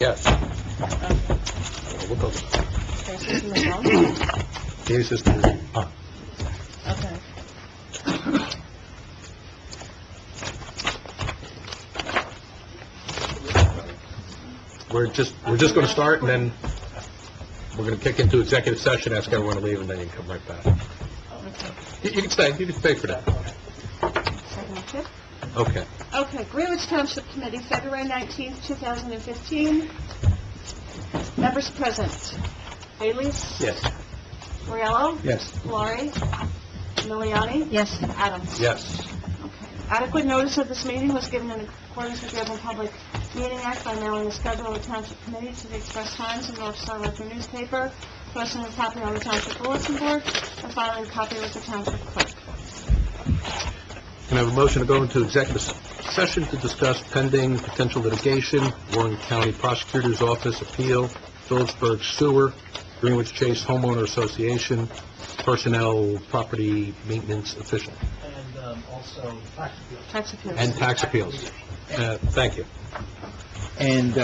Yes. We'll go. Okay, so it's in the phone? Here's just, Okay. we're just going to start, and then we're going to kick into executive session, ask everyone to leave, and then you can come right back. You can stay for that. Second shift. Okay. Okay, Greenwich Township Committee, February 19th, 2015. Members present. Bayleys? Yes. Moriello? Yes. Laurie? Miliani? Yes. Adams? Yes. Okay. Adequate notice of this meeting was given in accordance with the Open Public Meeting Act by mailing the schedule of the Township Committee to the Express Times and North Star Ledger newspaper, posting a copy on the Township Bulletin Board, and filing a copy with the Township Clerk. Can I have a motion to go into executive session to discuss pending potential litigation, Warren County Prosecutor's Office appeal, Phillipsburg Sewer, Greenwich Chase Homeowner Association, personnel, property maintenance official, And also Tax appeals. and tax appeals. Thank you. And,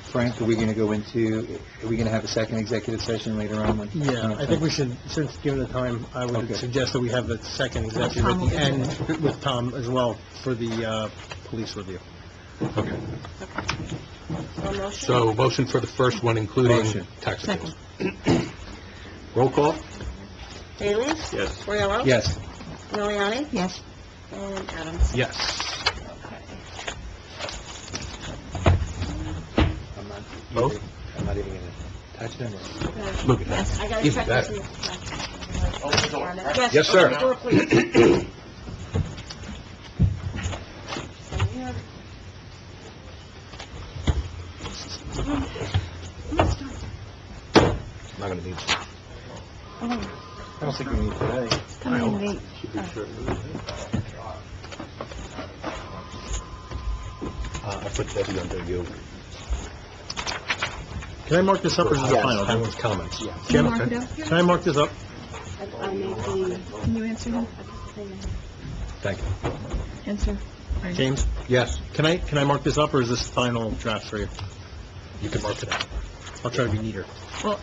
Frank, are we going to have a second executive session later on? Yeah, I think we should, since given the time, I would Okay. suggest that we have the second executive at the end with Tom as well for the police review. Okay. So motion? So, motion for the first one, including Motion. tax appeals. Roll call? Bayleys? Yes. Moriello? Yes. Miliani? Yes. And Adams? Yes. Both? I'm not even going to touch them. Look at that. I gotta Even check better. this. Yes. Yes, sir. open the door, please. Not gonna need you. I don't think we need today. Come in late. I put Debbie under you. Can I mark this up or is this the Yes. final? Everyone's comments. Can you mark it up? Can I mark this up? I made the... Can you answer him? Thank you. Answer. Right. James, Yes, can I mark this up or is this final draft for you? you can mark it up. I'll try to be neater. Well,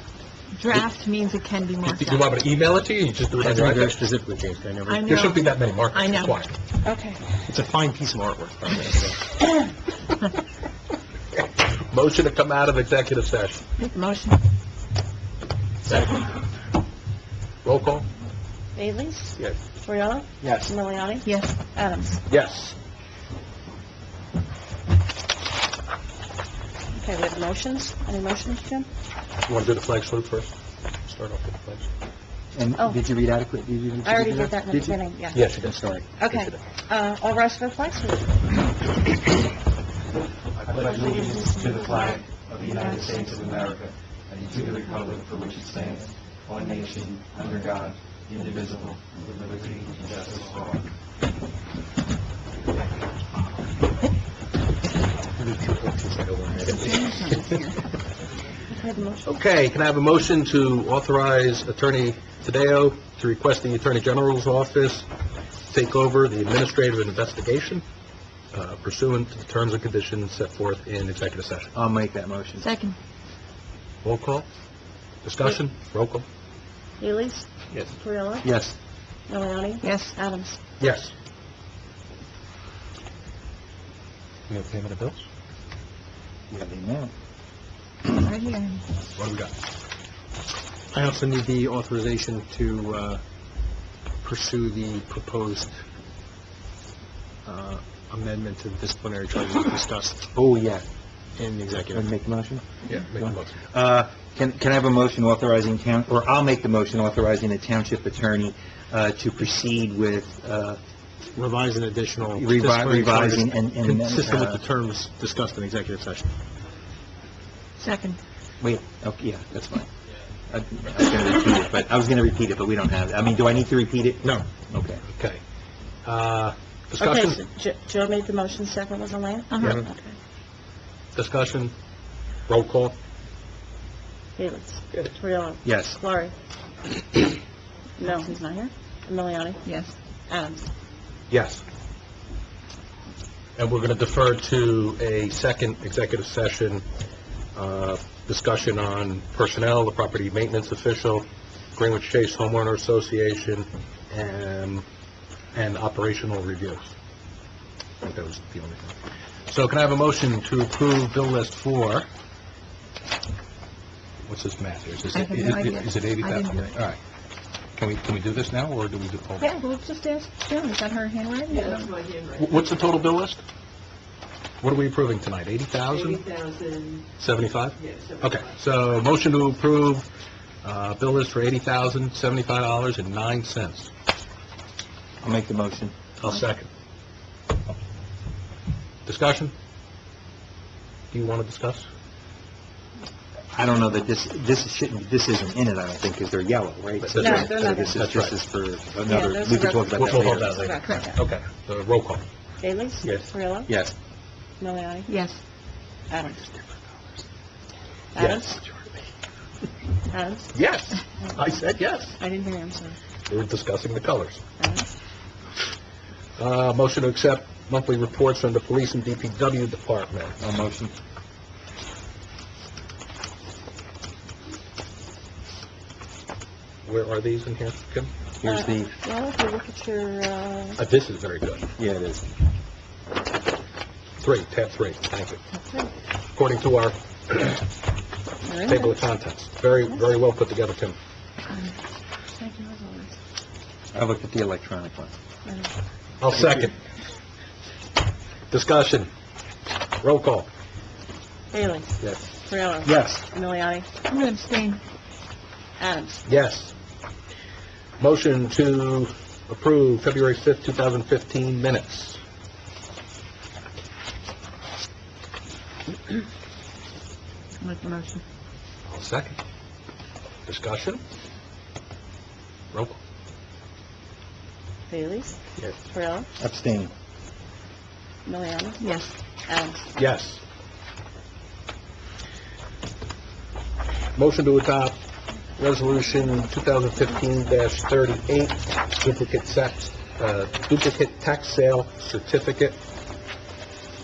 draft means it can be marked You want up. me to email it to you? You just do it I on have to your be very iPad? specifically, James, can I never... I know. There shouldn't be that many markers. I know. Quiet. Okay. It's a fine piece of artwork. by the way, so. Motion to come out of executive session. Make a motion. Second. Roll call? Bayleys? Yes. Moriello? Yes. Miliani? Yes. Adams? Yes. Okay, we have motions. Any motions, Jim? You want to do the flag salute first? Start off with the flags. And Oh. did you read adequate? I already did that in the Did you? beginning, yeah. Yes, you can. Sorry. Okay. All rise for the flag salute. I pledge allegiance to the flag of the United States of America and to the republic for which it stands, one nation, under God, indivisible, with liberty and justice for all. Okay, the motion. Okay, can I have a motion to authorize Attorney Tadeo to request the Attorney General's office take over the administrative investigation pursuant to the terms and conditions set forth in executive session? I'll make that motion. Second. Roll call? Discussion? Roll call? Bayleys? Yes. Moriello? Yes. Miliani? Yes. Adams? Yes. We have payment of bills? You have the amount. Right here. What do we got? I also need the authorization to pursue the proposed amendment to the disciplinary charges discussed Oh, yeah. in the Want executive. to make the motion? Yeah, make a motion. Can I have a motion authorizing or I'll make the motion authorizing the township attorney to proceed with Revise an additional disciplinary charges revising and Uh, consistent with the terms discussed in executive session. Second. wait, okay, yeah, that's fine. I was going to repeat it, but we don't have it. I mean, do I need to repeat it? No. Okay. Okay. Okay, Discussion? so Joe made the motion, second was Elaine? Uh-huh. Yeah. Okay. Discussion? Roll call? Bayleys? Yes. Moriello? Yes. Laurie? No, he's not here. Miliani? Yes. Adams? Yes. And we're going to defer to a second executive session, discussion on personnel, the property maintenance official, Greenwich Chase Homeowner Association, and operational reviews. I think that was the only thing. So can I have a motion to approve bill list 4? What's this math here? I have no idea. Is it 80,000? I didn't do it. All right. Can we do this now, or do we do hold? Yeah, we'll just ask Joan, is that her handwriting? Yeah, that's my handwriting. What's the total bill list? What are we approving tonight, 80,000? 80,000, 75? yeah, 75. Okay, so motion to approve bill list for $80,075.09. I'll make the motion. I'll second. Discussion? Do you want to discuss? I don't know that this isn't in it, I don't think, because they're yellow, right? That's So right. they're not. this That's is right. for Yeah, another, those we are can talk about We'll that hold later. that later. Correct. Okay, the roll call. Bailey's? Yes. Cirillo? Yes. Miliani? Yes. Adams? Yes. Adams? Yes, I said yes. I didn't hear him, sorry. We were discussing the colors. Adams? Motion to accept monthly reports from the police and DPW department. No motion. Where are these in here, Kim? Here's the, Well, if you look at your, This is very good. yeah, it is. 3, tab 3, thank you. okay, According to our you're in table there. of contents. Very well put together, Tim. Thank you, as always. I looked at the electronic one. I'll second. Discussion. Roll call. Bailey? Yes. Cirillo? Yes. Miliani? I'm going to abstain. Adams? Yes. Motion to approve February 5th, 2015 minutes. I'll make the motion. I'll second. Discussion. Roll call. Bailey's? Yes. Cirillo? Abstain. Miliani? Yes. Adams? Yes. Motion to adopt Resolution 2015-38, duplicate tax sale certificate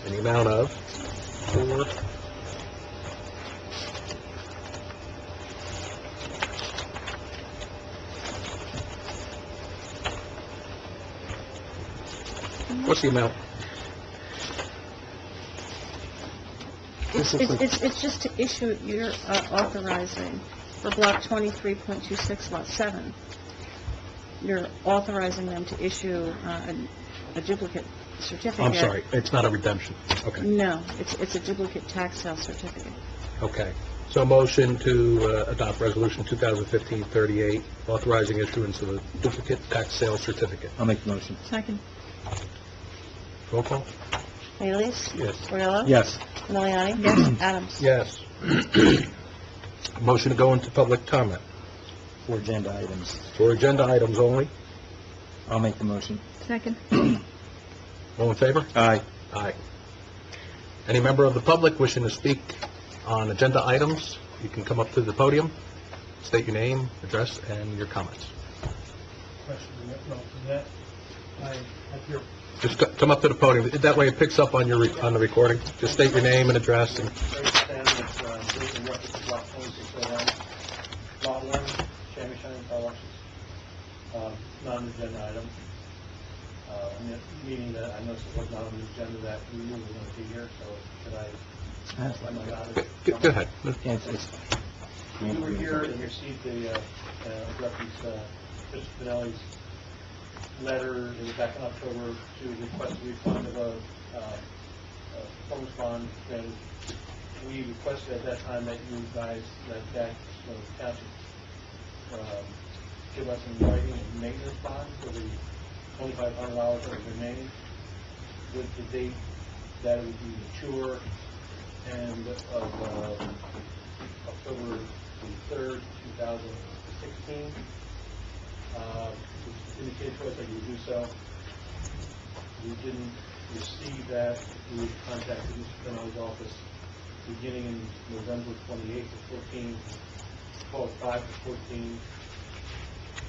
in the amount of 4... What's the amount? It's just to issue, you're authorizing for block 23.26, lot 7. You're authorizing them to issue a duplicate certificate. I'm sorry, it's not a redemption. Okay, No, it's a duplicate tax sale certificate. okay. So motion to adopt Resolution 2015-38, authorizing issuance of a duplicate tax sale certificate. I'll make the motion. Second. Roll call? Bailey's? Yes. Cirillo? Yes. Miliani? Yes. Adams? Yes. Motion to go into public comment For agenda items. for agenda items only. I'll make the motion. Second. All in favor? Aye. Aye. Any member of the public wishing to speak on agenda items, you can come up to the podium, state your name, address, and your comments. Just come up to the podium. That way it picks up on on the recording. Just state your name and address. And Lot 1, Shammy Shining Car Washes, non-agenda item. Meaning that I noticed it was not on the agenda that we knew we were going to be here, so should I, am I allowed to? Go ahead. Yeah, it's- We were here and received a reference, Mr. Finelli's letter, it was back in October, to request a refund of a performance bond, and we requested at that time that you guys, that township, give us in writing a maintenance bond for the $2,500 that was remaining, with the date that it would be mature, and of October the 3rd, 2016. Indicated to us that you would do so. We didn't receive that. We contacted Mr. Finelli's office beginning in November 28th of 14, 12/5 of 14.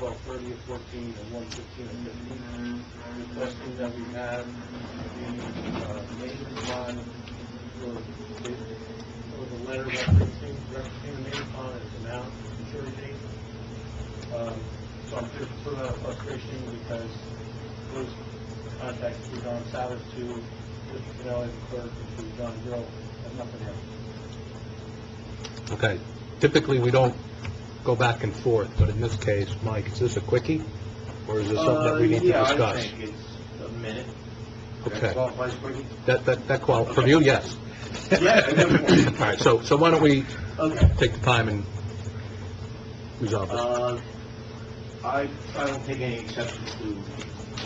1230 or 14, and 115 or 15. Requesting that we have the maintenance bond or the letter referencing the maintenance bond and its amount, maturity date. So I'm just putting out a frustration because those contacts through Don Salas to the clerk, and through John Drill, and nothing else. Okay. Typically, we don't go back and forth, but in this case, Mike, is this a quickie? Or is this something that we need to discuss? Yeah, I think it's a minute. Okay. That qualifies quickie? For you, yes. Yeah. All right, so why don't we Okay. take the time and resolve this? I don't take any exception to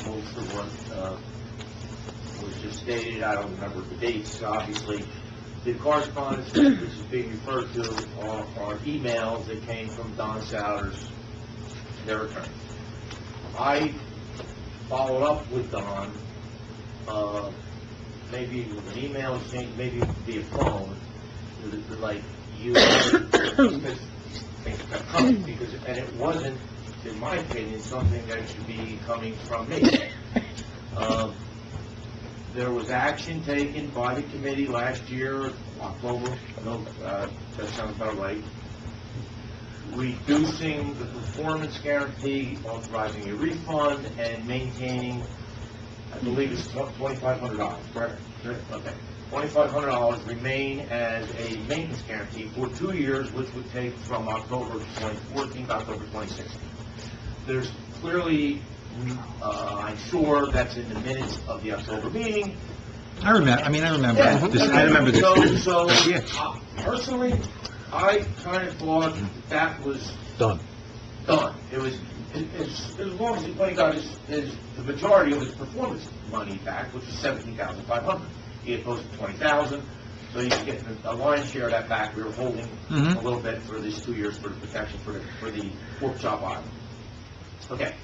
most of what was just stated. I don't remember the dates, obviously. The correspondence which is being referred to are emails that came from Don Souders, their attorney. I followed up with Don, maybe with an email exchange, maybe via phone, like you, because things kept coming, and it wasn't, in my opinion, something that should be coming from me. There was action taken by the committee last year, October, that sounds about right, reducing the performance guarantee, authorizing a refund, and maintaining, I believe it's $2,500, correct? Okay. $2,500 remain as a maintenance guarantee for 2 years, which would take from October 2014 to October 2016. There's clearly, I'm sure that's in the minutes of the October meeting. I remember. Yeah. I remember this. So, Yeah. personally, I kind of thought that was Done. done. It was, as long as he got the majority of his performance money back, which was $17,500. He had posted $20,000, so you could get a lion's share of that back. We were holding Mhm. a little bit for these 2 years for the protection for the workshop island. Okay.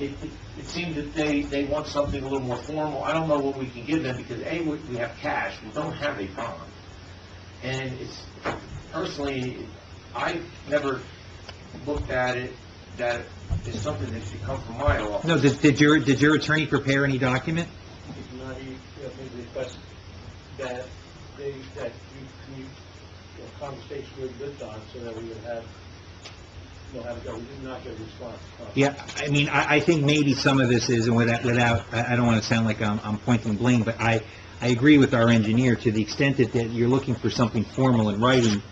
It seems that they want something a little more formal. I don't know what we can give them because A, we have cash, we don't have a bond. And it's, personally, I never looked at it that it's something that should come from my office. No, did your attorney prepare any document? It's not, maybe request that you conversation with Don so that we would have, have it go. We did not get a response. Yeah, I think maybe some of this is, and without, I don't want to sound like I'm pointing blame, but I agree with our engineer to the extent that you're looking for something formal in writing.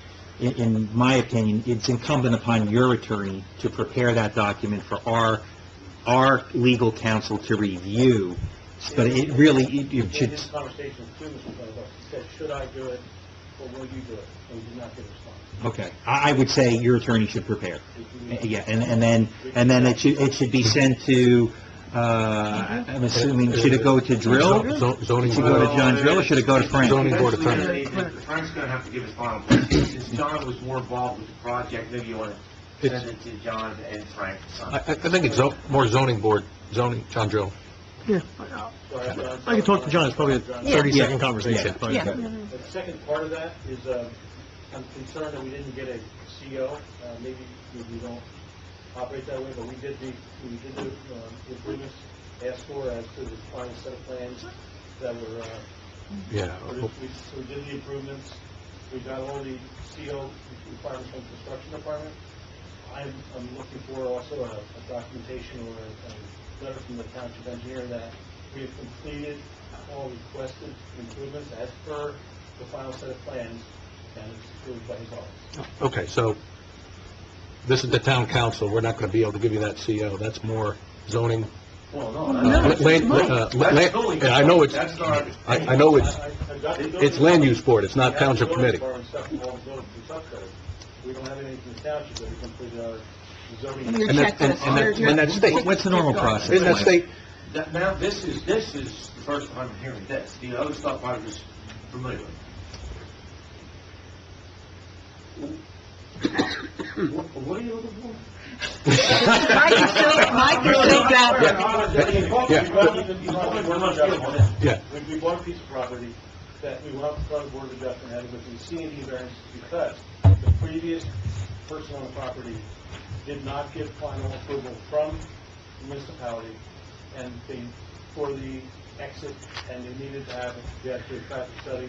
In my opinion, it's incumbent upon your attorney to prepare that document for our legal counsel to review. But it really, it In should, this conversation with Mr. Gonzalez, he said, should I do it, or will you do it? And we did not get a response. okay. I would say your attorney should prepare. Yeah, and then it should be sent to, I'm assuming, should it go to Drill? Zoning Should it go to board. John Drill, or should it go to Frank? Zoning board attorney. Frank's going to have to give his final opinion. Since John was more involved with the project, maybe you want to send it to John and Frank. I think it's more zoning board, John Drill. I can talk to John, it's probably a 30-second conversation. Yeah. The second part of that is, I'm concerned that we didn't get a CO. Maybe we don't operate that way, but we did the improvements asked for as to the final set of plans that were, Yeah. so we did the improvements. We got all the CO requirements from the construction department. I'm looking for also a documentation or a letter from the township engineer that we have completed all requested improvements as per the final set of plans, and it's approved by his office. Okay, so this is the town council. We're not going to be able to give you that CO. That's more zoning. Well, no, I know it's, That's not. I know it's, I've got the it's land use board. It's not township committee. We don't have anything from the township that we completed our zoning. And your And that- checklist. and that's state. What's the normal process? Isn't that state? Now, this is the first time I'm hearing this. The other stuff I was familiar with. What are you looking for? Mike is still grabbing. Yeah. We bought a piece of property that we went up in front of the Board of Adjustment and had to go through the C&D variance because the previous person on the property did not get final approval from the municipality, and for the exit, and they needed to have, they had to do a traffic study,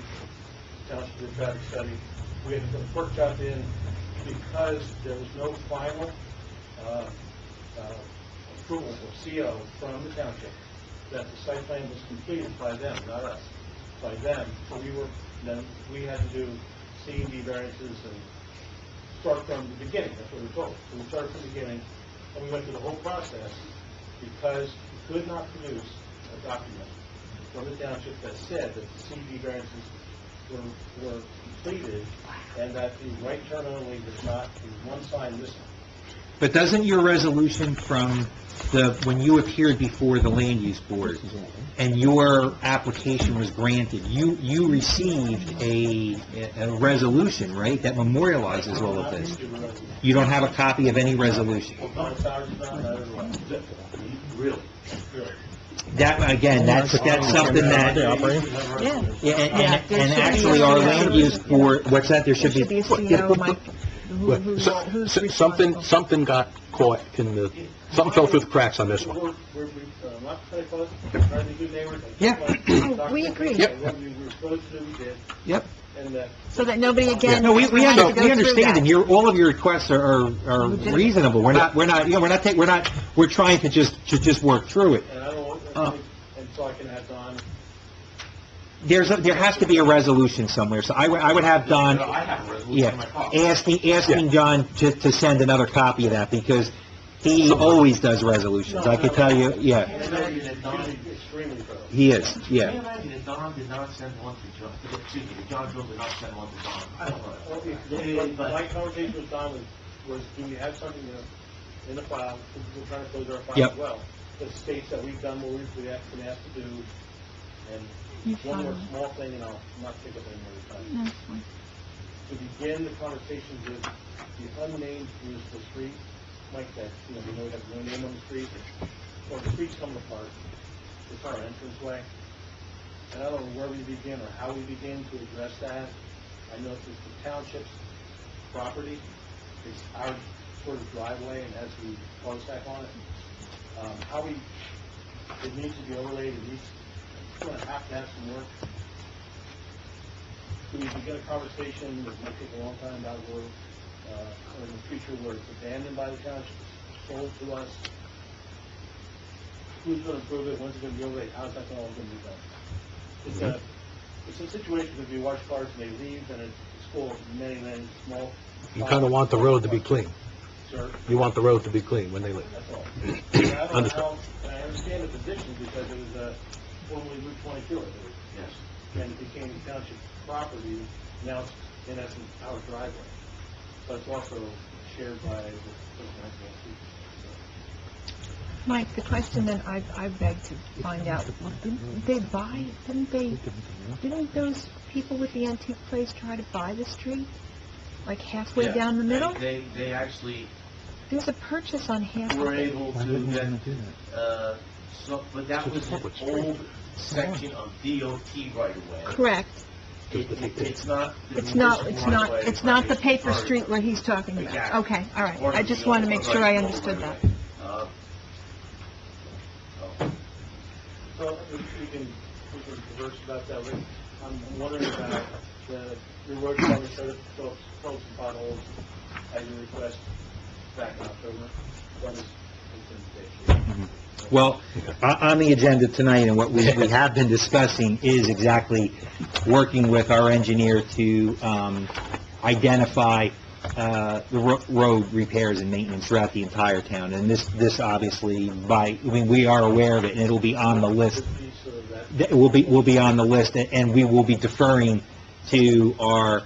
township did a traffic study. We had to put a workshop in because there was no final approval or CO from the township that the site plan was completed by them, not us, by them. So we had to do C and D variances and start from the beginning. That's what we were told. So we started from the beginning, and we went through the whole process because we could not produce a document from the township that said that the CD variances were completed and that the right turn only was not in one sign missing. But doesn't your resolution from when you appeared before the land use board and your application was granted, you received a resolution, right, that memorializes all of this? You don't have a copy of any resolution? Really? That, again, that's something that... Yeah, and actually, our land use board, what's that, there should be... There should be a CO, Mike, Something got caught in the, something fell through the cracks on this one. We're not trying to be good neighbors. Yeah. We agree. Yep. What we were supposed to do, we did, Yep. and that So that nobody again... No, we has to go through understand, that. and all of your requests are reasonable. We're trying to just work through it. and I don't want, and so I can have Don, There has to be a resolution somewhere, so I would have Don, I have a resolution in my pocket. asking John to send another copy of that, because he always does resolutions, I could tell you, yeah, Can you imagine that Don, extremely thorough. he is, can you yeah. imagine that Don did not send one to John, excuse me, that John Bill did not send one to Don? I don't know. My conversation with Don was, do we have something in the file, we're trying to close our file Yep. as well, that states that we've done what we've been asked to do, and one more small thing, and I'll not take up any more time. To begin the conversation with the unnamed municipal street, like that, we know we have no name on the street, or the street's coming apart, it's our entranceway. And I don't know where we begin or how we begin to address that. I know it's the township's property, it's our sort of driveway and has the cul-de-sac on it. It needs to be overlaid, it's going to have some work. Do we begin a conversation that might take a long time about where, or in the future where it's abandoned by the township, sold to us? Who's going to approve it, when's it going to be overlaid, how's that all going to be done? It's a situation that we watch cars and they leave and it's full of many small... You kind of want the road to be clean. Sir? You want the road to be clean when they leave. That's all. And I don't know Understood. how, and I understand the position because it was formerly Route 22. Yes. And it became township property, now it's in essence our driveway. But it's also shared by the person I can't see. Mike, the question that I beg to find out, didn't those people with the antique place try to buy the street? Like halfway Yeah. down the middle? They actually There's a purchase on half of were it. able to get, but that was an old section of DOT right away. Correct. It's not. the It's not municipal right away, it's not the it's paper part of street it. where he's talking about. Exactly. Okay, all right. Part I of just the want to old make sure I right understood away. that. So we can converse about that. I'm wondering about the road department said it closed some potholes at your request back in October. What is the Well, on the agenda tonight, and what we have been discussing is exactly working with our engineer to identify the road repairs and maintenance throughout the entire town. And this obviously, we are aware of it, and it'll be on the list. It will be on the list, and we will be deferring to our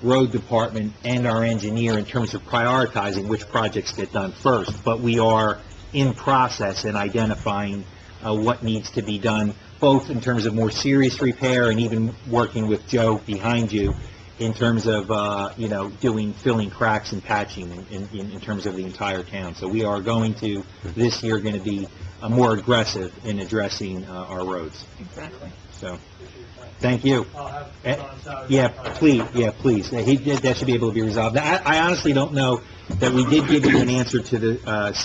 road department and our engineer in terms of prioritizing which projects get done first. But we are in process in identifying what needs to be done, both in terms of more serious repair and even working with Joe behind you in terms of, filling cracks and patching in terms of the entire town. So we are going to, this year, going to be more aggressive in addressing our roads. Exactly. So, thank you. I'll have Eh, Don's salary. Yeah, please. That should be able to be resolved. Now, I honestly don't know that we did give you an answer to the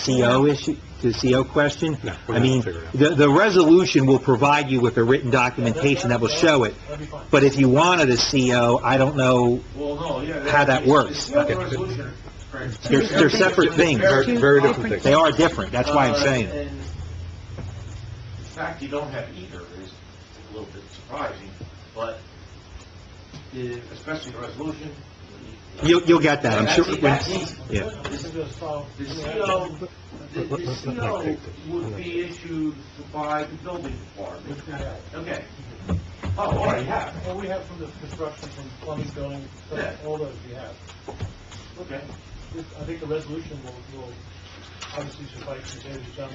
CO issue, to the CO question. No, we're I gonna mean, figure it out. the resolution will provide you with a written documentation that will show it. That'd be fine. But if you wanted a CO, I don't know, Well, no, yeah. How that works. The resolution, right. they're separate things. Very different things. They are different, that's why I'm saying. And the fact you don't have either is a little bit surprising, but especially the resolution. You'll get that, I'm sure. That's easy. Yeah. This is just, The CO would be issued by the building department. Okay. Oh, all right, yeah. well, we have from the construction, from plumbing, building, Yeah. all those we have. Okay. I think the resolution will obviously suffice to say it's done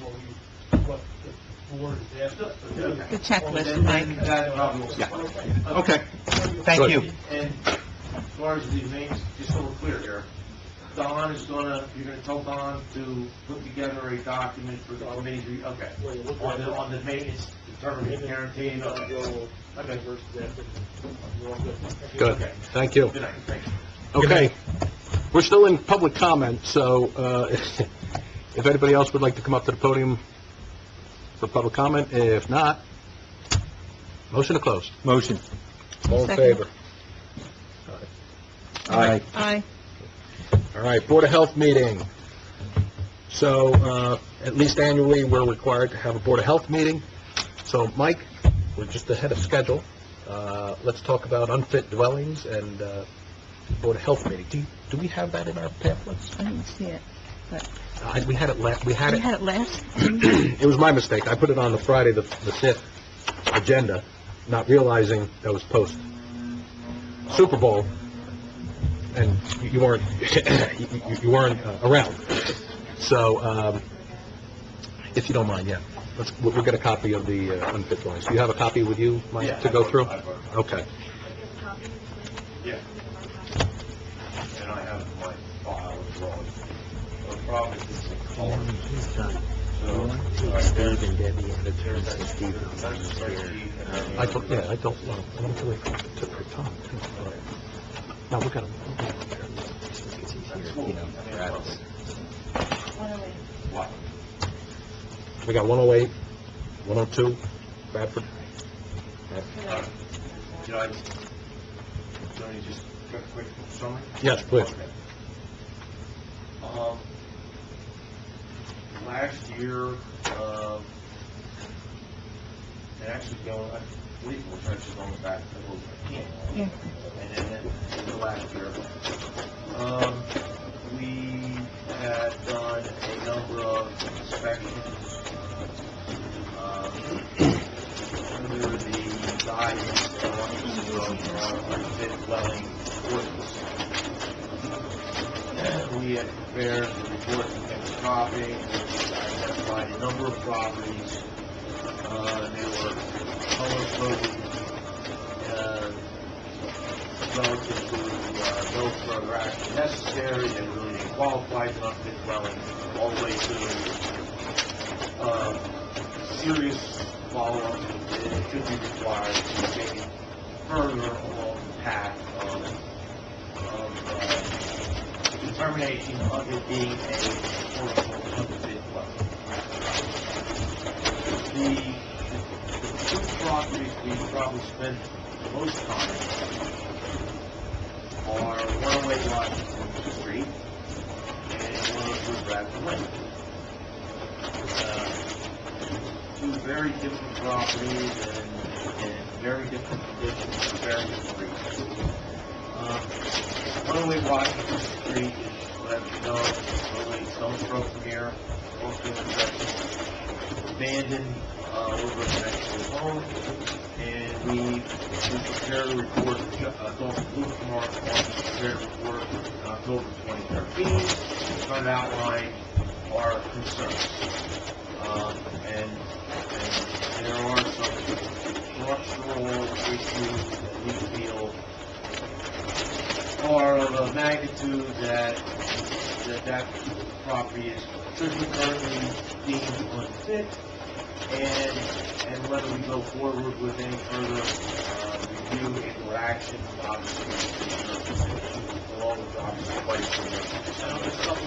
what the board is asked us to do. The checklist, Then Mike. that probably will Yeah. suffice. Okay, thank you. And as far as the main, just so we're clear here, Don is you're gonna tell Don to put together a document for the committee's okay. On the maintenance, determining guaranteeing of. Okay. Good, Okay. thank you. Good night, thank you. Okay, we're still in public comment, so if anybody else would like to come up to the podium for public comment, if not, motion to close. Motion. All in Second. favor? Aye. Aye. All right, Board of Health meeting. So, at least annually, we're required to have a Board of Health meeting. So, Mike, we're just ahead of schedule. Let's talk about unfit dwellings and Board of Health meeting. Do we have that in our pamphlets? I didn't see it, but We had it we had it last. It was my mistake. I put it on the Friday, the 5th agenda, not realizing that was post Super Bowl, and you weren't, you weren't around. So, if you don't mind, yeah, we'll get a copy of the unfit dwellings. Do you have a copy with you, Mike, Yeah, to go through? I've got it. Okay. Yeah. And I have my file as well. The problem is it's color. So, Steve and Debbie and the there's that spreadsheet, and then- I don't, yeah, I don't, well, I want to wait for Tom, too. No, we got to, What? we got 108, 102, Bradford. You know, let me just give a quick summary. Yes, please. Okay. Last year, and actually I believe it was actually going back a little bit, Yeah. and then the last year, we had done a number of inspections, under the guidance of our unfit dwelling ordinance. We had prepared the report from Kevin Copy, identified a number of properties. They were color-coded relative to no further action necessary. They really didn't qualify as an unfit dwelling, all the way to serious follow-up that should be required to take it further along the path of determination of it being a quote-unquote unfit dwelling. The two properties we probably spend the most time are 108 Washington Street and 102 Bradford Lane. Two very different properties and very different conditions for very different reasons. 108 Washington Street is, whatever you know, literally a stone's throw from here, most of the abandoned, over next to the home, and we prepared a report, Dalton Blue from our office prepared a report in October 2013, trying to outline our concerns. And there are some structural issues that we feel are of a magnitude that property should be currently deemed unfit, and whether we go forward with any further review and/or action, obviously, along with obviously, there's a couple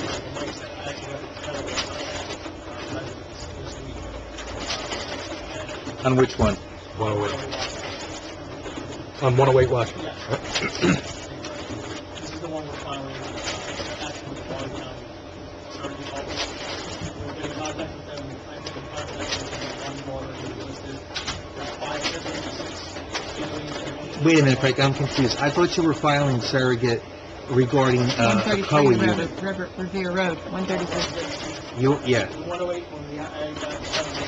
On which one? 108. On 108 Washington. This is the one we're filing, actually, with Warren County. Certainly, we'll get in contact with them, I've been in contact with them, one more who listed, there's 5 different, 6 aliens. Wait a minute, Frank, I'm confused. I thought you were filing surrogate regarding a COA 133 unit. Revere Road, 133. Yeah, The 108, when we, I got the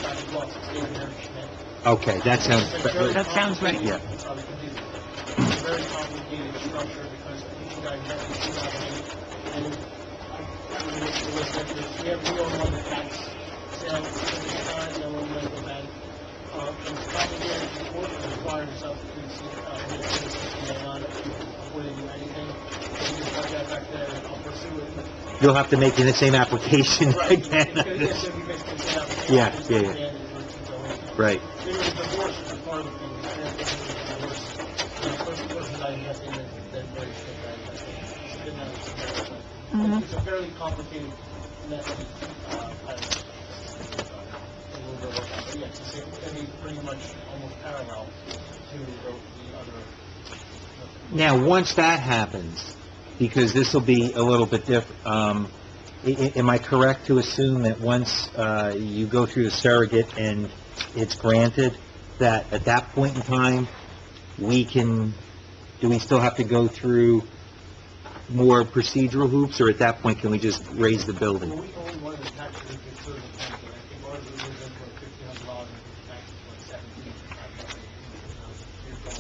back as well, 6 Mary Schmidt. okay, that sounds... That sounds right. Yeah. It's a very complicated structure because I think you guys have to see that, and I would make the list that we have the only one that has sales, and no one like the bank. It's complicated, it's important to require the substitutes, on it before they do anything. So you just put that back there and I'll pursue it. You'll have to make the same application Right. again. Because if you make the same application, Yeah, it's yeah, not yeah. the end, it's always- Right. There was divorce, which is part of the thing. Divorce. The person died, you have to end it, then very strict, right? She didn't have to take care of it. Mhm. It's a fairly complicated method, a little bit of work on. But yes, it's going to be pretty much almost parallel to the other. Now, once that happens, because this will be a little bit different, am I correct to assume that once you go through the surrogate and it's granted, that at that point in time, do we still have to go through more procedural hoops, or at that point, can we just raise the Well, building? we only wanted to tax it if it's certain things, but I think ours was in for $1,500 and the tax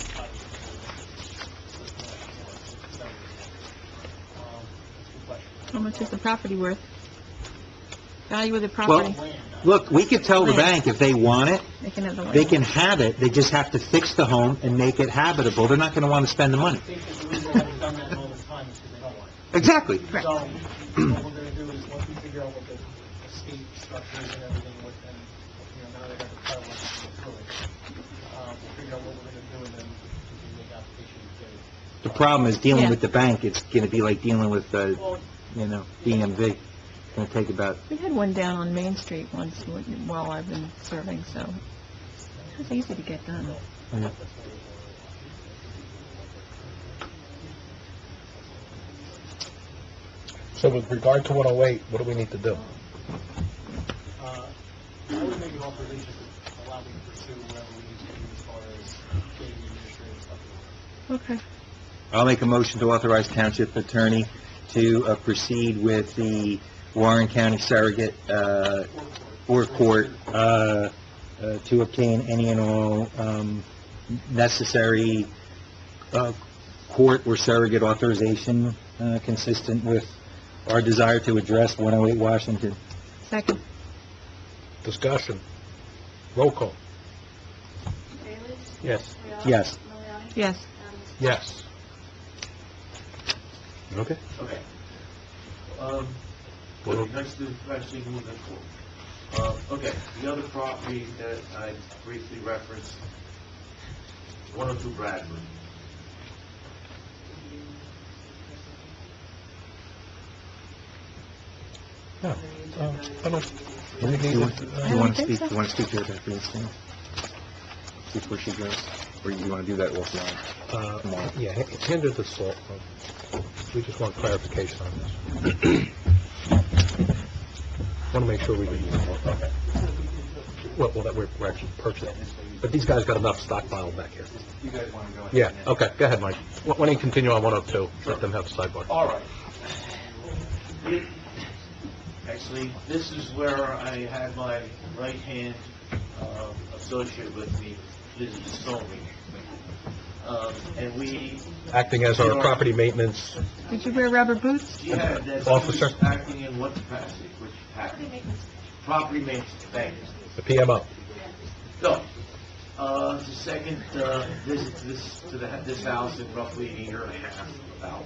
was like $17. How much is the property worth? Value of the property? Well, look, we could tell the bank if they want it, They can have the land. they can have it, they just have to fix the home and make it habitable. They're not going to want to spend the money. I think that the reason why we've done that all the time is because they don't want it. Exactly. Correct. So, what we're gonna do is, once we figure out what the estate structure is and everything, and, now they got the title through it, we'll figure out what we're gonna do, and then we can make applications to get it. The problem is dealing Yeah. with the bank, it's going to be like dealing with, Well, DMV. It's going to take about... We had one down on Main Street once while I've been serving, so it's easy to get done. So with regard to 108, what do we need to do? I would make an authorization to allow me to pursue whatever we need to do as far as getting the administrative stuff. Okay. I'll make a motion to authorize Township Attorney to proceed with the Warren County surrogate or court to obtain any and all necessary court or surrogate authorization consistent with our desire to address 108 Washington. Second. Discussion. Roll call. Bailey? Yes. Reallo? Yes. Miliani? Yes. Adams? Yes. Okay. Okay. Let's actually move that forward. Okay, the other property that I briefly referenced, 102 Bradford. Yeah. I don't... You want to think speak, so. you want to speak to her about this thing? Before she goes? Or you want to do that offline? Tomorrow. Yeah, hand her the salt. We just want clarification on this. Want to make sure we can, well, that we're actually purchasing. But these guys got enough stockpile back here. You guys want to go ahead? Yeah, okay, go ahead, Mike. Why don't you continue on 102, let them have the sidebar. All right. Actually, this is where I had my right-hand associate with me, Lizzie Stolmy. And we... Acting as our property maintenance Did you wear rubber boots? She had that... Officer. She was acting in what capacity? Which capacity? Property maintenance. Thank you. the PMO. So, it's the second visit to this house in roughly a year and a half, about.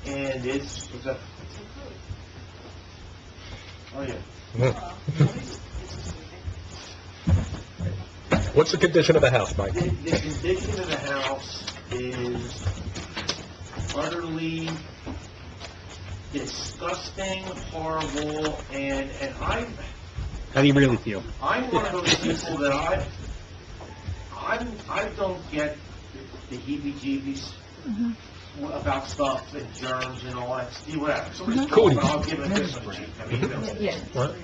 And it's, what's that? Oh, yeah. What's the condition of the house, Mike? The condition of the house is utterly disgusting, horrible, and How do you really feel? I'm one of those people that I don't get the heebie-jeebies about stuff and germs and all that, whatever. Somebody's Cooties. I'll give it this one, chief. I mean, really. But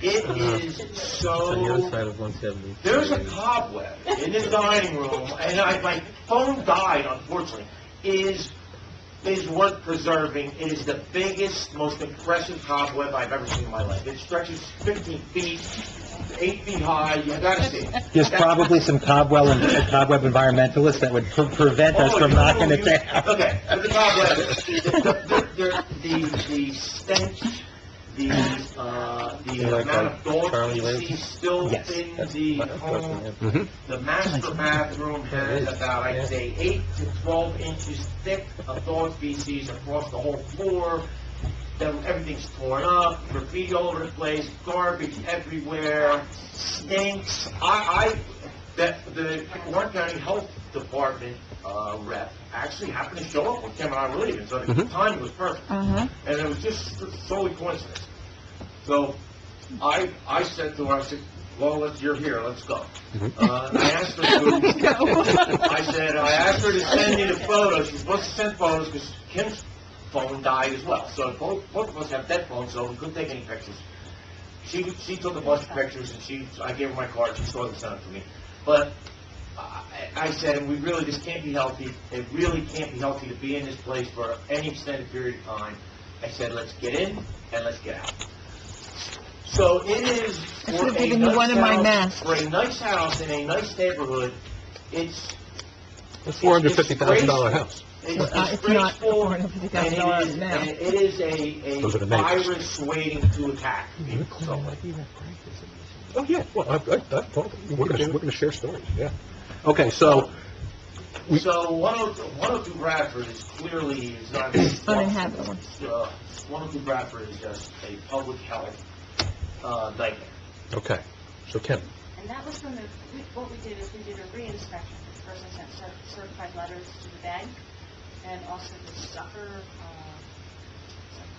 it is so, there's a cobweb in the dining room, and my phone died, unfortunately, is worth preserving. It is the biggest, most impressive cobweb I've ever seen in my life. It stretches 15 feet, 8 feet high, you gotta see it. There's probably some cobweb environmentalists that would prevent us from knocking it down. Okay, but the cobweb, the stench, the amount of dog feces still Yes, in that's the my home. Mhm. The master bathroom has about, I'd say, 8 to 12 inches thick of dog feces across the whole floor. Everything's torn up, graffiti all over the place, garbage everywhere, stinks. The Warren County Health Department rep actually happened to show up when Kim and I were leaving, so the timing was perfect. And it was just solely coincidence. So I said to her, I said, well, you're here, let's go. I asked her to, I asked her to send me the photos. She's supposed to send photos because Kim's phone died as well. So both of us have dead phones, so we couldn't take any pictures. She took a bunch of pictures, and I gave her my card. She still hasn't sent it to me. But I said, we really, this can't be healthy. It really can't be healthy to be in this place for any extended period of time. I said, let's get in and let's get out. So it is for for a nice house in a nice neighborhood. It's A $450,000 house. It's graceful, and it is Those are a the neighbors. virus waiting to attack people. So, Oh, yeah, well, I told them, we're gonna share stories, yeah. Okay, so, So 102 Bradford is clearly not Uninhabitable. 102 Bradford is just a public health nightmare. okay, so Kim, And that was from what we did is we did a re-inspection. The person sent certified letters to the bank, and also the sucker,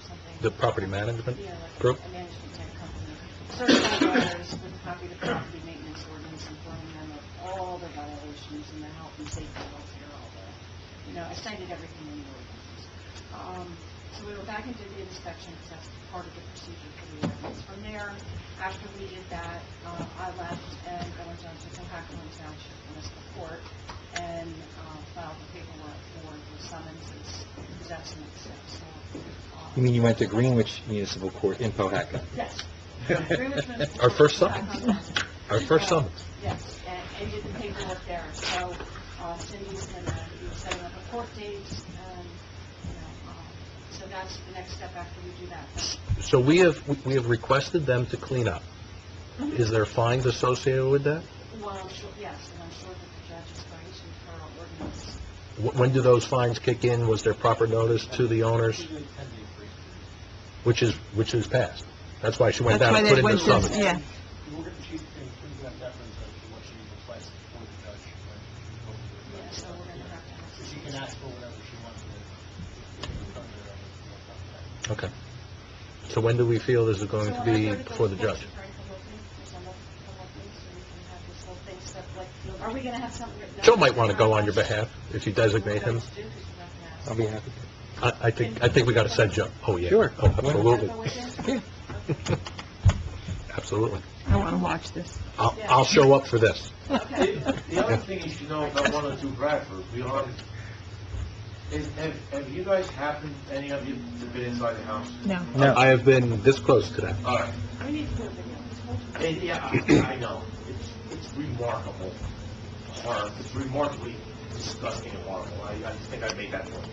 something. the property management Yeah, like group? a management company. Certified letters with a copy of the property maintenance ordinance informing them of all the violations and the health and safety, healthcare, all the, I cited everything in the ordinance. So we went back and did the inspection, because that's part of the procedure for the ordinance. From there, after we did that, I left and I went down to Township Municipal Court and filed the paperwork for the summonses, because that's the next step. So, You mean you went to Greenwich Municipal Court in Pohaca? yes. Greenwich Municipal Our first Court, summons. Our first summons. Yes, and did the paperwork there. So Cindy's going to be setting up a court date, and, so that's the next step after we do that. So we have requested them to clean up. Is there fines associated with that? Well, I'm sure, yes, and I'm sure that the judge is going to, for our ordinance. When do those fines kick in? Was there proper notice to the owners? Which is passed. That's why she went down and put in the summons. Yeah. We'll get the chief to give that deference to what she requests for the judge. Yeah, so we're going to have to ask. She can ask for whatever she wants to. Okay. So when do we feel this is going to be before the judge? Are we going to have something written down? Joe might want to go on your behalf if you designate him. I'll be happy. I think we got to send Joe. Oh, yeah. Sure. Oh, absolutely. Absolutely. I want to watch this. I'll show up for this. The other thing you should know about 102 Bradford, to be honest, is have you guys happened, any of you, to been inside the house? No. No. I have been this close to that. All right. We need to do a video. Yeah, I know. It's remarkable. Horror. It's remarkably disgusting and horrible. I think I made that point.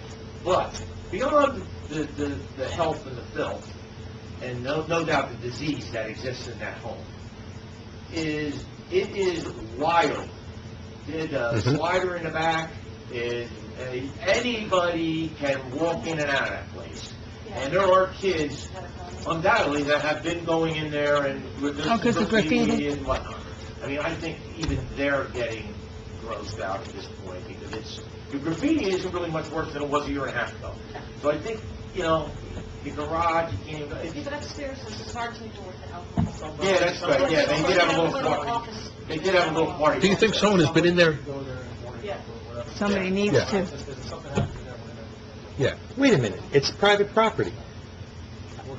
But beyond the health and the filth, and no doubt the disease that exists in that home, it is wild. There's a slider in the back. Anybody can walk in and out of that place. And there are kids, undoubtedly, that have been going in there and with this 'cause of graffiti and whatnot. I mean, I think even they're getting grossed out at this point, because the graffiti isn't really much worse than it was a year and a half ago. So I think, the garage, you can't even, Yeah, but upstairs is garden door with the alcohol. yeah, that's right, yeah, they did have a little party. Office. They did have a little party. Do you think someone has been in there? Yeah. Somebody needs Yeah. to. Yeah. Wait a minute, it's private property.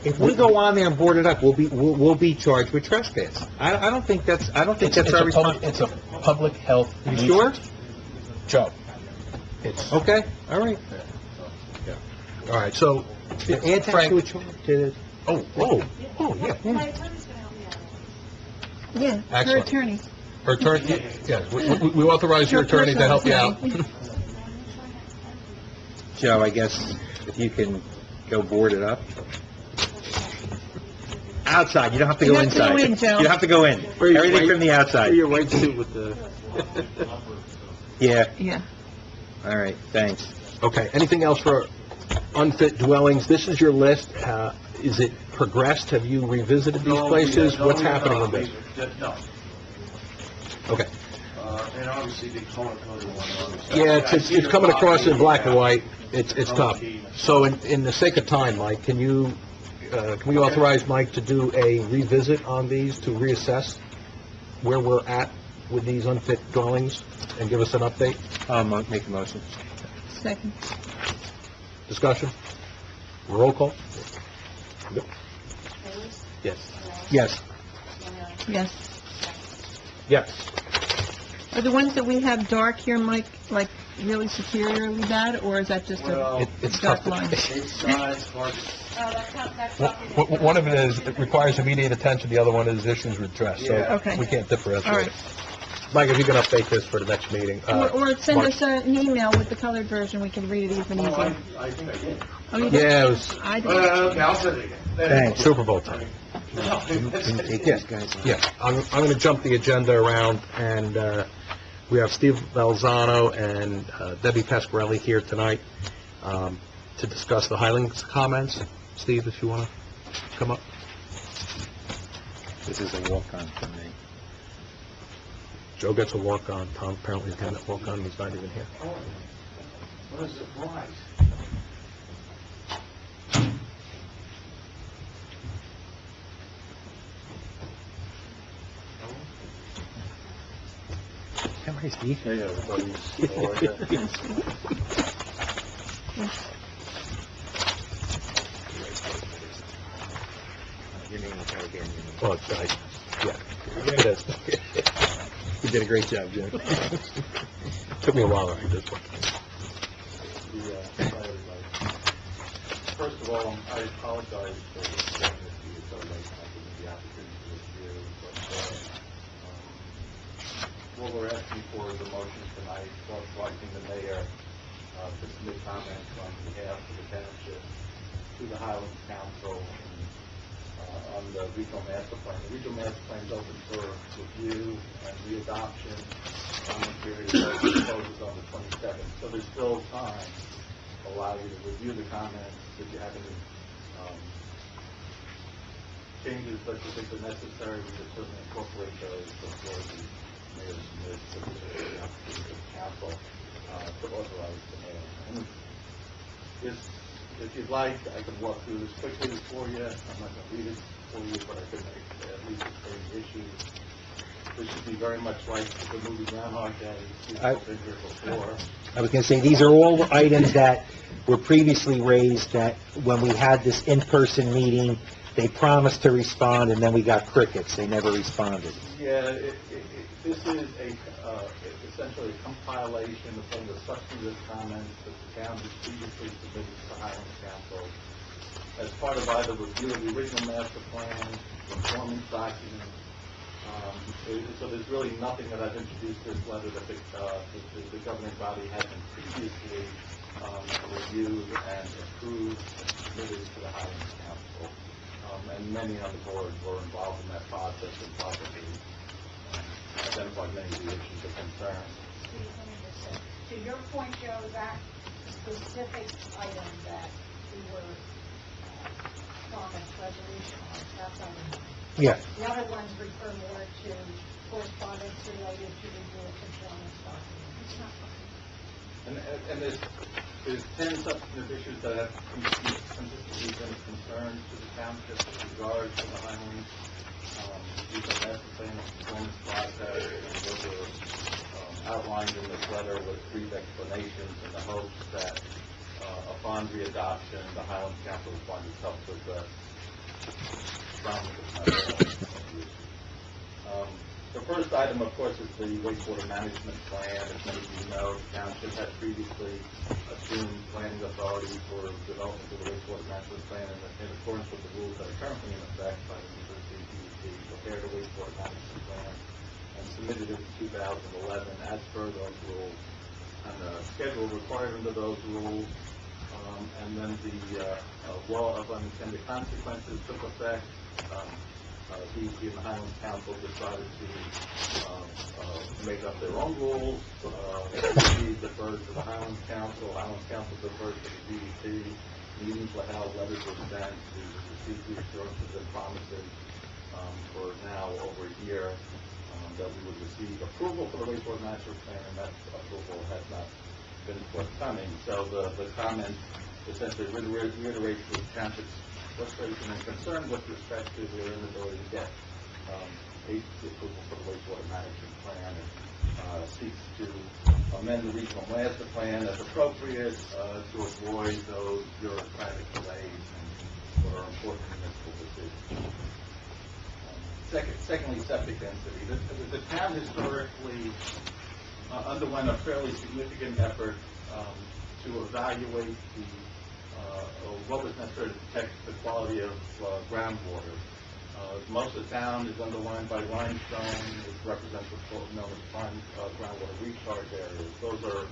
If we go on there and board it up, we'll be charged with trespass. I don't think that's our responsibility. It's a public health. You sure? Joe. It's, Okay, all right. all right, so, Add that Frank, to a charge. yeah. My attorney's gonna help me out. Yeah, her Excellent. attorney. Her attorney, yes, we authorize your attorney to help you out. Joe, I guess if you can go board it up. Outside, you don't have to You go have to go inside. in, Joe. You don't have to go in. Everything from the outside. Your white suit with the... Yeah, Yeah. all right, thanks. Okay, anything else for unfit dwellings? This is your list. Is it progressed? Have you revisited these places? What's happening with this? No. Okay. And obviously the color code one. Yeah, it's coming across in black and white. It's tough. So in the sake of time, Mike, can we authorize Mike to do a revisit on these, to reassess where we're at with these unfit dwellings and give us an update? I'll make a motion. Second. Discussion? Roll call? Yes. Yes. Yes. Yes. Are the ones that we have dark here, Mike, like really superiorly bad, or is that just Well, a It's dark tough. line? It's hard to One of it is, it requires immediate attention, the other one is issues with dress, so Yeah. Okay. we can't differentiate. All right. Mike, if you can update this for the next meeting. Or send Mark. us an email with the colored version, we can read it even Oh, easier. I think I did. Oh, you did? Yeah, it was I did. Okay, I'll send it again. Thanks. Super Bowl time. Yeah, I'm going to jump the agenda around, and we have Steve Balzano and Debbie Pasquarelli here tonight to discuss the Highlands comments. Steve, if you want to come up. This is a walk-on for me. Joe gets a walk-on. Tom apparently is getting a walk-on, he's not even here. What a surprise. Come here, Steve. Yeah, everybody's... Your name is right here. Oh, it's nice. Yeah. It is. You did a great job, Jim. Took me a while to write this one. First of all, I apologize for saying this to you so late, I didn't have the opportunity to review, but, what we're asking for is a motion tonight, authorizing the mayor, to submit comments on behalf of the township to the Highlands Council, on the regional master plan. The regional master plan is open for review and readoption, the period closes on the 27th, so there's still time to allow you to review the comments. If you have any changes that you think are necessary, we could certainly incorporate those before the mayor submits to the council to authorize the mayor. And if you'd like, I can walk through this quickly for you. I'm not going to read it for you, but I could make at least explain the issues. This should be very much like the movie Groundhog Day. You've been here before. I was going to say, these are all items that were previously raised, that when we had this in-person meeting, they promised to respond, and then we got crickets. They never responded. Yeah, this is essentially a compilation of some of the substantive comments that the town has previously submitted to the Highlands Council as part of either review of the original master plan, performance document. So there's really nothing that I've introduced this letter that the governing body hasn't previously reviewed and approved and submitted to the Highlands Council. And many on the board were involved in that process and probably identified many of the issues of concern. To your point, Joe, that specific item that we were promised resolution on, that's on the... Yeah. The other ones refer more to correspondence related to review of conformance documents. It's not... And there's 10 substantive issues that have consistently been of concern to the township with regard to the Highlands. We've been master plan and performance process, and those are outlined in this letter with brief explanations in the hopes that upon readoption, the Highlands Council will find itself to address some of the The first item, of course, is the wastewater management plan. As many of you know, the township had previously assumed planning authority for development of the wastewater management plan in accordance with the rules that are currently in effect by the New Jersey DEP, prepared a wastewater management plan and submitted it in 2011 as per those rules and the schedule required under those rules. And then the law of unintended consequences took effect. DEP and the Highlands Council decided to make up their own rules. DEP deferred to the Highlands Council deferred to the DEP. Meetings were held, letters were sent to receive reassurances and promises for now over a year that we would receive approval for the wastewater management plan, and that approval has not been forthcoming. So the comment essentially reiterates the township's frustration and concern with respect to their inability to get agency approval for the wastewater management plan, and seeks to amend the regional master plan as appropriate to avoid those bureaucratic delays and what are important municipal decisions. Secondly, septic density. The town historically underwent a fairly significant effort to evaluate what was necessary to protect the quality of groundwater. Most of the town is underlined by limestone. It represents what's known as prime groundwater recharge areas. Those are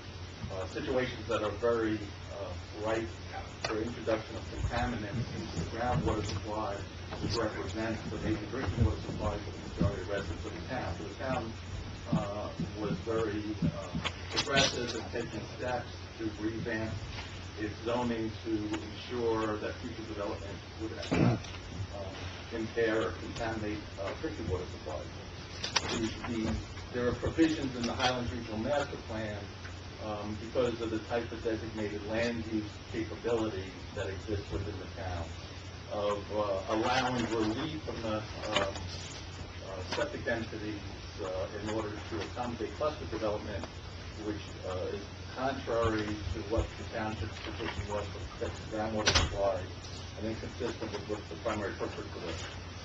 situations that are very ripe for introduction of contaminants into the groundwater supply, which represents the major drinking water supply for the majority of residents of the town. So the town was very aggressive in taking steps to revamp its zoning to ensure that future development would not impair or contaminate drinking water supplies. There are provisions in the Highlands Regional Master Plan because of the type of designated land use capabilities that exist within the town of allowing relief from the septic densities in order to accommodate cluster development, which is contrary to what the township's position was for protecting groundwater supply and inconsistent with what the primary purpose of the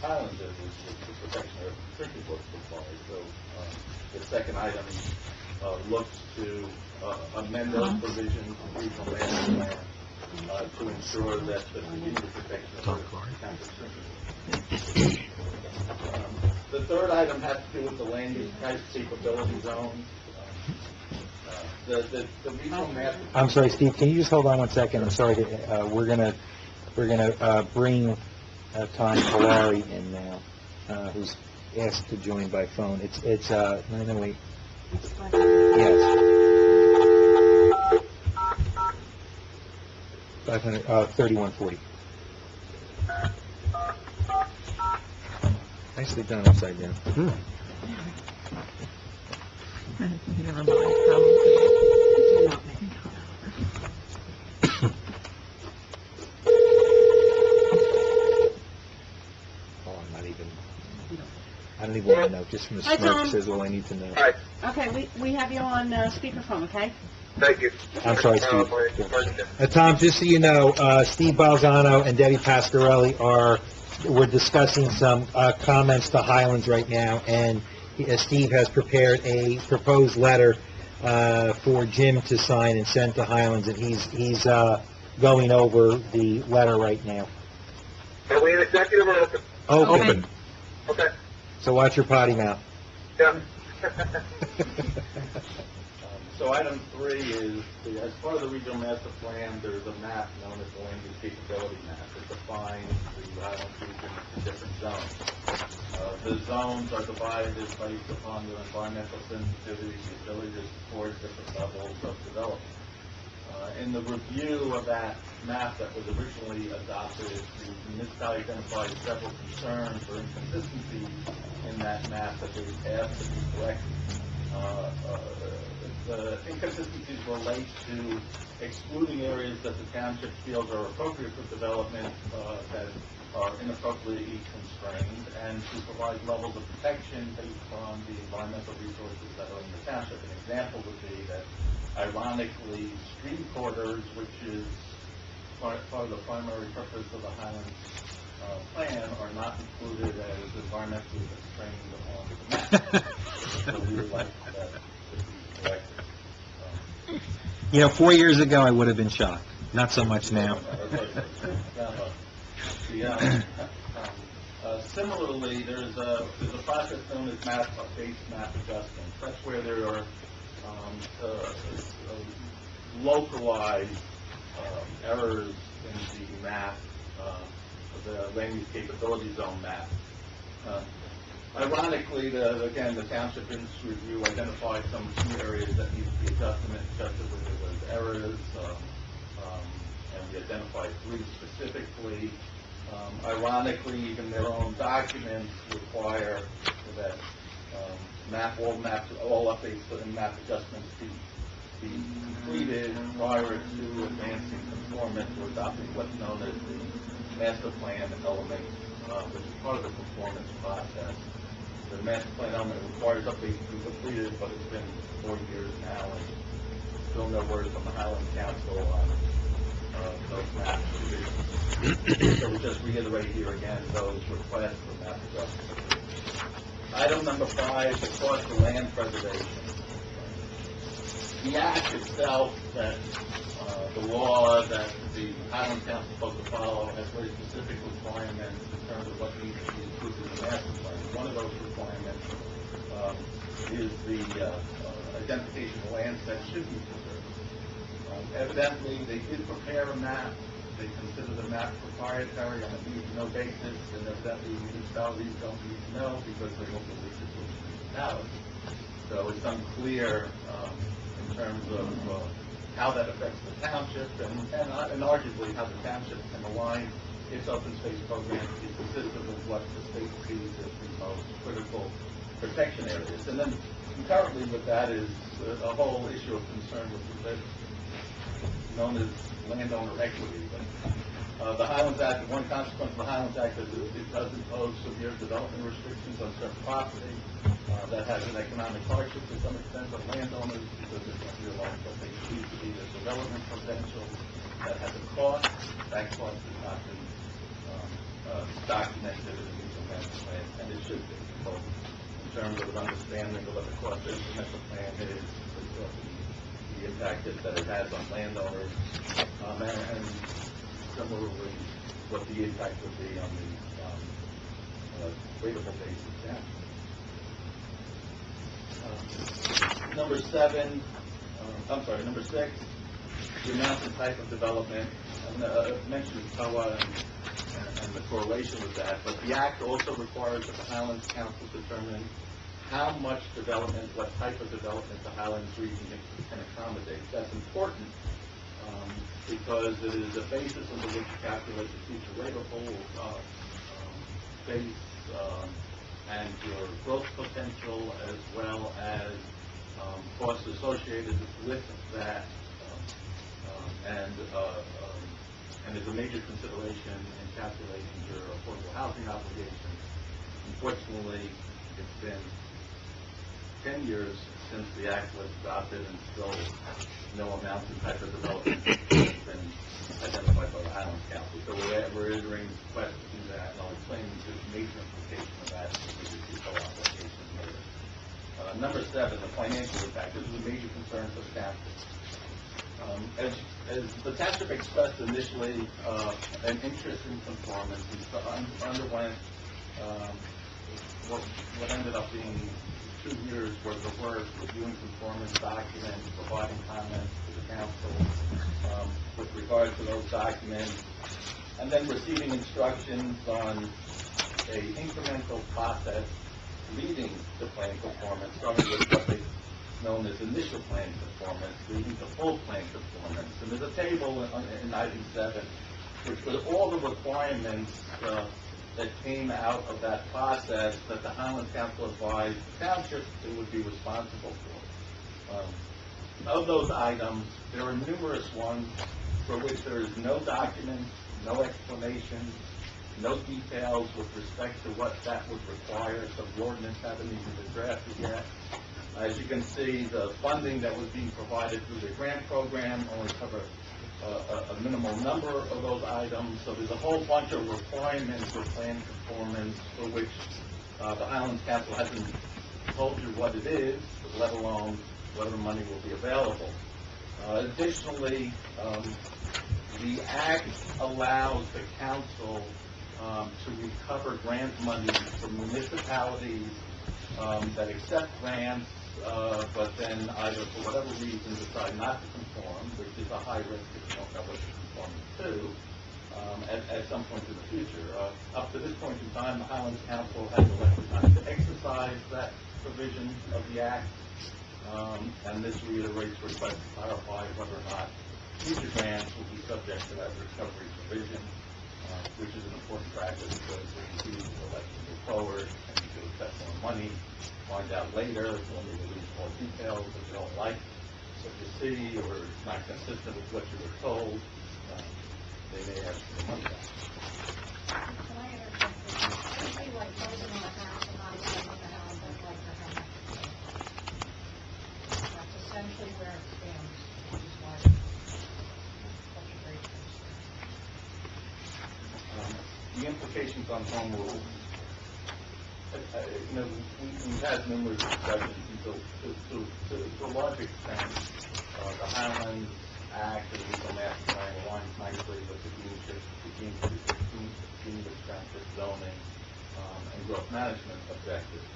Highlands is, which is the protection of drinking water supply. So the second item looks to amend those provisions in the regional land plan to ensure that the continued protection of the township's drinking water. The third item has to do with the land use type capability zones. The regional master. I'm sorry, Steve, can you just hold on 1 second? I'm sorry, we're gonna bring Tom Polari in now, who's asked to join by phone. It's no, wait. Yes. 3140. Nicely done upside down. Never mind. I don't even want to know, just from the Hi, smirk Tom. says all I need to know. Hi, Okay, we have you on speakerphone, okay? thank you. I'm sorry, Steve. Steve. Tom, just so you know, Steve Balzano and Debbie Pasquarelli we're discussing some comments to Highlands right now, and Steve has prepared a proposed letter for Jim to sign and send to Highlands, and he's going over the letter right now. Are we in executive or open? Open. Okay, So watch your potty mouth. yeah. So item 3 is, as part of the regional master plan, there's a map known as the land use capability map. It defines the Highlands region into different zones. The zones are divided based upon their environmental sensitivity, the ability to support different levels of development. In the review of that map that was originally adopted, the municipality identified several concerns or inconsistencies in that map that they asked to be corrected. The inconsistencies relate to excluding areas that the township feels are appropriate for development that are inappropriately constrained, and to provide levels of protection based on the environmental resources that are in the township. An example would be that, ironically, stream corridors, which is part of the primary purpose of the Highlands plan, are not included as environmentally constrained on the map. So we would like that to be corrected. You know, 4 years ago, I would have been shocked. Not so much now. Similarly, there's a process known as based map adjustments. That's where there are localized errors in the map, the land use capability zone map. Ironically, again, the township in its review identified some key areas that need to be adjusted where there was errors, and we identified 3 specifically. Ironically, even their own documents require that all updates and map adjustments be completed prior to advancing conformance or adopting what's known as the master plan element, which is part of the conformance process. The master plan element requires updates to be completed, but it's been 4 years now, and still no word from the Highlands Council on those map revisions. So we just reiterate here again those requests for map adjustments. Item number 5, the cost of land preservation. The act itself, that the law that the Highlands Council is supposed to follow, has very specific requirements in terms of what needs to be included in the master plan. One of those requirements is the identification of lands that should be preserved. Evidently, they did prepare a map. They consider the map proprietary on a need-to-know basis, and evidently municipalities don't need to know because they won't release it to municipalities. So it's unclear in terms of how that affects the township, and arguably how the township can align its open space program to be consistent with what the state sees as the most critical protection areas. And then concurrently with that is a whole issue of concern with the known as landowner equity. But the Highlands Act, one consequence of the Highlands Act is it does impose severe development restrictions on certain property. That has an economic hardship to some extent on landowners because they don't realize what they believe to be the development potential. That has a cost. That cost has not been documented in the implemental plan, and it should be, both in terms of understanding of what the cost of the implemental plan is, the impact that it has on landowners, and similarly what the impact would be on the rateable basis down. Number 6, the amount and type of development. I mentioned TOA and the correlation with that, but the Act also requires that the Highlands Council determine how much development, what type of development the Highlands region can accommodate. That's important because it is a basis on which to calculate the future rateable base and your growth potential, as well as costs associated with that, and is a major consideration in calculating your affordable housing obligations. Unfortunately, it's been 10 years since the Act was adopted, and still no amount and type of development has been identified by the Highlands Council. So we're entering the request to do that, and I'll explain the major implication of that with the application later. Number 7, the financial impact. This is a major concern for the township. As the township expressed initially an interest in conformance, we underwent what ended up being 2 years worth of work, reviewing conformance documents, providing comments to the council with regard to those documents, and then receiving instructions on a incremental process leading to plan conformance, starting with what they known as initial plan conformance, leading to full plan conformance. And there's a table in item 7, which was all the requirements that came out of that process that the Highlands Council advised the township it would be responsible for. of those items, there are numerous ones for which there is no document, no explanation, no details with respect to what that would require, so the ordinance hasn't even been drafted yet. As you can see, the funding that was being provided through the grant program only covered a minimal number of those items, so there's a whole bunch of requirements for plan conformance for which the Highlands Council hasn't told you what it is, let alone whether money will be available. Additionally, the Act allows the council to recover grant money from municipalities that accept grants, but then either for whatever reason decide not to conform, which is a high risk if you don't know what you're conforming to, at some point in the future. Up to this point in time, the Highlands Council has elected not to exercise that provision of the Act, and this reiterates requests to clarify whether or not future grants will be subject to that recovery provision, which is an important practice because if you choose to elect to move forward and you do accept more money, find out later when they release more details that you don't like what you see or it's not consistent with what you were told, they may ask for the money back. Can I interject? It seems like closing on the house and not accepting the house, I'd like to have that. That's essentially where it stands, which is why it's such a great case. The implications on home rule. We've had numerous discussions, and to a large extent, the Highlands Act and Regional Master Plan aligns nicely with the Dean Township zoning and growth management objectives.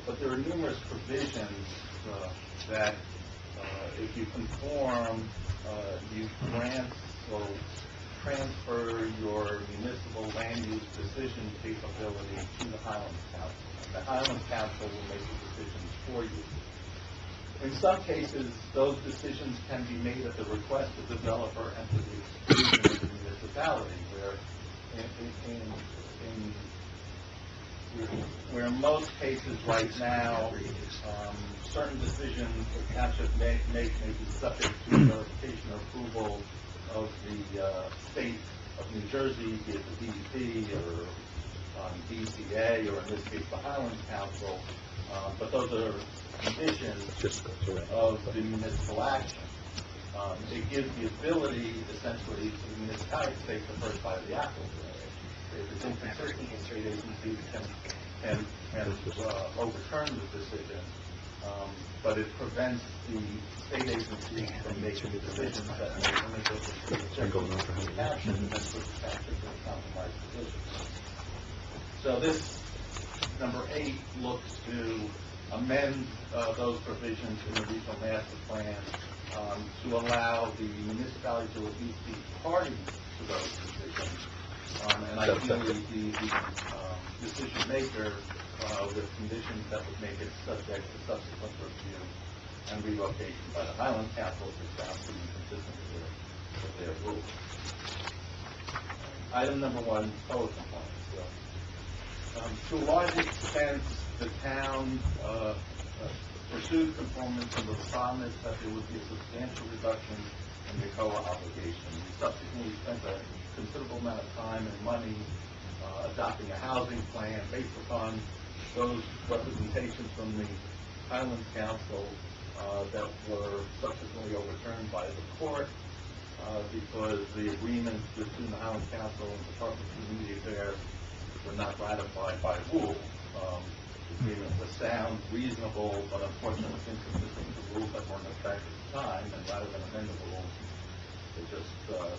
But there are numerous provisions that, if you conform, you grant or transfer your municipal land use decision capability to the Highlands Council. And the Highlands Council will make the decisions for you. In some cases, those decisions can be made at the request of the developer and to the exclusion of the municipality, where in most cases right now, certain decisions the township may be subject to verification or approval of the state of New Jersey, be it the DEP or DCA, or in this case the Highlands Council, but those are conditions of the municipal action. It gives the ability, essentially, to the municipality to take the first bite of the apple. If it's inconsistent, the state agencies can overturn the decision, but it prevents the state agencies from making decisions that may limit the action and then put the taxes in a compromised position. So this, number 8, looks to amend those provisions in the regional master plan to allow the municipality to at least be party to those decisions, and ideally the decision maker with conditions that would make it subject to subsequent review and relocation by the Highlands Council if it's found to be consistent with their rules. Item number 1, code compliance. To a large extent, the town pursued conformance under the promise that there would be a substantial reduction in the COA obligation. We subsequently spent a considerable amount of time and money adopting a housing plan based upon those representations from the Highlands Council that were subsequently overturned by the court because the agreements between the Highlands Council and the Department of Community Affairs were not ratified by rule. The agreement was sound, reasonable, but unfortunately inconsistent with the rules that were in effect at the time, and rather than amend the rules, they just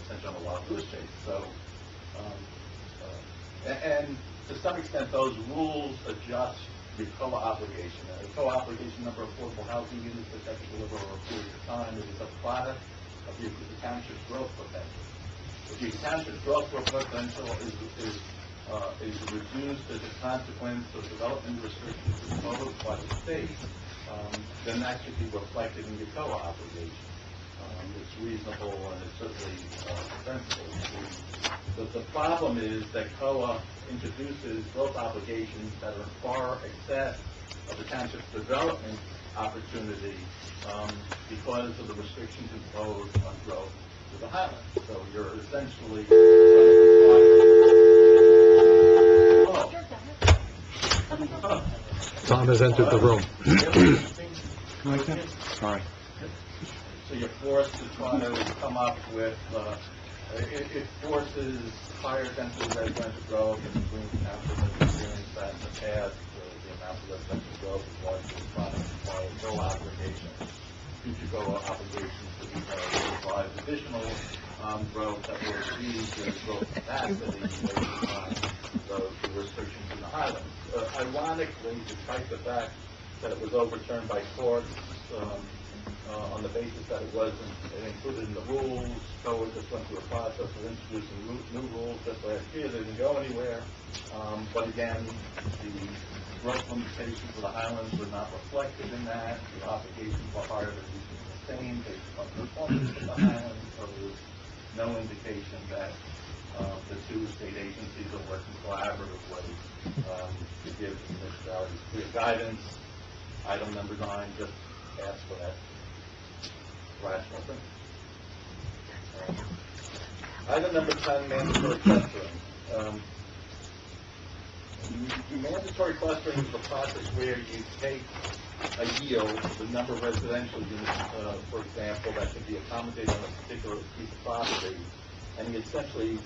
sent on a wild goose chase. So, and to some extent, those rules adjust the COA obligation. And the COA obligation number of affordable housing units that they can deliver over a period of time is a product of the township's growth potential. If the township's growth potential is reduced as a consequence of development restrictions imposed by the state, then that should be reflected in the COA obligation. It's reasonable and it's certainly sensible. The problem is that COA introduces growth obligations that are far excess of the township's development opportunity because of the restrictions imposed on growth to the highlands. So you're essentially Tom has entered the room. Sorry. So you're forced to try to come up with, it forces higher density residential growth, and Green Township has experienced that in the past. The amount of residential growth is largely products by no obligation, future go obligations to provide additional growth that will exceed the growth capacity based on the restrictions in the highlands. Ironically, despite the fact that it was overturned by courts on the basis that it wasn't included in the rules, so it just went through a process of introducing new rules just last year. They didn't go anywhere. But again, the growth limitations for the highlands were not reflected in that. The obligations were higher than the same based on performance of the highlands, so there was no indication that the two state agencies are working collaboratively to give the municipalities clear guidance. Item number 9, just ask for that rational thing. Item number 10, mandatory clustering. Mandatory clustering is a process where you take a yield, the number of residential units, for example, that can be accommodated on a particular piece of property, and you essentially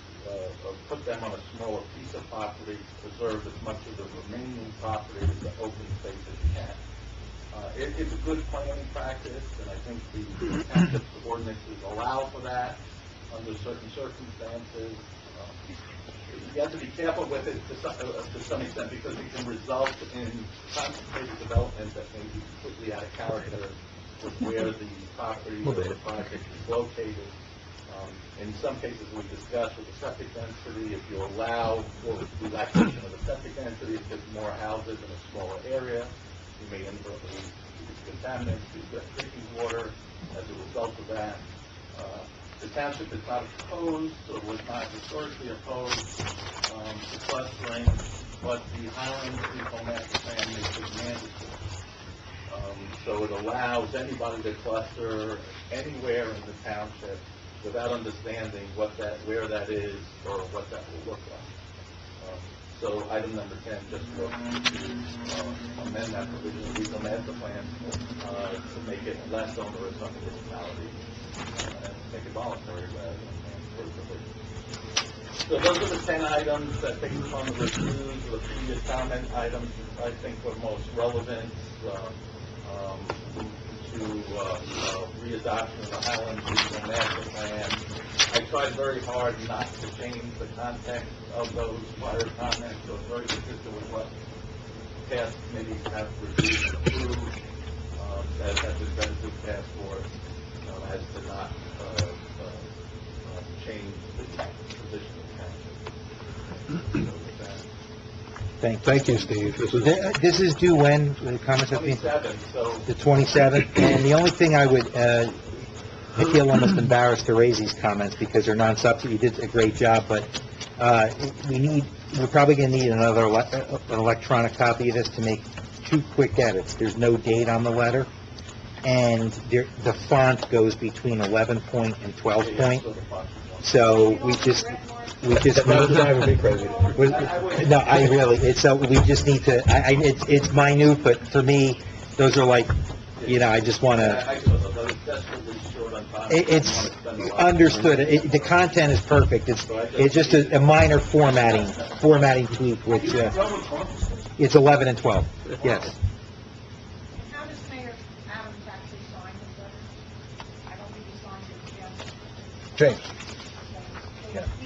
put them on a smaller piece of property, preserve as much of the remaining property as the open space as you can. It's a good planning practice, and I think the township's ordinances allow for that under certain circumstances. You have to be careful with it to some extent because it can result in concentrated development that may be completely out of character with where the property or the project is located. In some cases, we discussed with the septic density, if you allow for relaxation of the septic density, if there's more houses in a smaller area, you may inadvertently contaminate the drinking water as a result of that. The township is not opposed, or was not historically opposed to clustering, but the Highlands Regional Master Plan makes it mandatory. So it allows anybody to cluster anywhere in the township without understanding where that is or what that will look like. So item number 10 just looks to amend that provision of the Regional Master Plan to make it less onerous on the municipality and make it voluntary rather than mandatory provision. So those are the 10 items that, based upon the reviews of the previous comment items, I think were most relevant to readoption of the Highlands Regional Master Plan. I tried very hard not to change the context of those prior comments, so it's very consistent with what past committees have reviewed and approved, as has been done through task force, as to not change the position of the township. Thank you, Steve. This is due when, the comments have been? 27, so The 27th, and the only thing I would, I feel almost embarrassed to raise these comments because they're non-substantive. You did a great job, but we're probably going to need another an electronic copy of this to make 2 quick edits. There's no date on the letter, and the font goes between 11 point and 12 point. So we just That would be crazy. No, we just need to, it's minute, but for me, those are like, I just want to, I saw those desperately short on time. it's understood. The content is perfect. It's just a minor formatting tweak, which, it's 11 and 12, yes. How does Mayor Adams actually sign his letters? I don't think he signs it, Jim.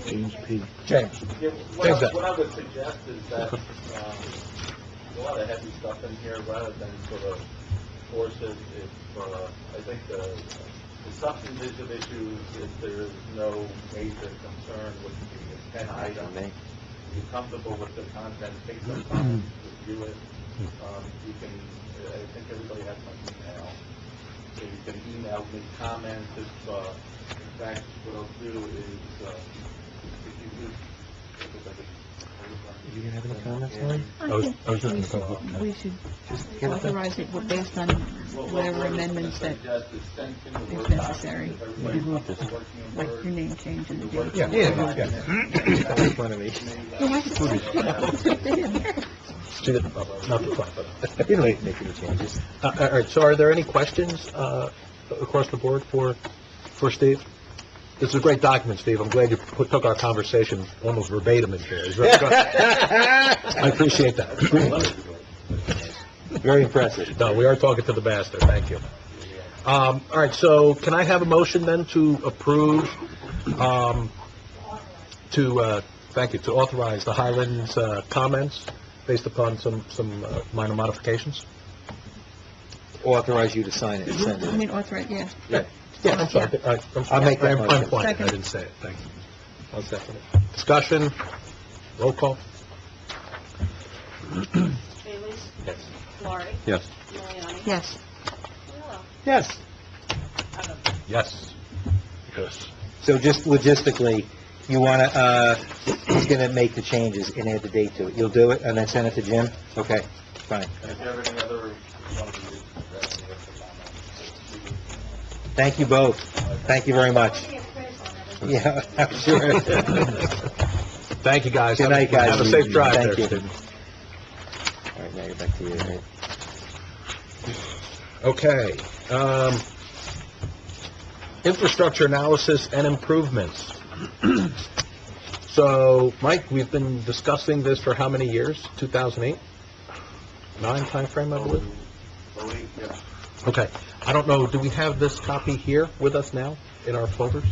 James, James. James. Yeah, what I would suggest is that a lot of heavy stuff in here, rather than sort of force it. I think the substantive issues, if there is no major concern with the 10 items, you're comfortable with the content, take some time to review it. You can, I think everybody has my email, so you can email me comments. If, in fact, what I'll do is, if you You didn't have any comments, Lauren? I was just gonna go. We should authorize it based on whatever amendments that is necessary, like your name change and the date. Yeah. Make fun of me. See that- oh, not the front, but- You don't need to make any changes. All right, so are there any questions across the board for Steve? This is a great document, Steve. I'm glad you took our conversation almost verbatim into it. It's very good. I appreciate that. Very impressive. No, we are talking to the master. Thank you. All right, so can I have a motion then to approve, to authorize the Highlands comments based upon some minor modifications? Authorize you to sign it and send I it. mean, authorize, yeah. Yeah, I'm sorry. I'll make that I'm motion. quiet. I Second. didn't say it. Thank you. I'll second it. Discussion, roll call. Bailey's? Yes. Laurie? Yes. Miliani? Yes. Cordero? Yes. Yes. Yes. So just logistically, you want to, he's going to make the changes and add the date to it. You'll do it and then send it to Jim? Okay, fine. And if you have any other, one of you, Thank you both. Thank you very much. Yeah, I'm sure. Thank you, guys. Good night, guys. Have a safe drive Thank there, you. Steve. All right, now you're back to you, right? Okay. Infrastructure analysis and improvements. So, Mike, we've been discussing this for how many years? 2008? 9 timeframe, I believe? yeah. Okay. I don't know, do we have this copy here with us now in our folders?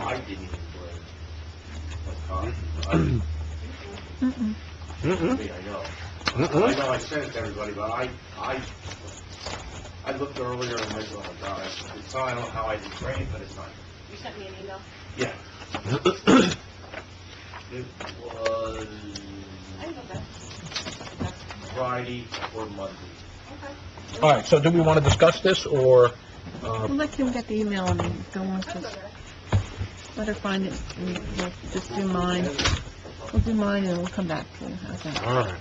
I didn't even Mm-mm. Mm-mm. I know. Mm-mm. I know I sent it to everybody, but I looked earlier and I said, oh my God, it's not, I don't know how I did train, but it's not. You sent me an email? Yeah. It was I can go back. Friday or Monday. Okay. All right, so do we want to discuss this, or, We'll let Kim get the email and go on I can go to, there. let her find it, and we'll just do mine. We'll do mine and we'll come back to it. How's that? all right.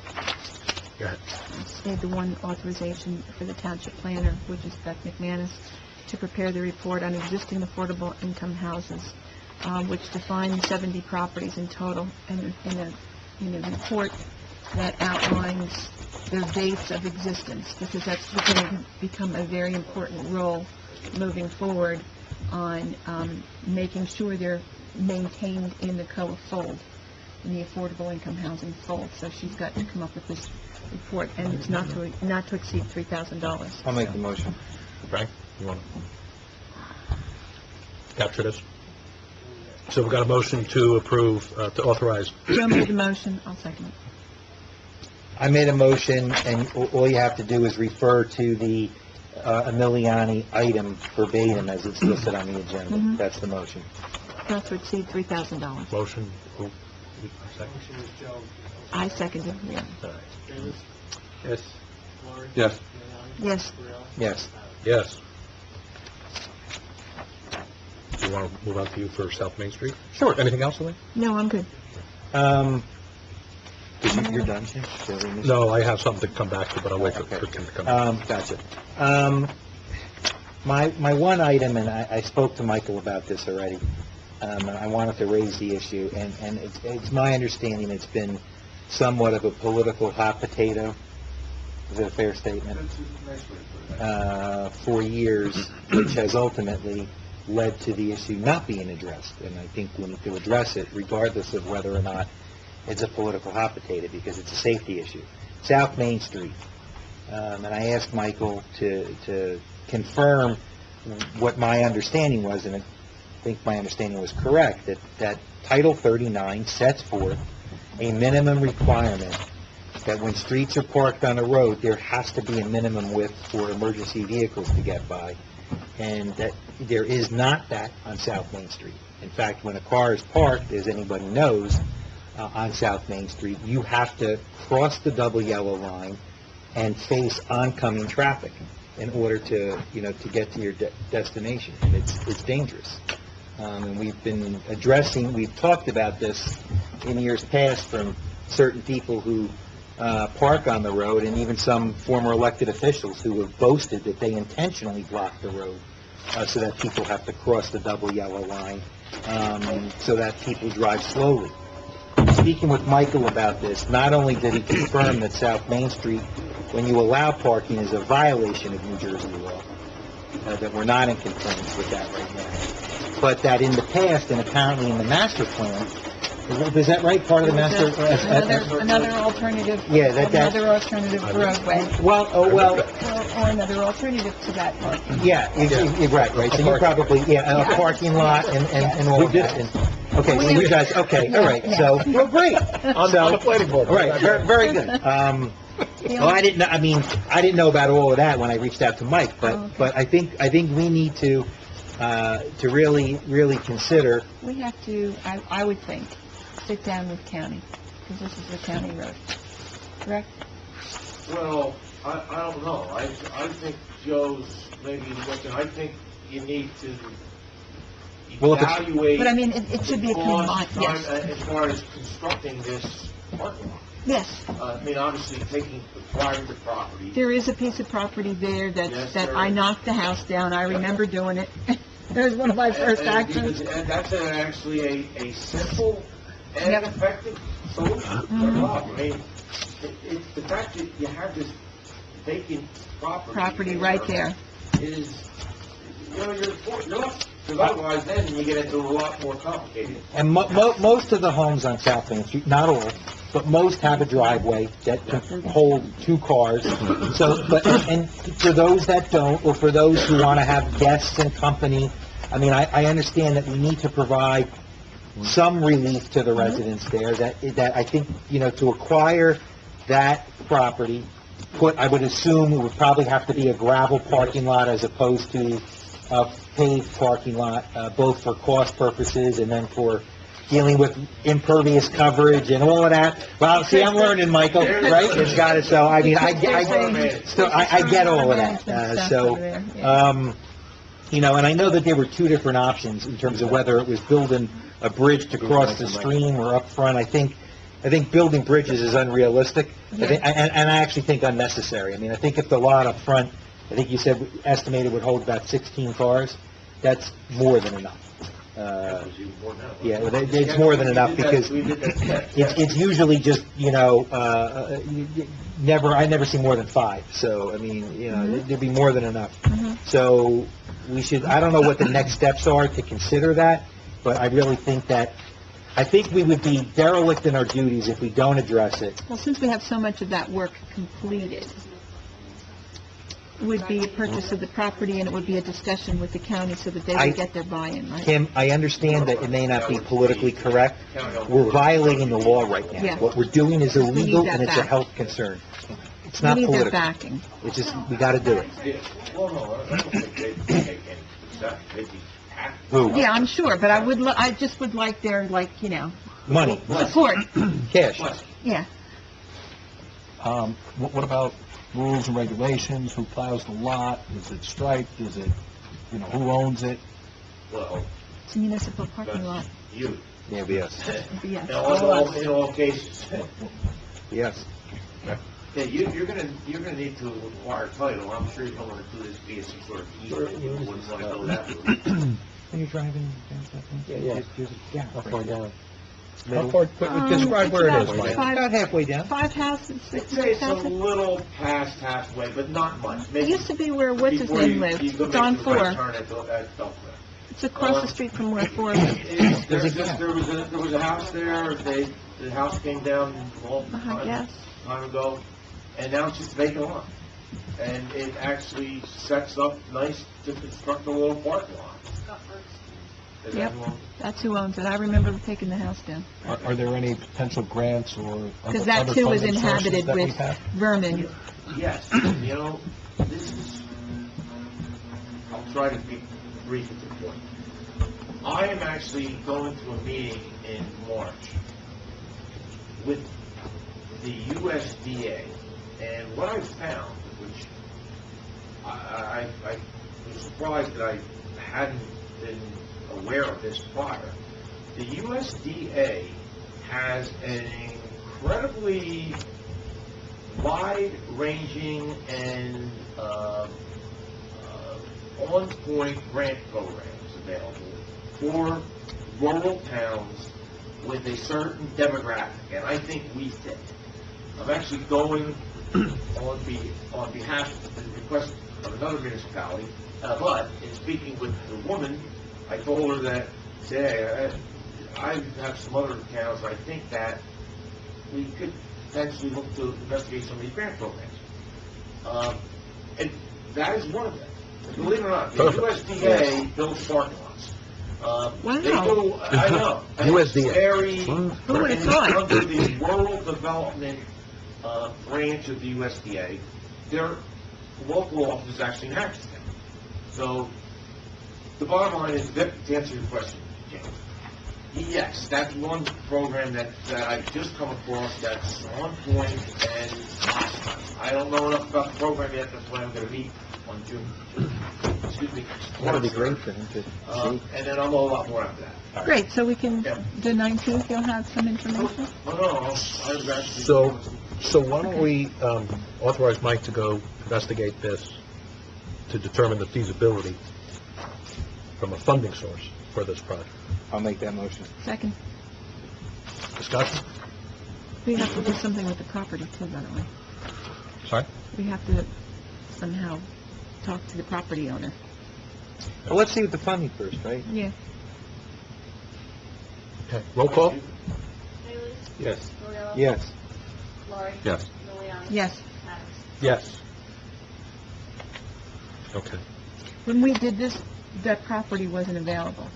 Go ahead. Say the one authorization for the township planner, which is Beth McManus, to prepare the report on existing affordable income houses, which defines 70 properties in total, and in a report that outlines their dates of existence, because that's going to become a very important role moving forward on making sure they're maintained in the COA fold, in the affordable income housing fold. So she's got to come up with this report, and it's not to exceed $3,000. I'll make the motion. Frank, you want to capture this? So we've got a motion to approve, to authorize. Joe made the motion, I'll second it. I made a motion, and all you have to do is refer to the Emiliani item verbatim as it's listed on the agenda. Mhm. That's the motion. Not to exceed $3,000. Motion. Who? Second? I seconded, yeah. All right. Yes. Yes. Yes. Yes. Yes. Do you want to move on to you for South Main Street? Sure. Anything else, Elaine? No, I'm good. You're done, Jim? No, I have something to come back to, but I'll wait for Kim to come back. Gotcha. My one item, and I spoke to Michael about this already, and I wanted to raise the issue, and it's my understanding it's been somewhat of a political hot potato, is that a fair statement? For years, which has ultimately led to the issue not being addressed, and I think we need to address it regardless of whether or not it's a political hot potato, because it's a safety issue. South Main Street. And I asked Michael to confirm what my understanding was, and I think my understanding was correct, that Title 39 sets forth a minimum requirement that when streets are parked on a road, there has to be a minimum width for emergency vehicles to get by, and that there is not that on South Main Street. In fact, when a car is parked, as anybody knows, on South Main Street, you have to cross the double yellow line and face oncoming traffic in order to get to your destination, and it's dangerous. And we've talked about this in years past from certain people who park on the road, and even some former elected officials who have boasted that they intentionally block the road so that people have to cross the double yellow line, so that people drive slowly. Speaking with Michael about this, not only did he confirm that South Main Street, when you allow parking, is a violation of New Jersey law, that we're not in compliance with that right now, but that in the past, and apparently in the master plan, is that right, part of the master? Another alternative, Yeah, another alternative roadway, or another alternative to that parking. Yeah, right, so you're probably, a parking lot and all of that. Okay, so you guys, okay, all right, so, well, great. On the planning board. All right, very good. Well, I didn't know about all of that when I reached out to Mike, but I think we need to really consider. We have to, I would think, sit down with county, because this is a county road, correct? Well, I don't know. I think Joe's maybe looking, I think you need to evaluate. But I mean, it should be a clean line, yes. As far as constructing this parking lot. Yes. I mean, obviously taking, acquiring the property. There is a piece of property there Yes, that there I is. knocked the house down. I remember doing it. That was one of my first actions. And that's actually a simple and Yep. effective solution to the Mhm. problem. I mean, it's the fact that you have this vacant property Right there. is, you're not, because otherwise then you get into a lot more complicated. And most of the homes on South Main Street, not all, but most have a driveway that can hold 2 cars. So, and for those that don't, or for those who want to have guests and company, I mean, I understand that we need to provide some relief to the residents there, that I think, to acquire that property, I would assume it would probably have to be a gravel parking lot as opposed to a paved parking lot, both for cost purposes and then for dealing with impervious coverage and all of that. Well, see, I'm learning, Michael, right? It's got it, so, I mean, I get all of that. And I know that there were 2 different options in terms of whether it was building a bridge to cross the stream or up front. I think building bridges is unrealistic, and I actually think unnecessary. I mean, I think if the lot up front, I think you said estimated would hold about 16 cars, that's more than enough. It's more than enough, because it's usually just, I never see more than 5, so, I mean, there'd be more than enough. So, I don't know what the next steps are to consider that, but I really think we would be derelict in our duties if we don't address it. Well, since we have so much of that work completed, it would be a purchase of the property, and it would be a discussion with the county so that they would get their buy-in, right? Kim, I understand that it may not be politically correct. We're violating the law right now. Yeah. What we're doing is illegal, that and it's a back. health concern. It's We not need their political. backing. It's just, we gotta do it. Well, no, I don't think they'd take any, they'd be happy. Who? Yeah, I'm sure, but I just would like their, Money, support. cash. Yeah. What about rules and regulations? Who plows the lot? Is it striped? Is it, who owns it? Well, It's a municipal parking lot. that's you. Yeah, yes. Yes. In all cases. Yes. Yeah, you're gonna need to acquire title. I'm sure you don't want to do this via some sort of easement. You wouldn't want to go that route. Are you driving down something? Yeah. There's a gap. How far down? Middle? Describe where it is, It's Mike. About halfway down. 5 houses, I'd 6 say it's a houses. little past halfway, but not much. It Maybe used to be where what's-his-name before you lived. go It's make on the 4. right turn at Duckman. It's across the street from where 4 lives. There was a house there. The house came down a long I guess. time ago, and now it's just vacant lot. And it actually sets up nice to construct a little parking lot. Is Yep. everyone- That's who owns it. I remember taking the house down. Are there any potential grants or Because other that too is funding sources inhabited that we with have? vermin. Yes, this is, I'll try to be brief at the point. I am actually going to a meeting in March with the USDA, and what I found, which I was surprised that I hadn't been aware of this prior, the USDA has an incredibly wide-ranging and on-point grant programs available for rural towns with a certain demographic, and I think we fit. I'm actually going on behalf of the request of another municipality, but in speaking with the woman, I told her that, say, I have some other towns, I think that we could potentially look to investigate some of these grant programs. And that is one of them. Believe it or not, the USDA builds parking lots. They do, I know. And it's USDA. very, Who would have thought? under the rural development branch of the USDA, their local office is actually in Hackensack. So, the bottom line is, to answer your question, James, yes, that's one program that I've just come across that's on point, and I don't know enough about the program yet, that's why I'm going to meet on June, excuse me. That'd be great for him to see. And then I'll know a lot more after that. Great, so we can, Yeah. the 19th, you'll have some information? No, I've actually... So why don't we authorize Mike to go investigate this to determine the feasibility from a funding source for this project? I'll make that motion. Second. Discussion? We have to do something with the property too, by the way. Sorry? We have to somehow talk to the property owner. Well, let's see with the funding first, right? Yeah. Okay, roll call? Bailey? Yes. Cordero? Yes. Lori? Yes. Miliani? Yes. Adams? Yes. Okay. When we did this, that property wasn't available.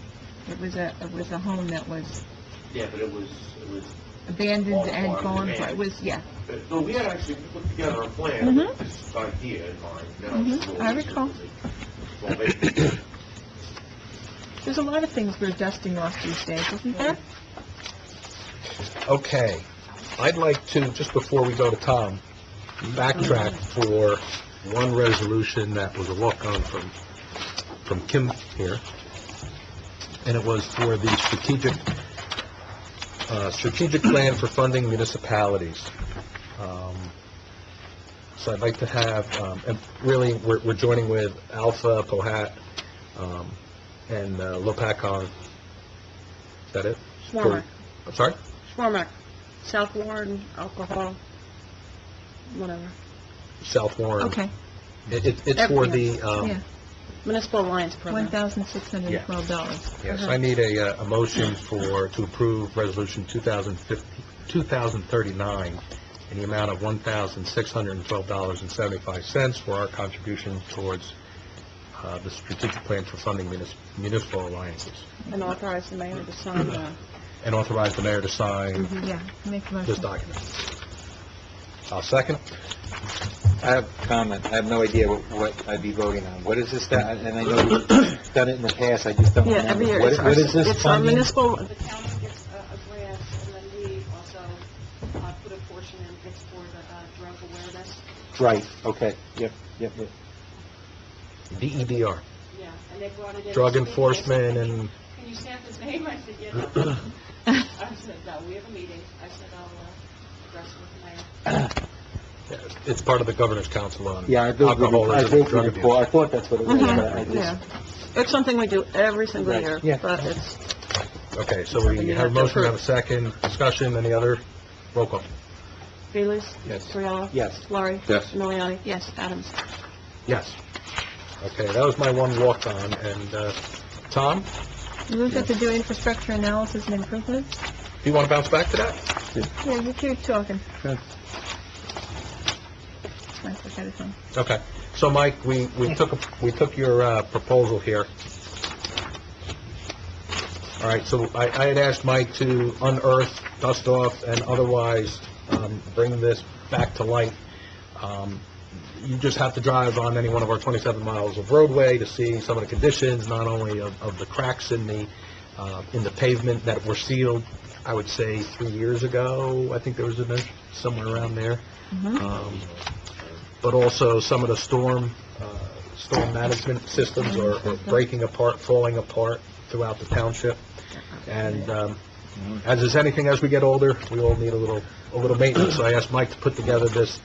It was a home that was Yeah, but it was... abandoned and Farm, gone. abandoned. It was, yeah. No, we had actually put together a plan Mhm. with this idea in mind. I recall. Well, maybe- There's a lot of things we're dusting off these days, isn't there? Okay. I'd like to, just before we go to Tom, backtrack for one resolution that was a walk-on from Kim here, and it was for the strategic plan for funding municipalities. So I'd like to have, and really, we're joining with Alpha, Pohat, and Lopakon. Is that it? Schwarmack. I'm sorry? Schwarmack. South Warren, alcohol, whatever. South Warren. Okay. It's for the, Yeah. Municipal Alliance Program. $1,612. yes, I need a motion to approve Resolution 2039 in the amount of $1,612.75 for our contribution towards the strategic plan for funding municipal alliances, And authorize the mayor to sign and authorize the mayor to sign Yeah, make the this motion. document. I'll second. I have a comment. I have no idea what I'd be voting on. What is this that, and I know you've done it in the past, I just don't Yeah, remember. every year. What is this It's our funding? municipal, The county gets a grant, and then we also put a portion in, it's for the drug awareness. Right, okay, yep. DEDR, Yeah, and they brought it in. drug this week, enforcement, they said, and Can you stamp his name? I said, yeah. I said, no, we have a meeting. I said, I'll address it with the mayor. it's part of the Governor's Council on Yeah, I voted alcoholism, drug abuse. I thought that's what it was, but I just... Yeah. It's something we do every single Right, year, yeah. but it's, Okay, so we have a motion, we have a second, discussion, any other? Roll call. Bailey? Yes. Cordero? Yes. Lori? Yes. Miliani? Yes, Adams. Yes. Okay, that was my one walk-on, and, Tom, You looked at to do infrastructure analysis and improvements? do you want to bounce back to that? Yeah, you keep talking. Good. I forgot his name. Okay, so Mike, we took your proposal here. All right, so I had asked Mike to unearth, dust off, and otherwise bring this back to light. You just have to drive on any one of our 27 miles of roadway to see some of the conditions, not only of the cracks in the pavement that were sealed, I would say 3 years ago. I think there was a note somewhere around there. But also some of the storm management systems are breaking apart, falling apart. throughout the township. And as is anything, as we get older, we all need a little maintenance. So I asked Mike to put together this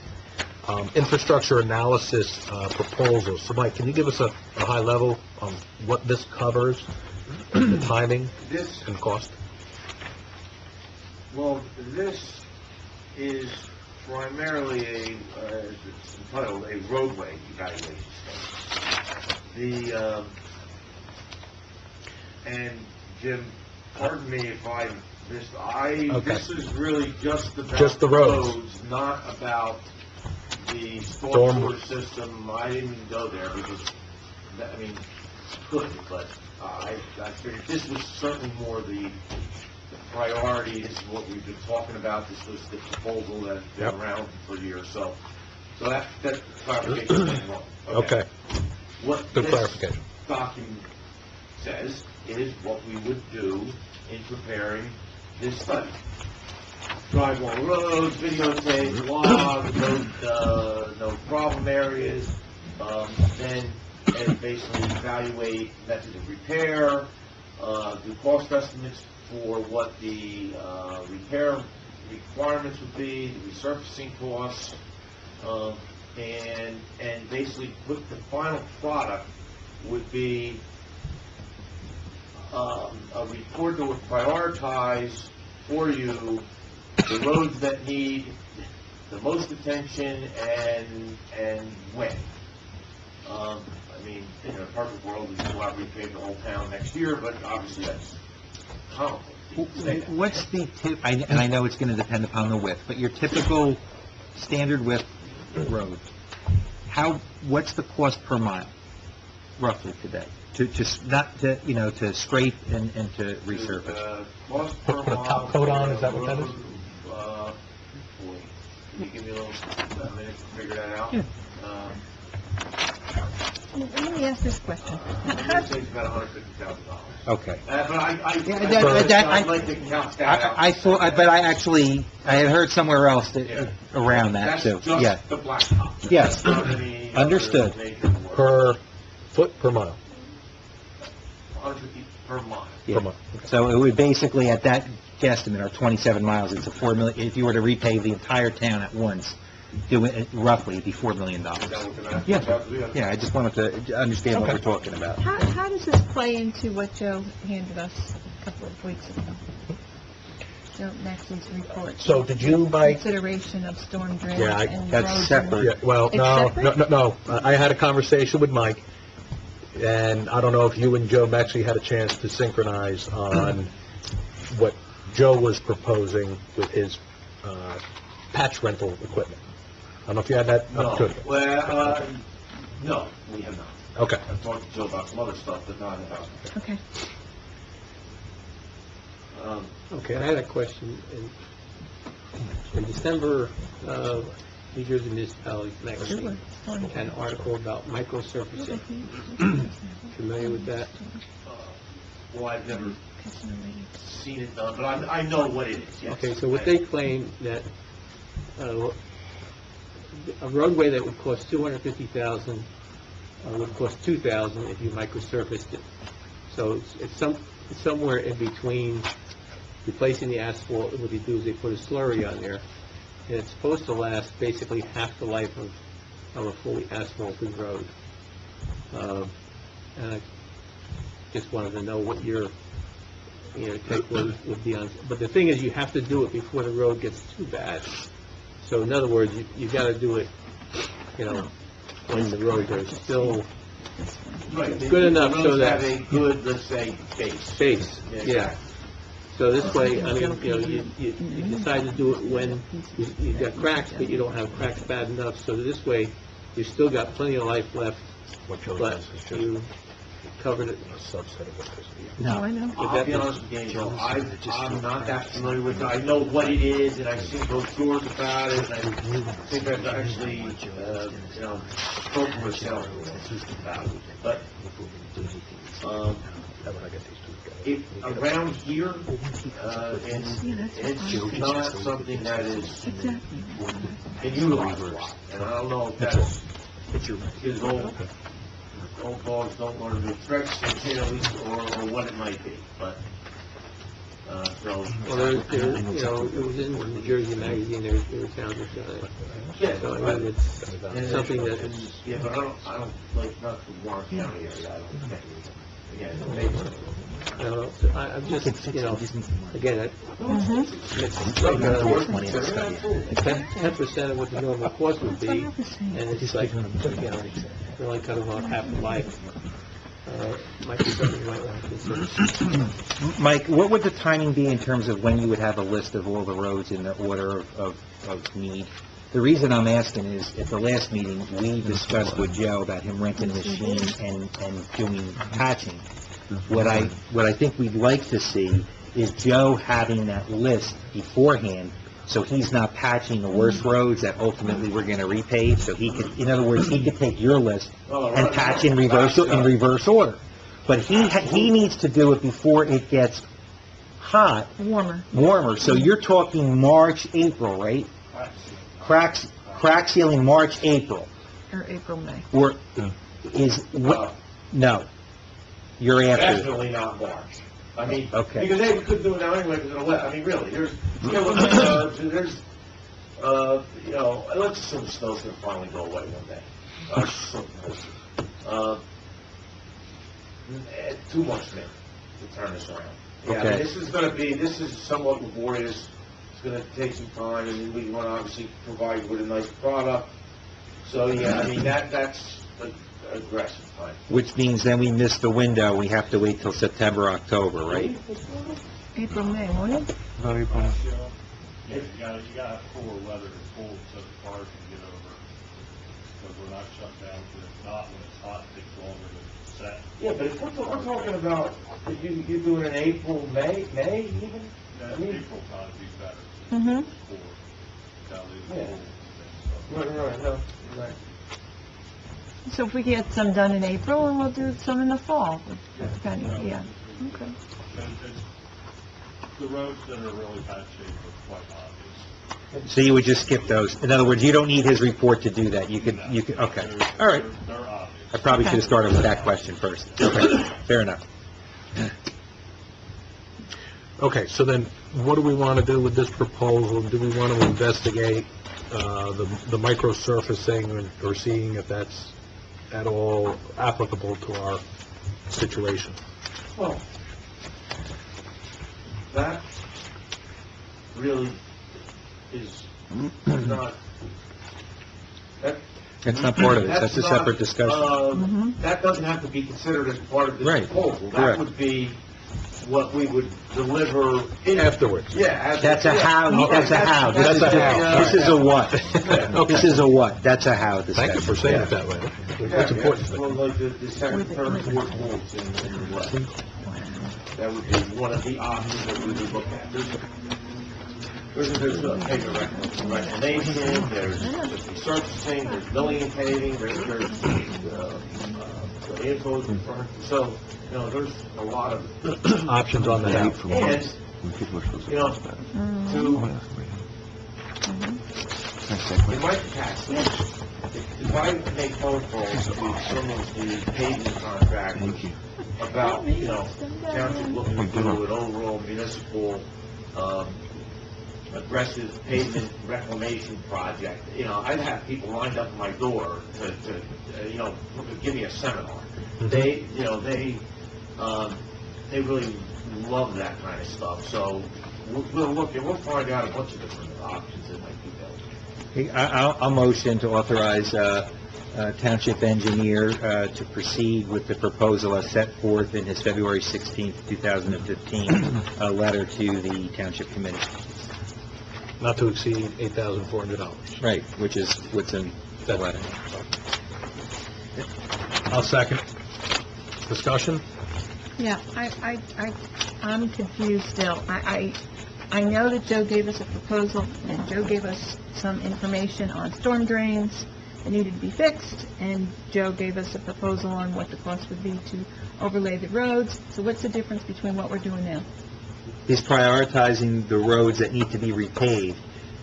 infrastructure analysis proposal. So Mike, can you give us a high level on what this covers, the timing This, and cost? well, this is primarily it's entitled a roadway evaluation study. And Jim, pardon me if I missed, Okay. this is really just about Just the roads. not about the Storm. stormwater system. I didn't even go there because, I mean, could, but I figured this was certainly more the priority. This is what we've been talking about. This was the proposal that's been Yep. around for years. So that clarification is wrong. Okay, What good this clarification. document says is what we would do in preparing this study. Drive all roads, videotape, log, no problem areas, then and basically evaluate methods of repair, do cost estimates for what the repair requirements would be, the resurfacing costs, and basically put the final product would be a report that would prioritize for you the roads that need the most attention and when. I mean, in a perfect world, we could go out and repave the whole town next year, but obviously that's complicated to say that. What's the tip, and I know it's going to depend upon the width, but your typical standard width road, what's the cost per mile roughly today? To scrape and to resurface? Cost per Put a top mile coat on, for is that what that is? boy, can you give me a minute to figure that out? Yeah. Um, Let me ask this question. I'm gonna say it's about $150,000. Okay. But that- I'd like to count that out. I thought, but I had heard somewhere else Yeah. around that too. That's Yeah. just the blacktop. Yes. That's not any other Understood. major work. Per foot, per mile? 150 per mile. Yeah. Per mile. Okay. So it would basically, at that guesstimate, or 27 miles, it's a $4 million, if you were to repave the entire town at once, do it roughly, it'd be $4 million. Is that what the math Yeah. works out to be? Yeah, I just wanted to understand what we're talking about. How does this play into what Joe handed us a couple of weeks ago? Joe Maxey's report. So did you, Mike? Consideration of storm drainage Yeah, and that's roads. separate. Yeah, well, It's no, separate? no. I had a conversation with Mike, and I don't know if you and Joe actually had a chance to synchronize on what Joe was proposing with his patch rental equipment. I don't know if you had that No, opportunity. well, no, we have not. Okay. I've talked to Joe about some other stuff, but not about. Okay. Okay, I had a question. In December, New Jersey Municipalities Magazine had an article about microsurfacing. Familiar with that? Well, I've never seen it done, but I know what it is, yes. Okay, so what they claim that a roadway that would cost $250,000 would cost $2,000 if you microsurfaced it. So it's somewhere in between replacing the asphalt, and what they do is they put a slurry on there, and it's supposed to last basically half the life of a fully asphalted road. And I just wanted to know what your, take would be on, but the thing is, you have to do it before the road gets too bad. So in other words, you gotta do it, when the roads are still Right, good enough the so roads that- have a good, let's say, base. space, yeah. So this way, I mean, you decide to do it when you've got cracks, but you don't have cracks bad enough, so this way, you still got plenty of life left, What Joe but does is just you covered it. a subset of what this is. No, I know. I'll be honest with you, Angel, I'm not that familiar with it. I know what it is, and I've seen brochures about it, and I think I've actually, spoken with salespeople about it. But, around here, it's not something that is been utilized a lot. And I don't know if that's his old phone calls, don't want to do threats, or what it might be, but, so. Well, there, you know, it was in the Jersey Magazine, there were townships on it. Yeah, So, I mean, it's something that is, Yeah, but I don't, like, not the Warren County area, I don't think, again, maybe. I don't know, I'm just, you know, again, Mm-hmm. it's like 10% of what the normal cost would be, and it's like, you know, you're only cutting off half the life. Might be something you might want to consider. Mike, what would the timing be in terms of when you would have a list of all the roads in the order of need? The reason I'm asking is, at the last meeting, we discussed with Joe about him renting a machine and doing patching. What I think we'd like to see is Joe having that list beforehand, so he's not patching the worst roads that ultimately we're gonna repave, so he could, in other words, he could take your list and patch in reverse order. But he needs to do it before it gets hot, warmer, so you're talking March, April, right? Crack sealing March, April, Or April, May. or no, you're after. Definitely not March. I mean, Okay. because they could do it now anyway, because it'll wet. I mean, really, there's, you know, look at the roads, and there's, you know, let's assume the snow's gonna finally go away one day. Too much now to turn this around. Yeah, I Okay. mean, this is somewhat laborious. It's gonna take some time, and we want to obviously provide you with a nice product. So, yeah, I mean, that's aggressive time. Which means then we miss the window, we have to wait till September, October, right? April, May, won't it? You gotta have cooler weather to cool so the cars can get over, because we're not shut down, because if not, when it's hot, it takes longer to set. Yeah, but if we're talking about, you doing it in April, May even? That April time would be better. Mm-hmm. It's cooler. Down in the Yeah. cold and stuff. Right, no, right. So if we get some done in April, and we'll do some in the fall, depending, yeah. Okay. And the roads that are really bad shape are quite obvious. So you would just skip those. In other words, you don't need his report to do that. You could, okay. All right. They're obvious. I probably should have started with that question first. Okay, fair enough. Okay, so then, what do we want to do with this proposal? Do we want to investigate the micro-surfacing or seeing if that's at all applicable to our situation? Well, that really is not, That's not part of it. That's a separate discussion. That doesn't have to be considered as part of this Right. proposal. That Correct. would be what we would deliver in... Afterwards. Yeah. That's a how, that's a how. That's a how. This is a what. Okay. This is a what. That's a how discussion. Thank you for saying it that way. That's important. Well, like the second, third, fourth votes in the West. That would be one of the options that we would look at. There's a paper reclamation, there's resurfacing, there's milling and paving, there's info, so, you know, there's a lot of Options on that. and, you know, in my capacity, if I make phone calls to some of the paving contractors about, you know, township looking to do an overall municipal, aggressive pavement reclamation project, you know, I'd have people lined up at my door to you know, give me a seminar. They, you know, they really love that kind of stuff, so we'll look, and we'll find out a bunch of different options that might be available. I'll motion to authorize Township Engineer to proceed with the proposal as set forth in his February 16th, 2015 letter to the Township Committee. Not to exceed $8,400. Right, which is what's in the letter. I'll second. Discussion? Yeah, I'm confused still. I know that Joe gave us a proposal, and Joe gave us some information on storm drains that needed to be fixed, and Joe gave us a proposal on what the cost would be to overlay the roads. So what's the difference between what we're doing now? He's prioritizing the roads that need to be repaved.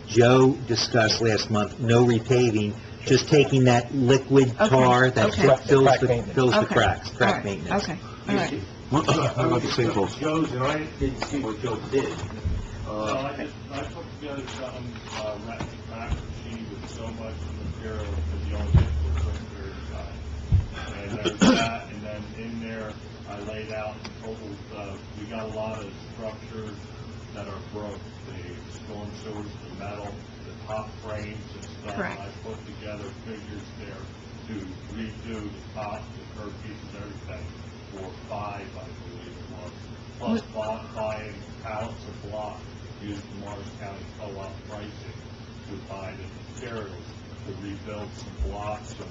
Joe discussed last month no repaving just taking that liquid Okay, tar that okay. fills Crack the, maintenance. fills the Okay. cracks, All crack right, maintenance. Okay, all right. How about the sinkholes? Joe's, and I didn't see what Joe did. I put together something, wrapped the crack machine with so much material because you only get to a certain period of time. And there's that, and then in there, I laid out total, we got a lot of structures that are broke. The storm sewers, the metal, the top frames and stuff. Correct. I put together figures there to redo the top, the curb pieces, everything for $5, I believe it was. Plus buying pallets of block used Morris County co-op pricing to buy the materials to rebuild some blocks, some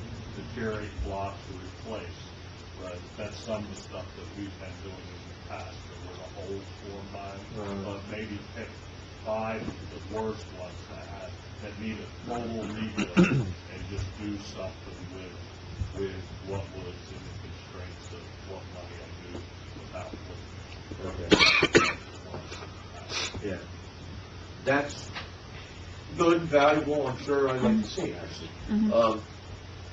deteriorate blocks to replace. But that's some of the stuff that we've been doing in the past. There was a whole form but maybe pick 5 of the worst ones that need a total rebuild and just do something with what was in the constraints of what money I do without looking. Yeah. That's good, valuable, I'm sure I'd like to see, actually. Mhm.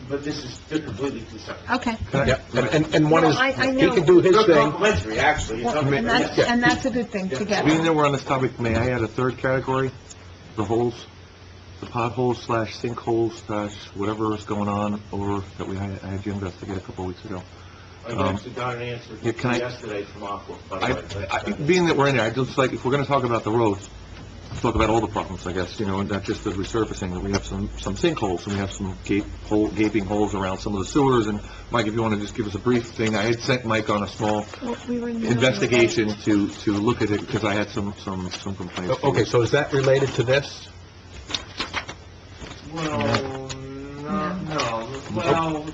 But this is completely two separate. Okay. Yeah, and one Well, is, I he know. can do his They're thing. complimentary, actually. It's Well, not- and that's a good thing to get. Being that we're on this topic, may I add a third category? The holes, the potholes / sinkholes / whatever is going on over, that I had you investigate a couple of weeks ago. I actually got an answer Yeah, can I- yesterday from Aqua, by the way. Being that we're in there, I'd just like, if we're gonna talk about the roads, talk about all the problems, I guess, and not just the resurfacing, that we have some sinkholes, and we have some gaping holes around some of the sewers, and Mike, if you wanna just give us a brief thing, I had sent Mike on a small Well, we were in the middle of the investigation to look at it, because I had some complaints. Okay, so is that related to this? Well, no, well,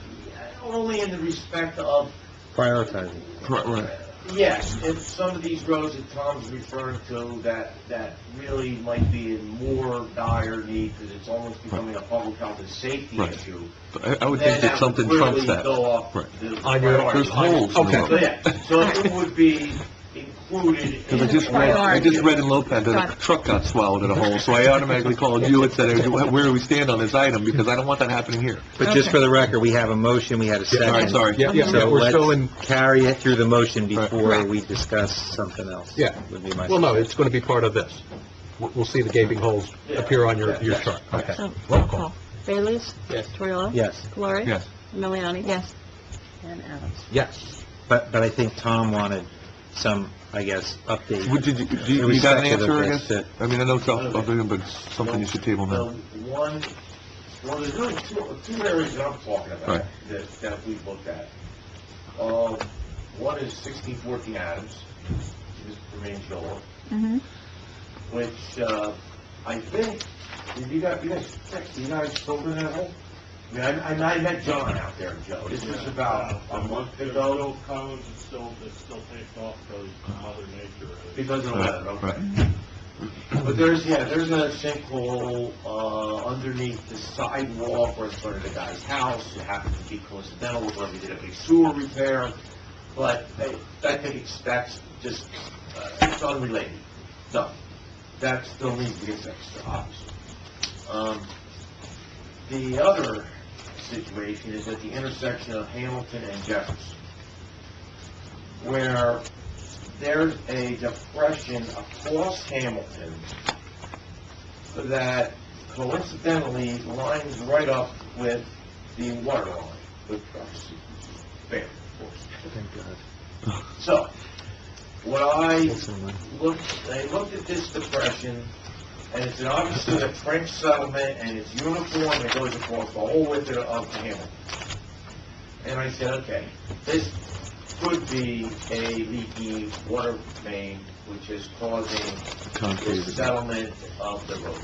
only in the respect of, Prioritizing. Right. yes, if some of these roads that Tom's referring to that really might be in more dire need, because it's almost becoming a public health and safety Right. issue. But I would then think that something trumps would that. really go up Right. the On your- priority. There's holes in the Okay. road. So, yeah, so it would be included Because in I just read in Lopez that Got a it. truck got swallowed in a hole, so I automatically called you and said, where do we stand on this item? Because I don't want that happening here. But just Okay. for the record, we have a motion, we had a Yeah, second. all right, sorry. Yeah, So we're still in, let's carry it through the motion before Right. we discuss something else. Yeah. Would be my well, no, suggestion. it's going to be part of this. We'll see the gaping holes appear on your chart. Okay. So, Roll call. Bailey's? Yes. Toriola? Yes, Valori? Yes. Miliani? Yes. And Adams? Yes. but I think Tom wanted some, I guess, update. You got an Irrespective of answer, I this, guess? I mean, I know it's off of him, but it's something you should table now. Well, there's really two areas that I'm talking about Right. that we've looked at. One is 1614 Adams, Mr. Mangiola, Mm-hmm. which, I think, you guys filled in that hole? I mean, I met John out there, Joe. This was about a month There's ago. still cones that still take off because Mother Nature is. Because of the weather, okay. Right. But there's a sinkhole, underneath the sidewalk where it's front of the guy's house. It happens to be coincidental with where we did a big sewer repair. But I think that's just, it's unrelated. No, that still needs to get fixed, obviously. The other situation is at the intersection of Hamilton and Jefferson, where there's a depression across Hamilton that coincidentally lines right up with the water line, which is fair, of course. Thank God. So, I looked at this depression, and it's obviously a trench settlement, and it's uniform, it goes across the whole width of Hamilton. And I said, okay, this could be a leaky water main, which is causing Concrete. the settlement of the roadway.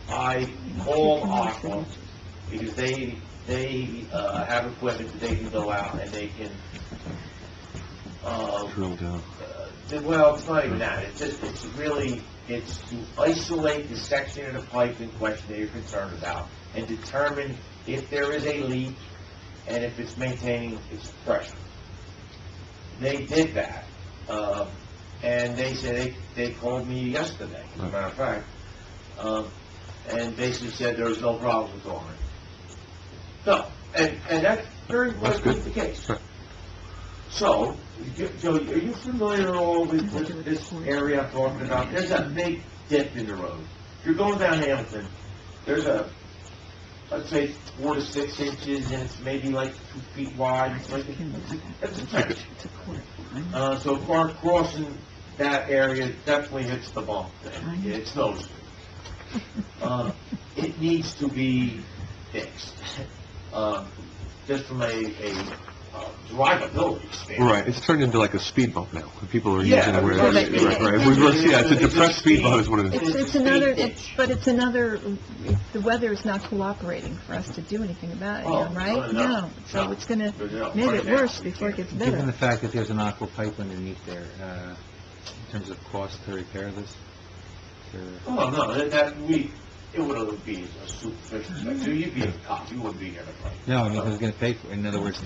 I called Aqua, because they have equipment that they can go out and they can, Drill down. well, it's not even that, it's to isolate the section of the pipe in question that you're concerned about, and determine if there is a leak, and if it's maintaining its pressure. They did that, and they said, they called me yesterday, as a matter of fact, and basically said there was no problems with all it. So, and that's very much the case. Right. So, Joe, are you familiar at all with this area I'm talking about? There's a big dip in the road. If you're going down Hamilton, there's a, let's say, 4 to 6 inches, and it's maybe like 2 feet wide. It's like it's a trench. So a car crossing that area definitely hits the bump. It's noticeable. It needs to be fixed. Just from a drivability standpoint. Right, it's turned into like a speed bump now. People are Yeah, using it where, right. yeah, it's a depressed speed bump is what it is. It's another, the weather is not cooperating for us to do anything about it, Oh, right? no. So it's gonna No. make it worse before it gets Given better. the fact that there's an aqua pipe underneath there, in terms of cost to repair this, Oh, no, it would be a superficial thing. So you'd be a cop, you wouldn't be here to fight. no, I mean, who's gonna pay for it? In other words,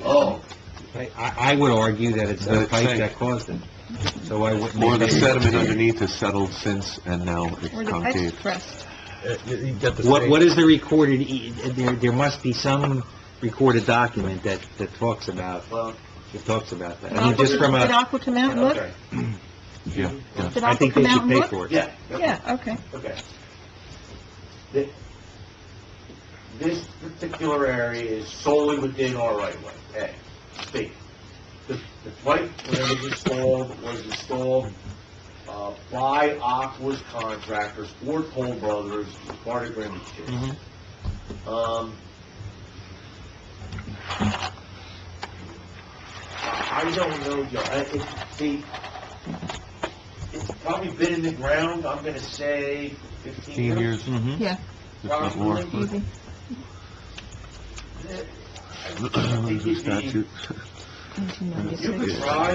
Oh, I would argue that it's the That's pipe saying- that caused it. So I wouldn't... Or the sediment underneath has settled since, and now it's Or the pipe's concave. pressed. You get the What same- is the recorded, there must be some recorded document that talks about that. I mean, just from Did a, Aqua come out and look? okay. Yeah, yeah. Did I Aqua think they come out should and pay look? for it. Yeah. Yeah, okay. Okay. This particular area is solely within our right of way, A. B. The pipe, when it was installed by Aqua's contractors or Toll Brothers, as part of Greenwich Chase. I don't know, Joe. It's probably been in the ground, I'm gonna say 15 years. Mhm. Yeah, If not more. easy. There's a statute. You could try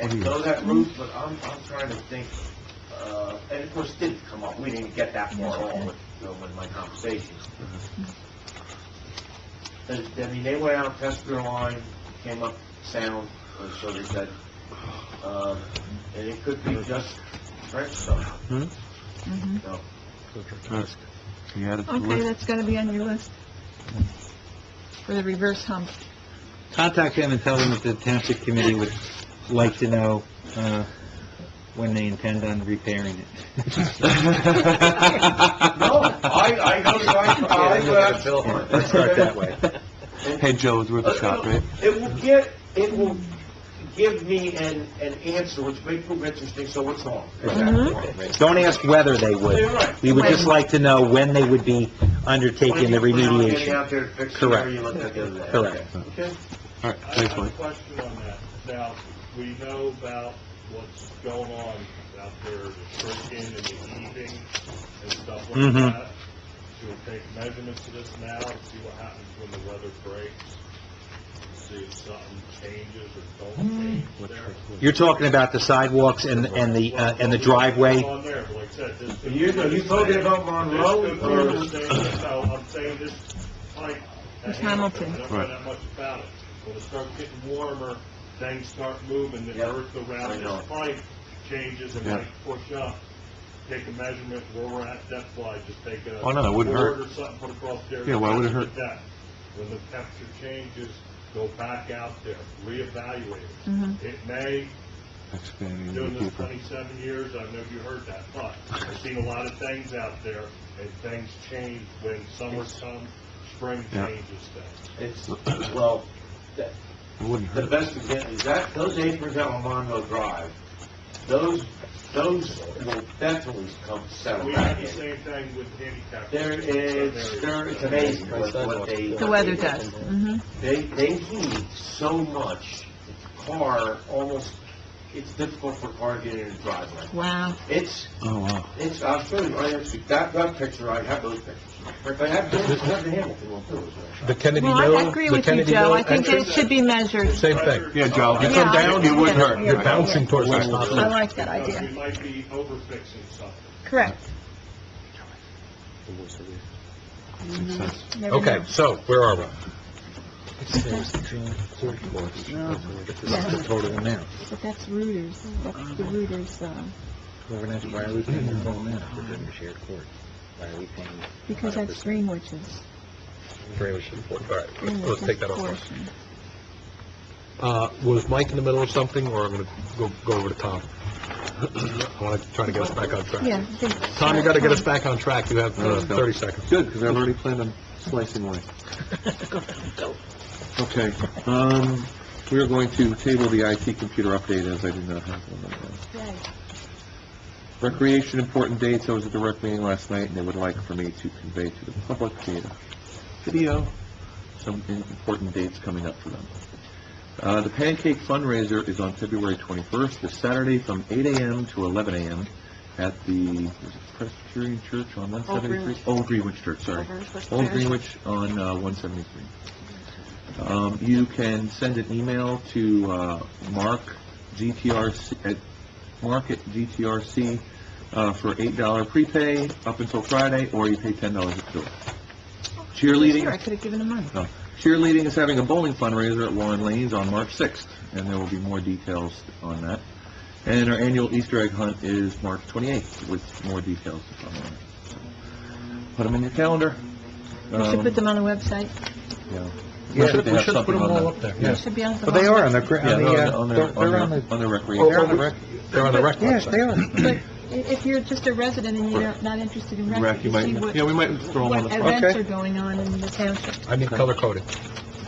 and go that route, but I'm trying to think, and of course, it didn't come up, we didn't get that far on with my conversations. I mean, they went out, tested their line, came up sound, so they said, and it could be just trench stuff. Mhm. So, Can you add it to the Okay, list? that's gonna be on your list. For the reverse hump. Contact them and tell them that the township committee would like to know, when they intend on repairing it. No, I know the right, Let's start that way. Hey, Joe, it's worth a shot, right? It will give me an answer, which may prove interesting, so what's wrong? Don't ask whether they would. You're right. We would just like to know when they would be undertaking the Getting remediation. out there to fix the Correct. area you looked at the other day. Correct. Okay. All right, I thanks, have a Mike. question on that. Now, we know about what's going on out there, the shrinking and the heaving and stuff like Mhm. that. Should we take measurements of this now and see what happens when the weather breaks? See if something changes or don't change there? You're talking about the sidewalks and the driveway? On there, but like I said, this could- You talking about Monroe, This could or- be the same, that's how I'm saying this pipe. at It's Hamilton. I don't know that much about it. When it starts getting warmer, things start moving, the Yep. earth around I know. this pipe changes and Yeah. might push up. Take a measurement where we're at depth wise, just take a Oh, no, that wouldn't board hurt. or something, put across there. Yeah, why would it hurt? the depth. When the temperature changes, go back out there, reevaluate it. Mhm. It may, Expanding doing the this deeper. 27 years, I know you heard that, but I've seen a lot of things out there, and things change when summer comes, spring Yeah. changes things. It's, well, It wouldn't the hurt. best example is that, those aprons out on Monroe Drive, those will definitely come settle We back have the in. same thing with handicap. It's amazing what they... The weather does. Mhm. They heat so much, the car almost, it's difficult for a car to get in the driveway. Wow. Oh, wow. I'll show you, I have that picture, I have those pictures. But I have the Hamilton one too, as well. The Kennedy Well, Mill, I agree the with you, Kennedy Joe. Mill I think it entrance, should be measured. same thing. Yeah, Joe. You Yeah, come down, I- it wouldn't hurt. yeah, You're yeah. bouncing towards the I top. like that We idea. might be overfixing something. Correct. Success. Never Okay, know. so, where are we? Yeah. The total amount. But that's Reuters, that's the Reuters, Why are we paying the full amount if we're doing a shared court? Why are we paying? Because that's Greenwich's. Greenwich is important. All right, let's take that off. Portion. Was Mike in the middle of something, or I'm going to go over to Tom? I want to try to get us back on track. Yeah. Tom, you got to get us back on track. You have 30 seconds. Good, because I've already planned on slicing away. Okay, we are going to table the IT computer update as I do not have one. Yay. Recreation important dates. I was at the rec meeting last night, and they would like for me to convey to the public via video some important dates coming up for them. The Pancake fundraiser is on February 21st, this Saturday, from 8 a.m. to 11 a.m. at the Presbyterian Church on 173? Old Greenwich Church, sorry. Old Greenwich on 173. You can send an email to Mark at GTRC for $8 prepay up until Friday, or you pay $10 at the door. Cheerleading. Sure, I could have given him money. No. Cheerleading is having a bowling fundraiser at Warren Lanes on March 6th, and there will be more details on that. And our annual Easter egg hunt is March 28th, with more details to come on it. So, put them in your calendar. We should put them on the website. Yeah. We should put them all up there. They should be on the. Well, they are on the, Yeah, on the recreation. They're on the rec Yes, website. they are. But if you're just a resident and you're not interested in Rec, rec, you you see might, what, yeah, we might throw them on what the front. events are going on in the township. I need color coded.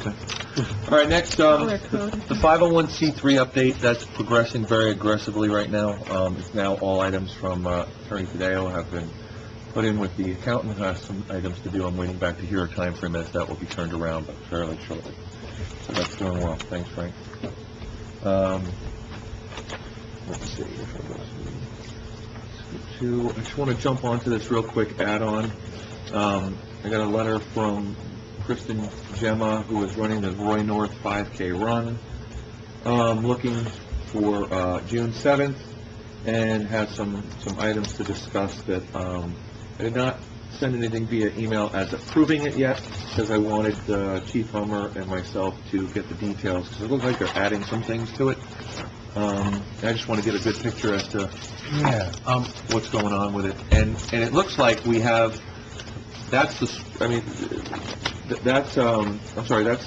All right, next, Color code. the 501c3 update, that's progressing very aggressively right now. It's now all items from Attorney Tadeo have been put in with the accountant, who has some items to do. I'm waiting back to hear a time frame as that will be turned around, but fairly shortly. So that's doing well. Thanks, Frank. Let's see. I just want to jump onto this real quick add-on. I got a letter from Kristen Gemma, who is running the Roy North 5K run, looking for June 7th, and has some items to discuss that I did not send anything via email as approving it yet, because I wanted Chief Hummer and myself to get the details, because it looks like they're adding some things to it. I just want to get a good picture as to what's going on with it. And it looks like we have, that's the, I mean, that's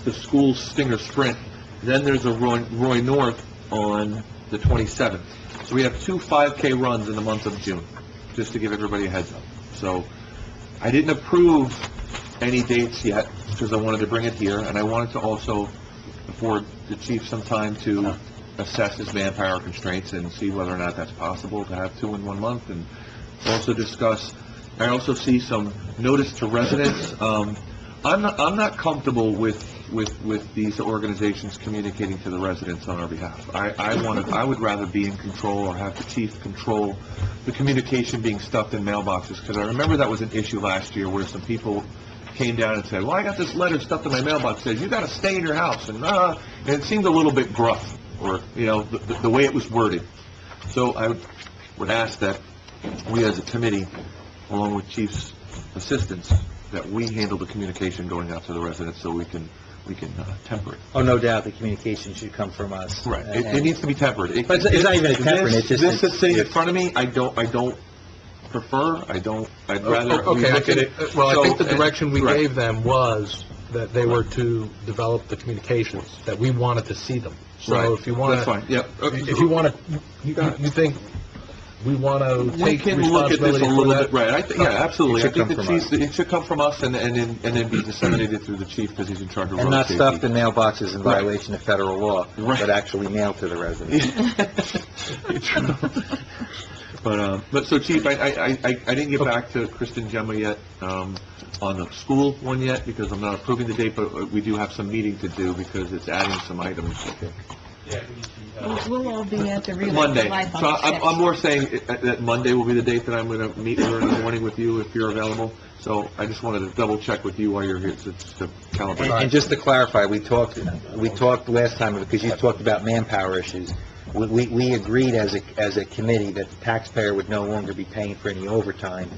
the school Stinger Sprint. Then there's a Roy North on the 27th. So we have 2 5K runs in the month of June, just to give everybody a heads up. So I didn't approve any dates yet, because I wanted to bring it here, and I wanted to also afford the chief some time to assess his manpower constraints and see whether or not that's possible to have 2 in 1 month, and also discuss. I also see some notice to residents. I'm not comfortable with these organizations communicating to the residents on our behalf. I would rather be in control, or have the chief control the communication being stuffed in mailboxes, because I remember that was an issue last year where some people came down and said, well, I got this letter stuffed in my mailbox that says you got to stay in your house, and it seemed a little bit gruff, or the way it was worded. So I would ask that we as a committee, along with chief's assistants, that we handle the communication going out to the residents, so we can temper it. Oh, no doubt, the communication should come from us. Right. It needs to be tempered. But it's not even a tempered, it's just... This that's sitting in front of me, I don't prefer, I'd rather we look at it. Well, I think the direction we gave them was that they were to develop the communications, that we wanted to see them. So if you want to... That's fine, yep. If you want to, you think we want to We take can look at this responsibility a for little that? bit, right, yeah, absolutely. It should I think it should come from us and then be disseminated through the chief, because he's in charge of road And not safety. stuffed in mailboxes in Right. violation of federal law, Right. but actually mailed to the residents. But so Chief, I didn't get back to Kristen Gemma yet, on the school one yet, because I'm not approving the date, but we do have some meeting to do, because it's adding some items. We'll all be at the relay Monday. live on So the 6th. I'm more saying that Monday will be the date that I'm going to meet her in the morning with you, if you're available. So I just wanted to double check with you while you're here, to calibrate. And just to clarify, we talked last time, because you talked about manpower issues. We agreed as a committee that the taxpayer would no longer be paying for any overtime,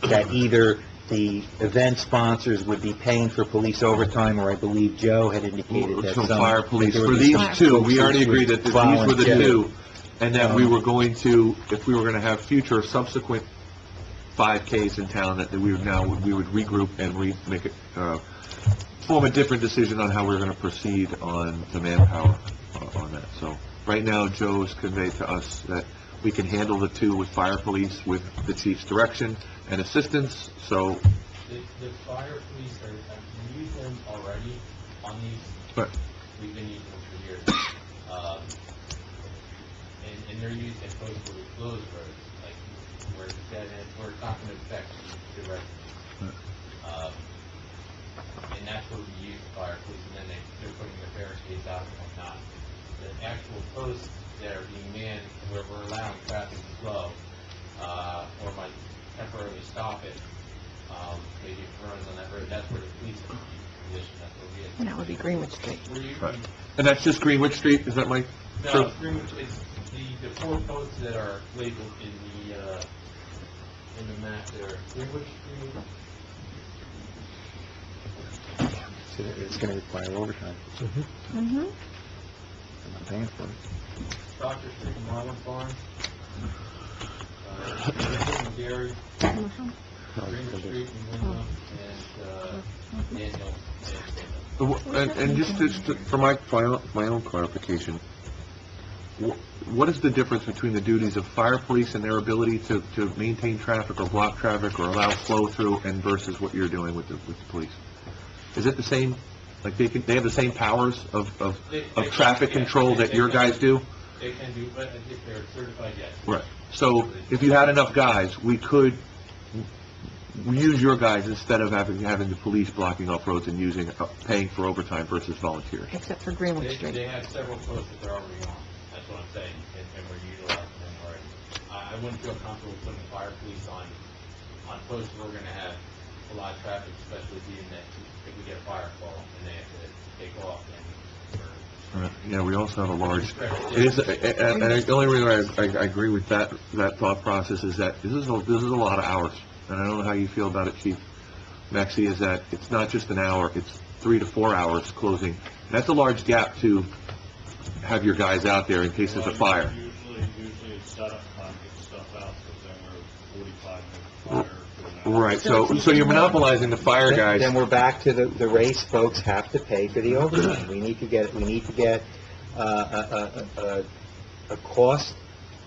that either the event sponsors would be paying for police overtime, or I believe Joe had indicated that Some some... fire police. that there For would be these some two, folks we already who agreed would that these were the volunteer. two and that we were going to, if we were going to have future subsequent 5Ks in town, that we would regroup and make it, form a different decision on how we're going to proceed on the manpower on that. So right now, Joe's conveyed to us that we can handle the two with fire police with the chief's direction and assistance, so... The fire police we use them already on these. Right. We've been using them for years. And they're used at closed roads, like where it's dead end, where it's not going to affect the residents. And that's where we use the fire police, and then they're putting the barricades out and whatnot. The actual posts that are being manned, where we're allowing traffic to flow, or might temporarily stop it, maybe if it runs on that road, that's where the police are positioned, that's where we have. And that would be Greenwich Street. Right. And that's just Greenwich Street, is that Mike? No, it's Greenwich, it's the four posts that are labeled in the map there. Greenwich Street, It's going to require overtime. Mm-hmm. I'm not paying for it. Dr. Street and Marlin Farm, Gary, Greenwich Street and Wyndham, and Daniel, And just for my own clarification, what is the difference between the duties of fire police and their ability to maintain traffic or block traffic or allow flow through and versus what you're doing with the police? Is it the same, like they have the same powers of traffic control that your guys do? They can do, but if they're certified, yes. Right. So if you had enough guys, we could use your guys instead of having the police blocking off roads and paying for overtime versus volunteering. Except for Greenwich Street. They have several posts that they're already on, that's what I'm saying, and we're utilizing them already. I wouldn't feel comfortable putting fire police on posts where we're gonna have a lot of traffic, especially being that if we get a fire call and they have to take off Right. Yeah, we also have a large, it is, and the only reason I agree with that thought process is that this is a lot of hours, and I don't know how you feel about it, Chief Maxey, is that it's not just an hour, it's 3 to 4 hours closing. That's a large gap to have your guys out there in case there's a fire. Usually it's setup time to get stuff out, so then we're 45 minutes fire. Right, so you're monopolizing the fire guys. Then we're back to the race folks have to pay for the overtime. We need to get a cost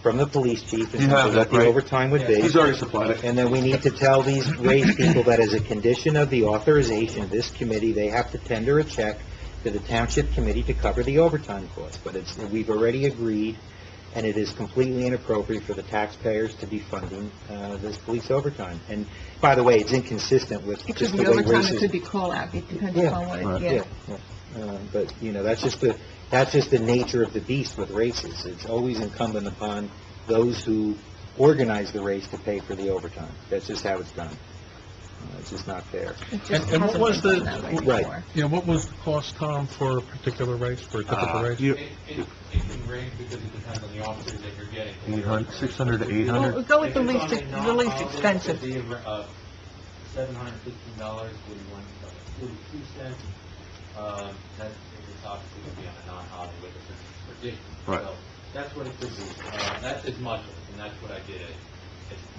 from the police chief in terms of what the overtime would be. He's already supplied it. And then we need to tell these race people that as a condition of the authorization of this committee, they have to tender a check to the township committee to cover the overtime cost. But we've already agreed, and it is completely inappropriate for the taxpayers to be funding this police overtime. And by the way, it's inconsistent with It just could the be way overtime, races... it could be call-out, it depends upon what it, But, that's just the nature of the beast with races. It's always incumbent upon those who organize the race to pay for the overtime. That's just how it's done. It's just not fair. And what was the, Right. what was the cost, Tom, for a particular race, for a typical race? It can range because it depends on the officers that you're getting. 800, 600 to Well, 800? go with the least expensive. $715, 42 cents. That is obviously going to be on a non-holiday with a prediction. Right. So that's what it could be. That's as much, and that's what I did.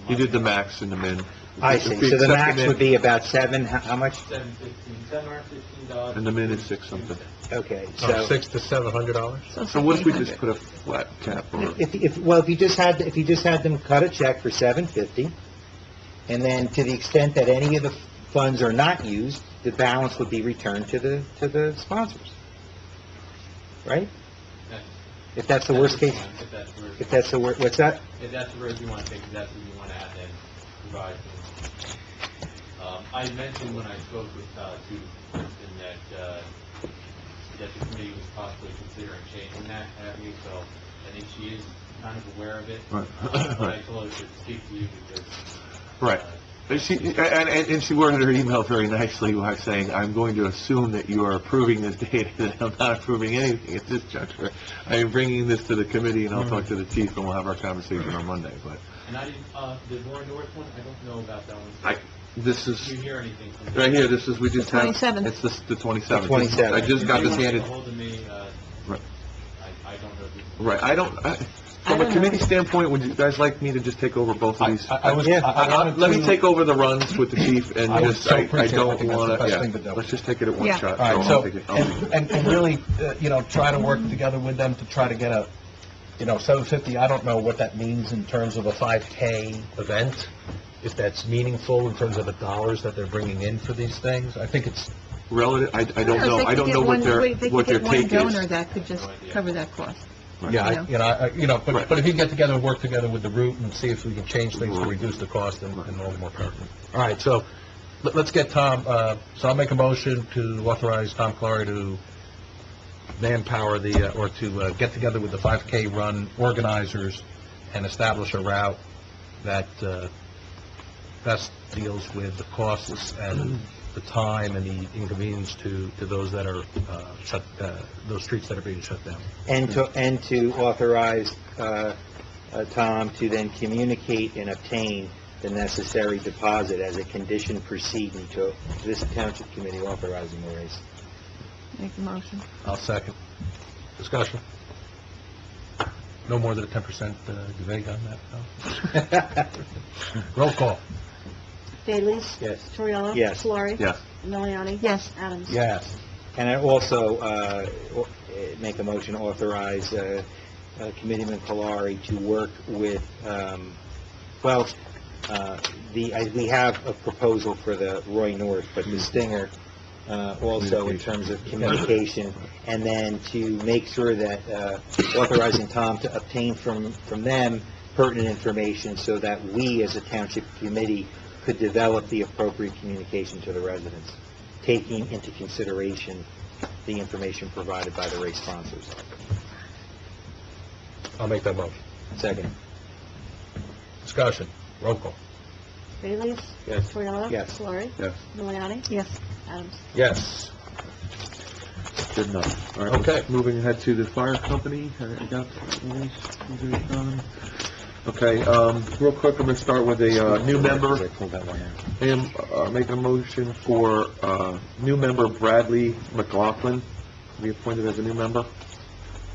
You did the max and the min. I If see. we So the accept max min, would be about how much? $715. And the min is 6 something. Okay, So so... $600 to $700? So what if we just put a flat cap or? If you just had them cut a check for $750, and then to the extent that any of the funds are not used, the balance would be returned to the sponsors. Right? If that's the worst case, if that's the worst, what's that? If that's the road you want to take, that's what you want to have them provide. I mentioned when I spoke with to Kristen that the committee was possibly considering changing that avenue, so I think she is kind of aware of it. Right. But I told her to speak to you because... Right. And she worded her email very nicely by saying, I'm going to assume that you are approving this data, and I'm not approving anything at this juncture. I am bringing this to the committee, and I'll talk to the chief, and we'll have our conversation on Monday, but... And I didn't, the Roy North one, I don't know about that one. This is... Did you hear anything from Right here, this is, we just have... 27th. It's the 27th. The 27th. I just got this handed... Hold of me, Right. I don't know if you... Right, from a committee standpoint, would you guys like me to just take over both of these? I wanted Let me to- take over the runs with the chief, and I would just, so I appreciate it. I don't think that's the want best to, thing to do. let's just take it at one Yeah. shot. All right, I'll so, take it. I'll take it. and really, try to work together with them to try to get a, 750, I don't know what that means in terms of a 5K event, if that's meaningful in terms of the dollars that they're bringing in for these things. I think it's, Relative, I don't know, They I could don't get know what one- their, they what could their get one take donor is. that could just cover that cost. yeah, Right. but if you can get together and work together with the route and see if we can change things to reduce the cost and all the more powerful. All right, so let's get Tom, so I'll make a motion to authorize Tom Clark to manpower or to get together with the 5K run organizers and establish a route that best deals with the costs and the time and the inconvenience to those that are those streets that are being shut down. And to authorize Tom to then communicate and obtain the necessary deposit as a condition proceeding to this township committee authorizing the race. Make the motion. I'll second. Discussion? No more than a 10% vague on that, no? Roll call. Bailey's? Yes. Torriello? Yes. Valori? Yes. Miliani? Yes. Adams? Yes. And I also make a motion to authorize Committeeman Kalari to work with, we have a proposal for the Roy North, but the Stinger also in terms of communication, and then to make sure that authorizing Tom to obtain from them pertinent information so that we as a township committee could develop the appropriate communication to the residents, taking into consideration the information provided by the race sponsors. I'll make that motion. Second. Discussion. Roll call. Bailey's? Yes. Torriello? Yes. Valori? Yes. Miliani? Yes. Adams? Yes. Good enough. All right, Okay. moving ahead to the fire company. I got these done. Okay, real quick, I'm going to start with a new member. I pulled that one out. I am making a motion for new member Bradley McLaughlin to be appointed as a new member.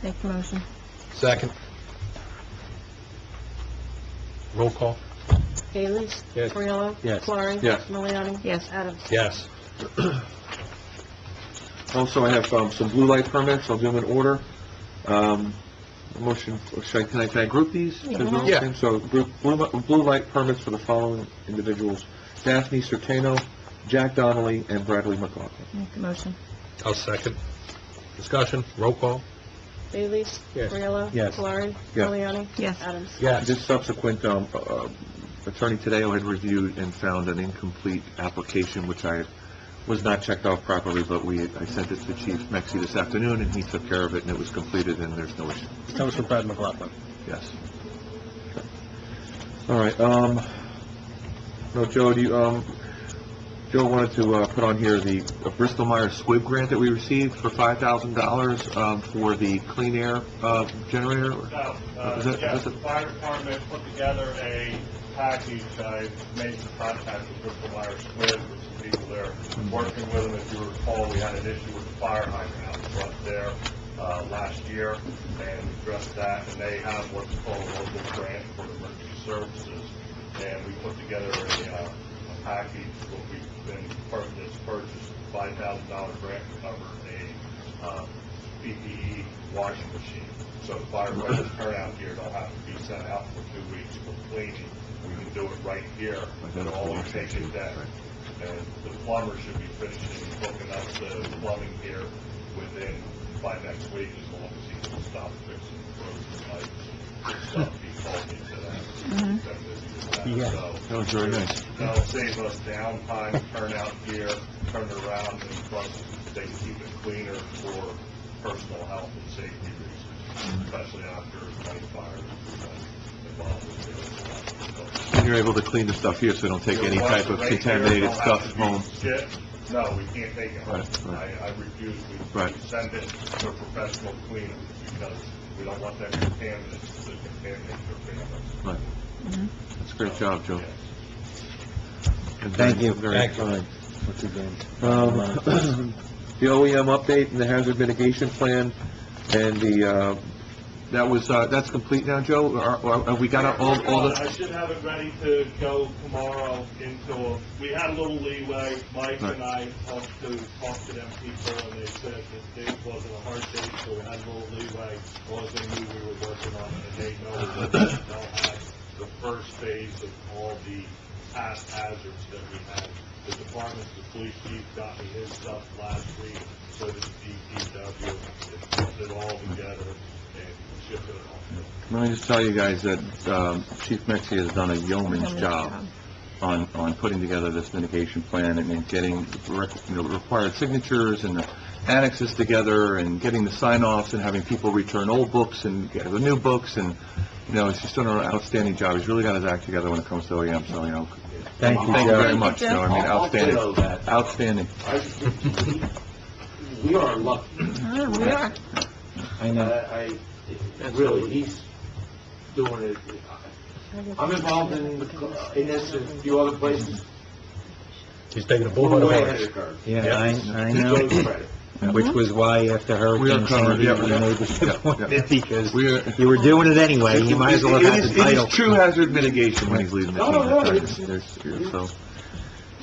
Make the motion. Second. Roll call. Bailey's? Yes. Torriello? Yes. Valori? Yes. Miliani? Yes. Adams? Yes. Also, I have some blue light permits. I'll do them in order. Motion, can I group these? Yeah. Because they're all the Yeah. same. So group blue light permits for the following individuals: Daphne Sertano, Jack Donnelly, and Bradley McLaughlin. Make the motion. I'll second. Discussion. Roll call. Bailey's? Yes. Torriello? Yes. Valori? Yes. Miliani? Yes. Adams? Yes. This subsequent, Attorney Tadeo had reviewed and found an incomplete application, which I was not checked off properly, but I sent it to Chief Mexi this afternoon, and he took care of it, and it was completed, and there's no issue. That was for Brad McLaughlin. Yes. All right, no, Joe, Joe wanted to, put on here the Bristol Myers Squibb grant that we received for $5,000, for the clean air, generator. Is that- Yes, is the it- fire department put together a package. I made some contact with Bristol Myers Squibb, with some people there, working with them. If you recall, we had an issue with the fire hydrant out front there last year, and we addressed that, and they have what's called a local grant for emergency services, and we put together a package, what we've been purchased, $5,000 grant to cover a PPE washing machine. So the firefighters turn out here don't have to be sent out for 2 weeks for cleaning. We can do it right here, and all we take it down. And the plumber should be finishing hooking up the plumbing here by next week, as long as he can stop fixing frozen pipes and stuff. He called me today. Mhm. Been busy with that. Yeah. So That was very nice. that'll save us downtime, turn out here, turn it around, and plus they can keep it cleaner for personal health and safety reasons, especially after 20 fires involved with it. And you're able to clean the stuff here, so they don't take any type of contaminated stuff home. No, we can't take it home. Right. I refuse. Right. We send it to professional cleaners because we don't want them contaminants to contaminate their families. Right. Mhm. That's a great job, Joe. Yes. And Thank you. very Thank you. kind. Once again. The OEM update and the hazard mitigation plan, and the That was, that's complete now, Joe? Or have we got all I the... should have it ready to go tomorrow we had a little leeway. Mike Right. and I talked to them people, and they said that date wasn't a hard date, so we had a little leeway. All they knew we were working on it, and they know that they'll have the first phase of all the past hazards that we had. The department, the police chief got me his stuff last week, so did the DPW. It puts it all together and shipped it off. Let me just tell you guys that Chief Mexi has done a yeoman's job on putting together this mitigation plan and getting the required signatures and the annexes together and getting the sign-offs and having people return old books and get the new books, and, he's just done an outstanding job. He's really got his act together when it comes to OEM, so, Thank you, thank you Joe. very much, Joe. I mean, outstanding. I'll ditto that. Outstanding. We are lucky. We are. I know. Really, he's doing it. I'm involved in this in a few other places. He's taking a bull by the We're way ahead horns. of the curve. Yeah, I He know. goes credit. Which was why after We are Hurricane covered, Sandy, yeah, we yeah. made the appointment because We are- you were doing it anyway. You might as well have had the title. It is true hazard mitigation when he's leading the team. No, I tell you. it's- So,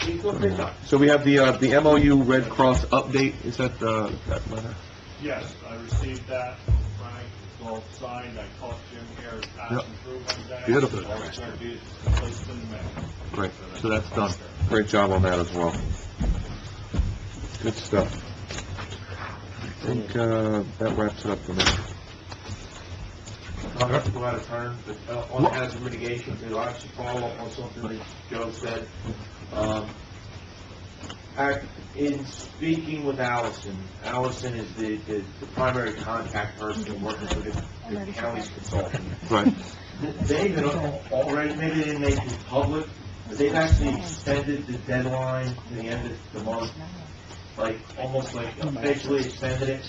He's doing a big job. so we have the MOU Red Cross update. Is that that letter? Yes, I received that from Frank, it's all signed, I talked to him here, it's passing Yep. through one day. Beautiful. All it's going to be is placed in the mail. Great. So that's done. Great job on that as well. Good stuff. I think that wraps it up for me. I'll have to go out of turn, but on hazard mitigation, to actually follow up on something that Joe said. In speaking with Allison is the primary contact person working for the county's consultant. Right. They've already, maybe they didn't make it public, but they've actually extended the deadline to the end of the month, almost officially extended it.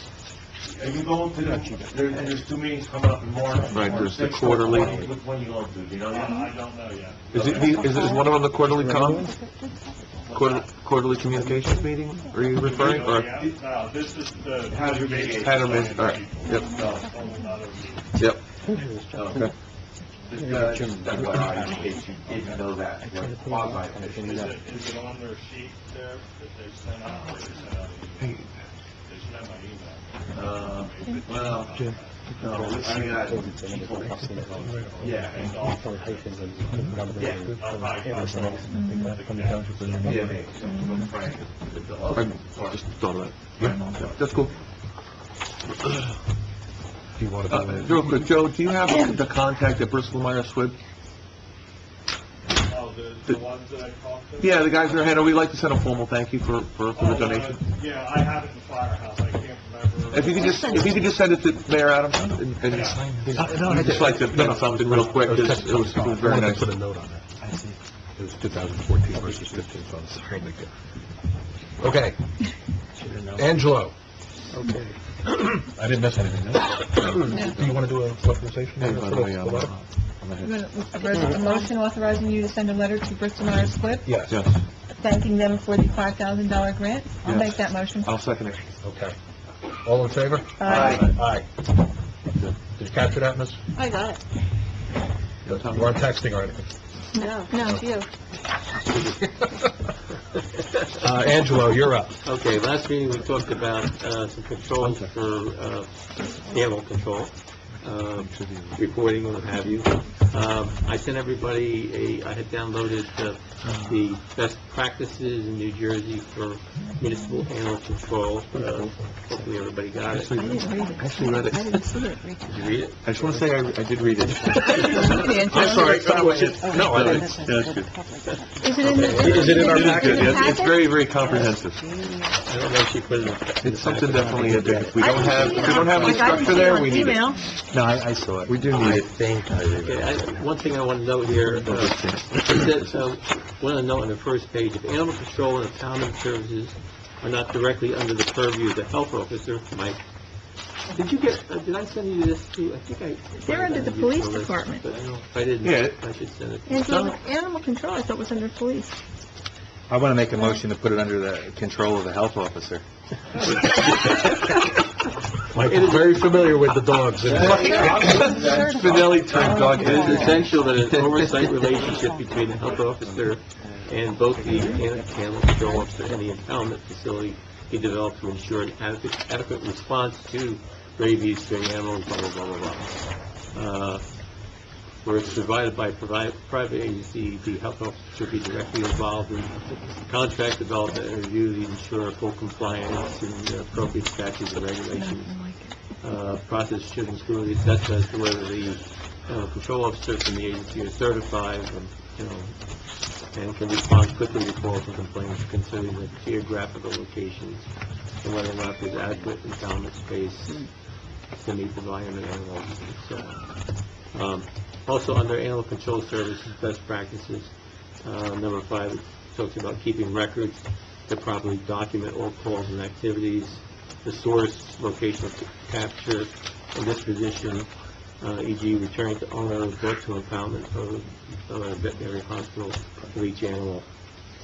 Are you going to and there's 2 meetings coming up in March? Right, there's the 6th, quarterly. Which one are you going to, do you know yet? I don't know yet. Is one of them the quarterly quarterly communications meeting? Are you referring? Or? No, this is the Hazard mitigation. Hazard mitigation, all right. Yep. No, from another meeting. Yep. Okay. Just FYI, in case you didn't know that. Quasi-official. Is it on their sheet there that they sent out, or they sent out an email? They should have my email. Well, no, I mean, yeah. I'll probably pass it on. Yeah, maybe. From Frank. I just thought of that. Yeah, that's cool. Do you want to Real quick, Joe, do you have the contact at Bristol Myers Squibb? Oh, the ones that I talked to? Yeah, the guys that are handling, we'd like to send a formal thank you for the donation. Yeah, I have it in the firehouse, I can't remember. If you could just send it to Mayor Adams, and I'd just like to put something real quick, because it was very nice. Put a note on that. It was 2014 versus 15 funds. No big deal. Okay. Angelo. Okay. I didn't miss anything, no? Do you want to do a authorization? Hey, by the way, You want a motion authorizing you to send a letter to Bristol Myers Squibb, Yes. Yes, thanking them for the $5,000 grant? I'll Yes. make that motion. I'll second it. Okay. All in favor? Aye. Aye. Did you capture that, miss? I got it. You weren't texting or anything? No, it's you. Angelo, you're up. Okay, last meeting we talked about some controls for animal control, reporting and what have you. I sent everybody I had downloaded the best practices in New Jersey for municipal animal control. Hopefully everybody got it. I didn't read it. I actually read it. I didn't see it, Richard. Did you read it? I just want to say I did read it. I'm sorry. No, I didn't. That's good. Is it in the... Is it in our It is packet? good. It's very, very comprehensive. I don't know if she put it in It's something definitely, if we don't have the structure there, we need it. No, I saw it. We do need it. Okay, one thing I want to note here, is that, want to note on the first page, if animal control and impoundment services are not directly under the purview of the health officer, Mike, did I send you this too? I think I... They're under the police department. But I don't know if I didn't, Yeah. I should send it. Animal control, I thought was under police. I want to make a motion to put it under the control of the health officer. Mike is very familiar with the dogs. Spinelli turned dog. It is essential that an oversight relationship between the health officer and both the animal control officer and the impoundment facility be developed to ensure an adequate response to rabies, stray animals, blah, blah, blah, blah, blah. Where it's provided by private agency, the health officer should be directly involved in contract development and review to ensure full compliance and appropriate statutes and regulations. Process should include the assessment as to whether the control officer from the agency is certified and can respond quickly to calls and complaints concerning the geographical locations and whether or not there's adequate impoundment space to meet the volume of animals and so on. Also, under animal control services best practices, number 5 talks about keeping records to properly document all calls and activities, the source, location of capture, and disposition, e.g. returning to owner, brought to impoundment of a veterinary hospital for each animal.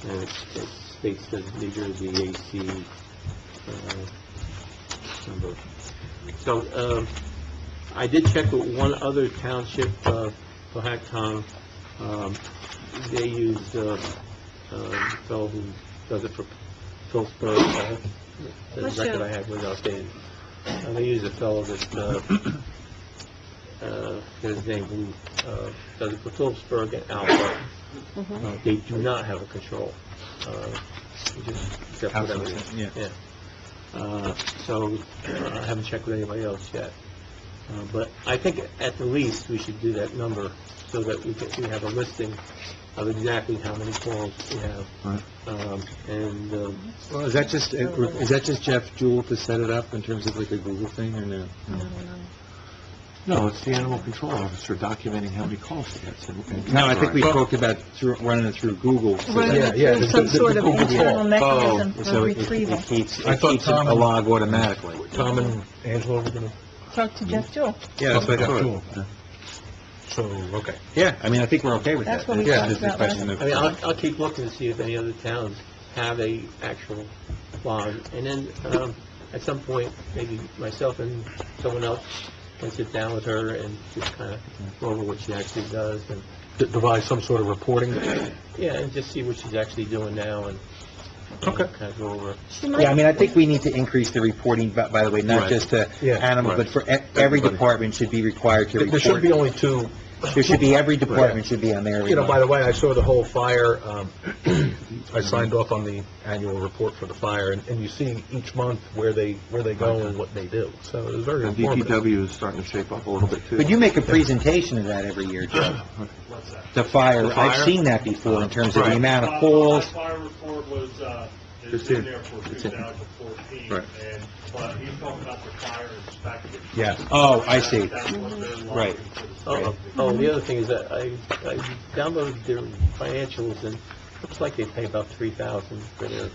And it states that New Jersey AC number. So, I did check with one other township, Cohacton. They use a fellow who does it for Phillipsburg. The record I had was outdated. They use a fellow that, his name, who does it for Phillipsburg and Alpha. They do not have a control. Except for them. Yeah. So I haven't checked with anybody else yet. But I think at the least we should do that number so that we have a listing of exactly how many calls we have. Well, is that just Jeff Jewell to set it up in terms of like a Google thing, or no? No, it's the animal control officer documenting how many calls he gets. No, I think we talked about running it through Google. Running it through some sort of internal mechanism for retrieval. It keeps a log automatically. Tom and Angela were going to... Talk to Jeff Jewell. Yeah, that's what I thought. So, okay. Yeah, I mean, I think we're okay with that. That's what we talked about last I mean, I'll keep looking to see if any other towns have a actual log. And then, at some point, maybe myself and someone else can sit down with her and just kind of go over what she actually does and devise some sort of reporting. and just see what she's actually doing now and kind of go over. Yeah, I mean, I think we need to increase the reporting, by the way, not just to animals, but for every department should be required to report. There should be only 2. There should be, every department should be on there. You know, by the way, I saw the whole fire, I signed off on the annual report for the fire, and you see each month where they go and what they do. So it was very informative. DPW is starting to shape up a little bit, too. But you make a presentation of that every year, Joe. The fire, I've seen that before in terms of the amount of calls. My fire report was, it's in there for 2014, but he's talking about the fire inspection. Yeah. Oh, I see. That's what they're Right. Oh, the other thing is that I downloaded their financials, and it looks like they pay about $3,000 for their,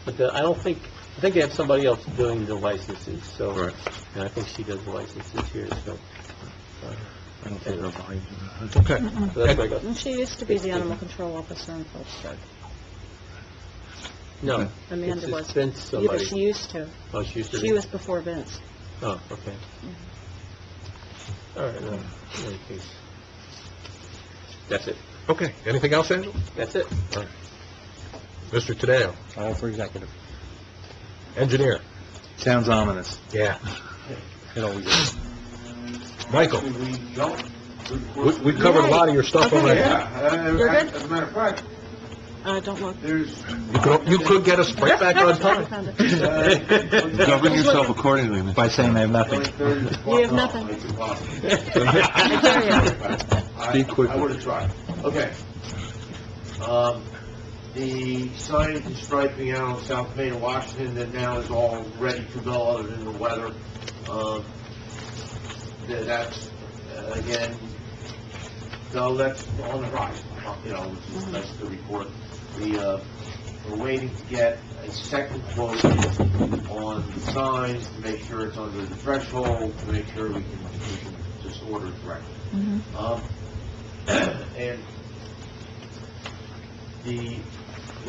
but I think they have somebody else doing the licenses, so, and I think she does the licenses here, so. I don't think they're behind you. Okay. So that's what I got. And she used to be the animal control officer in Phillipsburg. No. Amanda it's was. Vince Yeah, somebody. but she used to. Oh, she used to. She was before Vince. Oh, okay. All right, in any case. That's it. Okay. Anything else, Angela? That's it. All right. Mr. Tadeo, All for executive. engineer. Sounds ominous. Yeah. It always is. Michael, we covered a lot of your stuff already. You're good? As a matter of fact, Don't look. You could get us right back on time. Govern yourself accordingly, By saying I have nothing. You have nothing. Speak quickly. I would have tried. Okay. The signage and striping out on South Main of Washington that now is all ready to go other than the weather. That's, again, so that's on the rise, which is nice to report. We're waiting to get a second quote on the signs to make sure it's under the threshold, to make sure we can just order it correctly. And the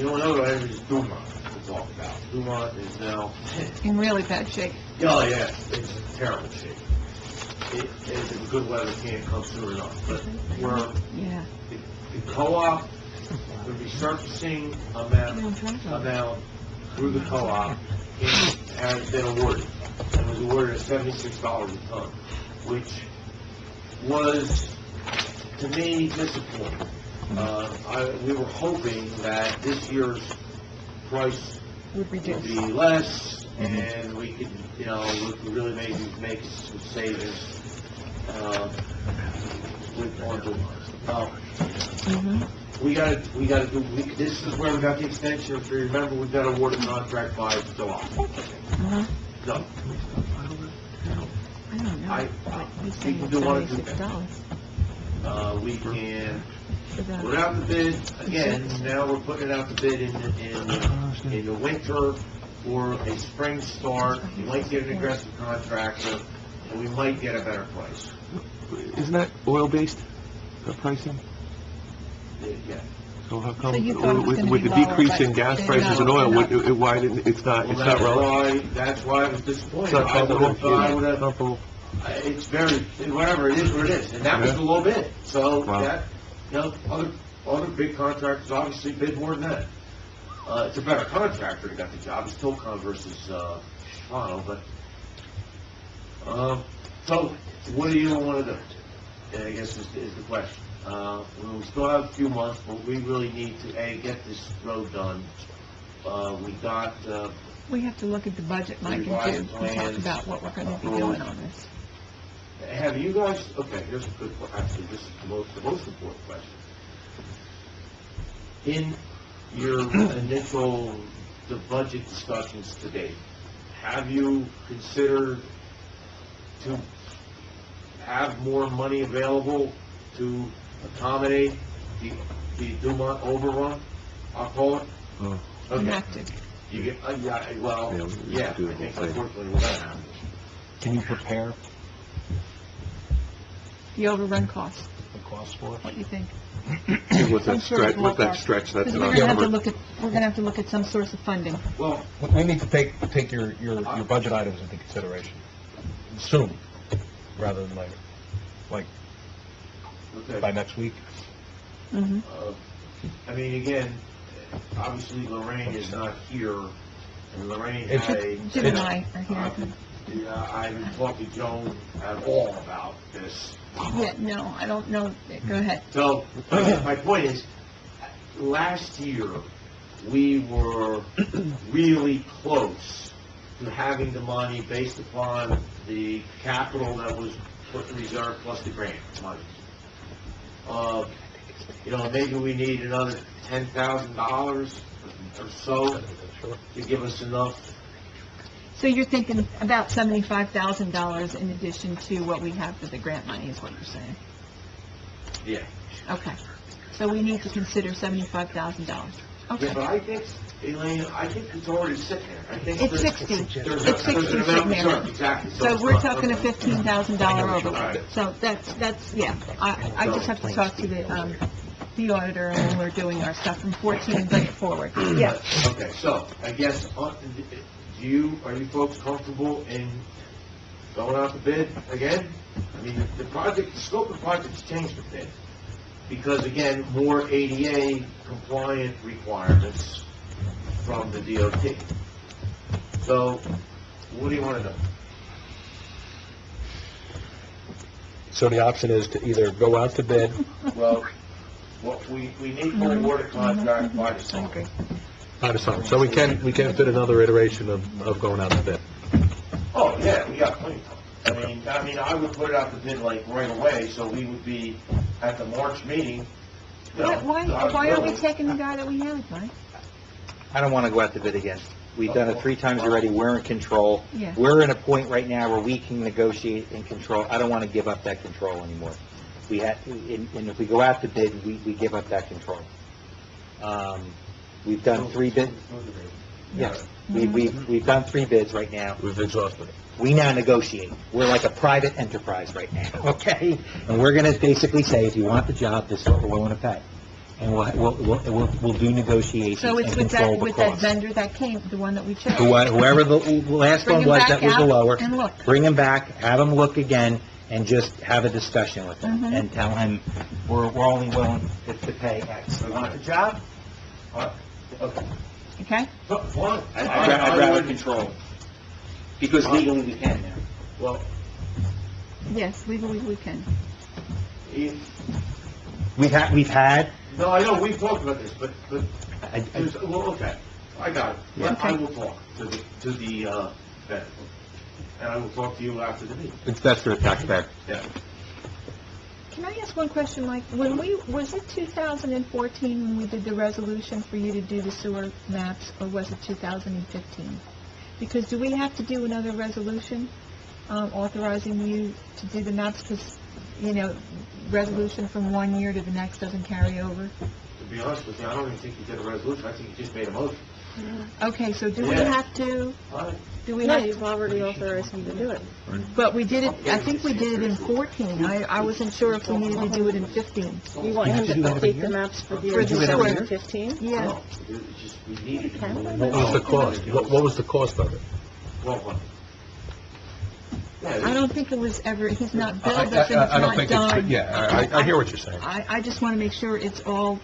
only other item is Duma. to talk about. Dumont is now, In really bad shape. oh yeah, it's in terrible shape. If good weather can't come soon enough, but we're, Yeah. the co-op, the resurfacing amount through the co-op has been awarded. It was awarded at $76 a ton, which was, to me, disappointing. We were hoping that this year's price Would would reduce. be less, and we could, we could really maybe make some savings, with on Dumont. We gotta do, this is where we got the extension. If you remember, we got awarded contract by July. No. I don't know. He's We saying can it's do one or two $76. things. We can for that. put out the bid, again, now we're putting it out the bid in the winter for a spring start. We might get an aggressive contractor, and we might get a better price. Isn't that oil-based, the pricing? Yeah. So how So come, you thought it was gonna with be the lower, decrease but in gas they're prices not- and oil, they're not. why didn't, it's not relevant? That's why I was disappointed. It's not I comparable? would have, Comparable? it's very, whatever, it is what it is, and that was Yeah. the low bid. So Wow. that, other big contractors obviously bid more than that. It's a better contractor that got the job, it's Tilcon versus, Toronto, but, so, what do you want to do? I guess is the question. We still have a few months, but we really need to, get this road done. We got, We have to look at the budget, Mike, and Revised talk plans. about what we're going to be doing on this. have you guys, okay, here's a good, actually, this is the most important question. In your initial, the budget discussions today, have you considered to have more money available to accommodate the Dumont overrun, I'll call it? We Okay. have to. You get, well, Yeah, we yeah, have to do I the think whole thing. unfortunately we're gonna have to. Can you prepare The overrun cost, The cost for it? what do you think? With Some that sort of stretch, with that ballpark. stretch, that's Because not we're going to have to covered. we're going to have to look at some source of funding. Well, We need to take your budget items into consideration soon, rather than later, like by okay, next week. Mhm. I mean, again, obviously Lorraine is not here, and Lorraine It's- had a... Jim and I are here. I haven't talked to Joan at all about this. Yeah, no, I don't know. Go ahead. So, my point is, last year, we were really close to having the money based upon the capital that was put in reserve plus the grant money. Maybe we need another $10,000 or so to give us enough. So you're thinking about $75,000 in addition to what we have for the grant money, is what you're saying? Yeah. Okay. So we need to consider $75,000. Yeah, Okay. but I think, Elaine, I think it's already sitting there. I think It's there's- 60. There's It's 60 an amount sitting there. reserved, exactly. So it's we're not- talking a okay. $15,000 All overrun. right. So that's, yeah. I just have to talk to the auditor and when we're doing our stuff from 14 and bring it forward. Yeah. Okay, so, I guess, are you folks comfortable in going out to bid again? I mean, the scope of the project's changed a bit, because again, more ADA compliant requirements from the DOT. So, what do you want to do? So the option is to either go out to bid, Well, what we need to award a contract by the summer. by the summer. So we can fit another iteration of going out to bid. Oh, yeah, we got plenty of time. I mean, I would put it out the bid like right away, so we would be at the March meeting. Why aren't we taking the guy that we had, Mike? I don't want to go out to bid again. We've done it 3 times already, we're in control. Yeah. We're in a point right now where we can negotiate and control. I don't want to give up that control anymore. And if we go out to bid, we give up that control. We've done 3 bids. Yes, we've done 3 bids right now. We've exhausted it. We now negotiate. We're like a private enterprise right now, okay? And we're going to basically say, if you want the job, this is what we're willing to pay. and we'll do negotiations So it's and with control that, the with that cost. vendor that came, the one that we chose. Whoever the last Bring one him was back that was the out lower, and look. bring him back, have him look again, and just have a discussion with him, Mhm. and tell him, we're only willing to pay X. You want the job? Okay. Okay? Fine. I'd rather control, because legally we can now. Well, Yes, legally we can. if, We've had, no, I know, we've talked about this, but, I- well, okay, I got it. Yeah. I will talk to the vendor, and I will talk to you after the meeting. it's best for the taxpayer. Yeah. Can I ask one question, Mike? Was it 2014 when we did the resolution for you to do the sewer maps, or was it 2015? Because do we have to do another resolution authorizing you to do the maps? Because, resolution from one year to the next doesn't carry over. To be honest with you, I don't even think you did a resolution, I think you just made a motion. Okay, so do we Yeah. have to, do we No, have, you've already authorized him to do it. but we did it, I think we did it in 14. I wasn't sure if we needed to do it in 15. You want him to update the maps for the year For the sewer. 2015? Yeah. No, it's just, we needed to. What was the cost? What was the cost of it? 1,200. I don't think it was ever, he's not I billed us and it's I don't not think done. it's, yeah, I hear what you're saying. I just want to make sure it's all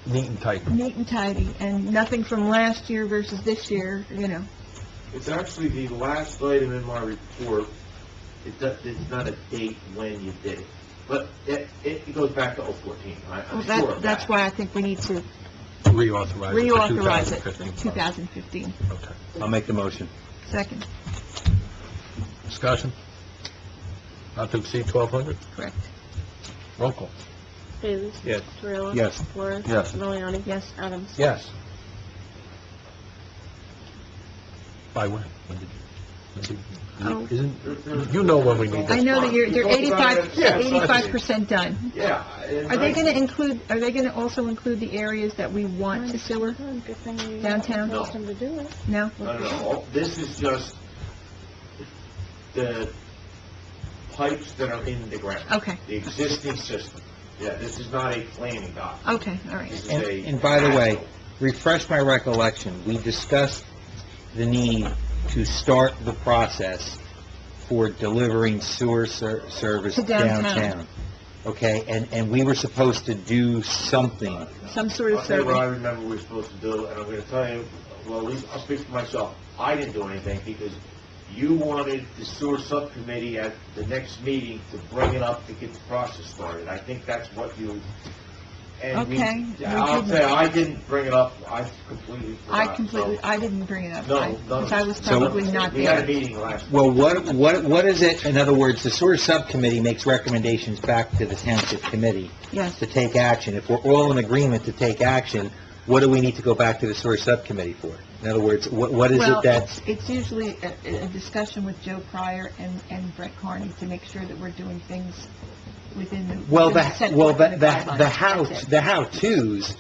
Neat and tight. neat and tidy, and nothing from last year versus this year, It's actually the last item in my report. It's not a date when you did it, but it goes back to 014. Well, I'm sure of that's that. why I think we need to Reauthorize it for reauthorize it 2015. for 2015. Okay. I'll make the motion. Second, Discussion? Not to exceed 1,200? correct. Roll call. Bailey? Yes. Torrella? Yes. Flores? Yes. Miliani? Yes. Adams? Yes. By when? Oh. Isn't, you know when we need I this. know that they're We talked about it at 85% done. Yeah. Are they going to also include the areas that we want to sewer? Good thing you Downtown? asked him to do it. No? No. This is just the pipes that are in the ground. Okay. The existing system. Yeah, this is not a planning document. Okay, all right. This is And a... and by the way, refresh my recollection, we discussed the need to start the process for delivering sewer service To downtown. downtown. Okay, and we were supposed to do something. Some sort of I'll tell you what I survey. remember we were supposed to do, and I'm going to tell you, well, at least I'll speak for myself. I didn't do anything because you wanted the sewer subcommittee at the next meeting to bring it up to get the process started. I think that's what you... And Okay, we I'll didn't. tell you, I didn't bring it up. I completely forgot. I didn't bring it up. No, Because I was So- probably not We had a there. meeting last... Well, what is it, in other words, the sewer subcommittee makes recommendations back to the township committee Yes. to take action. If we're all in agreement to take action, what do we need to go back to the sewer subcommittee for? In other words, what is Well, it that... it's usually a discussion with Joe Pryor and Brett Carney to make sure that we're doing things within the... Well, within set forth in the guidelines. That's it. the how-tos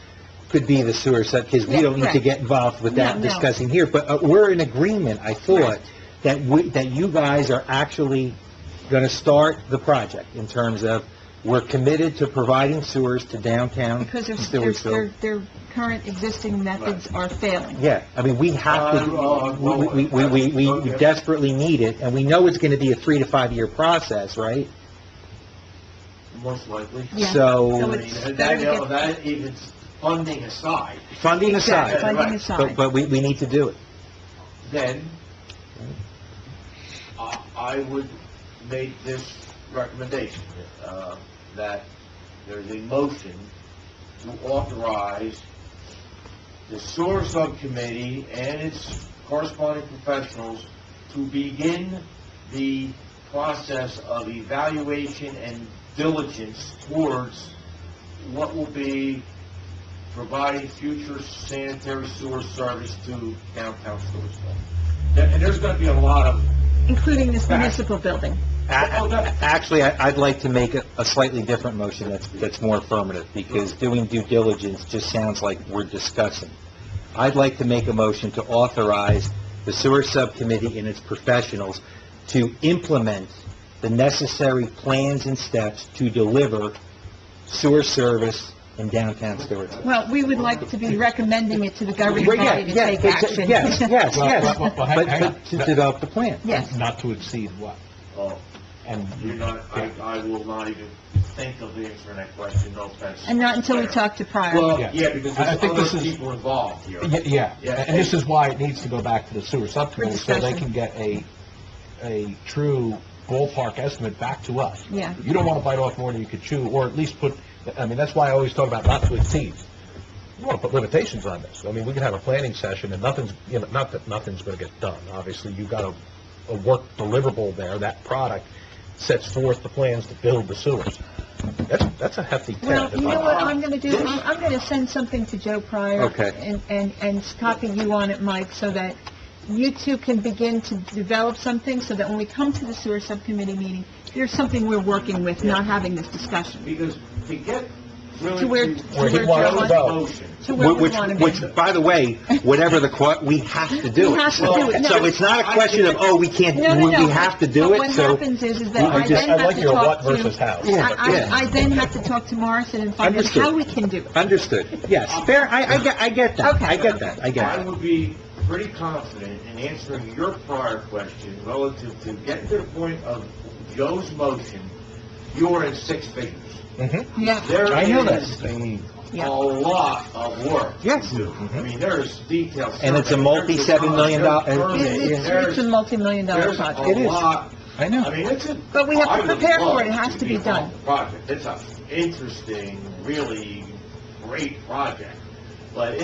could be the sewer sub, because we Yeah, don't need to correct. get involved with that No. discussing here, but we're in agreement, I thought, that you guys are actually gonna start the project in terms of, we're committed to providing sewers to downtown Because Stewartsville. their current existing methods are failing. Yeah, I mean, we have to, we desperately need it, and we know it's gonna be a 3 to 5 year process, right? Most likely. Yeah. So- So it's better to get- That even funding aside, Funding Exactly, aside, funding Right. aside. but we need to do it. then I would make this recommendation, that there's a motion to authorize the sewer subcommittee and its corresponding professionals to begin the process of evaluation and diligence towards what will be providing future sanitary sewer service to downtown Stewartsville. And there's going to be a lot of... Including this municipal building. Actually, I'd like to make a slightly different motion that's more affirmative, because doing due diligence just sounds like we're discussing. I'd like to make a motion to authorize the sewer subcommittee and its professionals to implement the necessary plans and steps to deliver sewer service in downtown Stewart's. Well, we would like to be recommending it to the governing Well, body to take action. Yes, Well, hang on. but to develop the plan. Yes. Not to exceed what? Oh, And you're not, I will not even think of answering that question, no offense. And not until we talk to Pryor. Well, Yeah, because I there's think this other is- people involved here. Yeah, Yeah. and this is why it needs to go back to the sewer subcommittee, so they discussion. can get a true ballpark estimate back to us. Yeah. You don't want to bite off more than you could chew, or at least put, I mean, that's why I always talk about not to exceed. You want to put limitations on this. I mean, we can have a planning session, and nothing's, you know, not that nothing's going to get done. Obviously, you've got a work deliverable there. That product sets forth the plans to build the sewers. That's a hefty Well, tent. you know what I'm going to do? I'm going to send something to Joe Pryor. Okay. And copy you on it, Mike, so that you two can begin to develop something, so that when we come to the sewer subcommittee meeting, there's something we're working with, not having this discussion. Because to get really To where to he wants to go. motion, To where we want to be. Which, by the way, whatever we have to do We it. have to do it. No, So it's not a question of, oh, we can't, No, no, no. we have to do But it, what so... happens is that I I then I have like to your what talk versus to... how. Yeah. I then have to talk to Morrison and find out Understood. how we can do it. Understood. Yes, fair, I get that. Okay. I get that. I would be pretty confident in answering your prior question relative to getting to the point of Joe's motion, you're in six figures. Mm-hmm. Yeah. There I know is that. a lot of work Yes. to do. I mean, there's details. And it's a multi-$7 million It's a multi-million-dollar There's project. It a is. lot. I know. I mean, it's a... But we have to I would prepare for love it. It has to be done. involved in the project. It's a interesting, really great project, but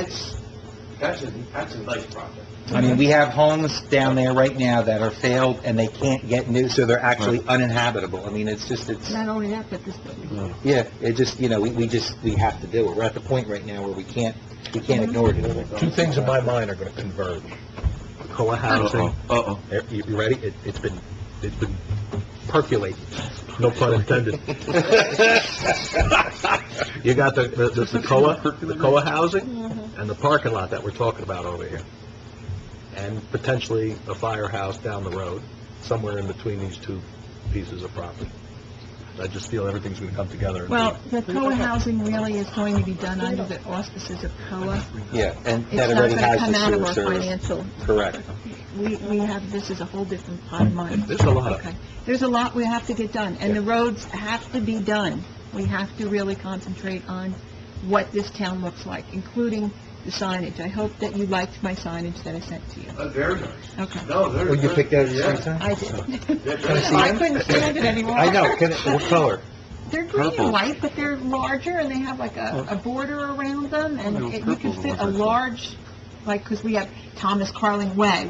that's a nice project. I mean, we have homes down there right now that are failed, and they can't get new, so they're actually uninhabitable. I mean, it's Not only that, but this building. yeah, it just, we have to do it. We're at the point right now where we can't ignore it. Two things in my mind are going to converge. COA housing. You ready? It's been percolating, no pun intended. You got the COA housing and the parking lot that we're talking about over here. And potentially a firehouse down the road, somewhere in between these two pieces of property. I just feel everything's going to come together. Well, the COA housing really is going to be done under the auspices of COA. Yeah, and It's that not already going to has come the out of sewer our service. financial... Correct. We have, this is a whole different pot of money. There's a lot of Okay. There's a lot we have to get done, and the roads have to be done. We have to really concentrate on what this town looks like, including the signage. I hope that you liked my signage that I sent to you. Very nice. Okay. No, they're... Will you pick that at the yeah. same time? I did. Can I see I them? couldn't stand it anymore. I know, what color? They're green Purple. and white, but they're larger, and they have like a border around them, and you can fit a large, like, because we have Thomas Carling Way.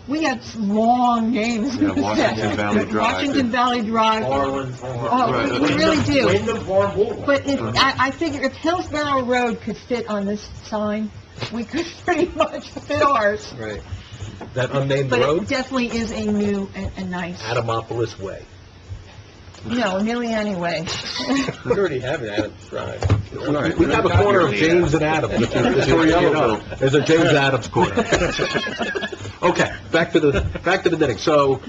We have some long names. Yeah, Washington Valley Drive. Washington Valley Drive. Marlin Oh, we really do. Wyndham Farm Boulevard. But I figure if Hillsborough Road could fit on this sign, we could pretty much fit ours. Right. That unnamed But it road, definitely is a new and nice, Adamopolis Way. no, Miliani Way. We already have an Adams Drive. We have a corner of James and Adams. if you know. There's a James Adams corner. Okay, back to the knitting. So,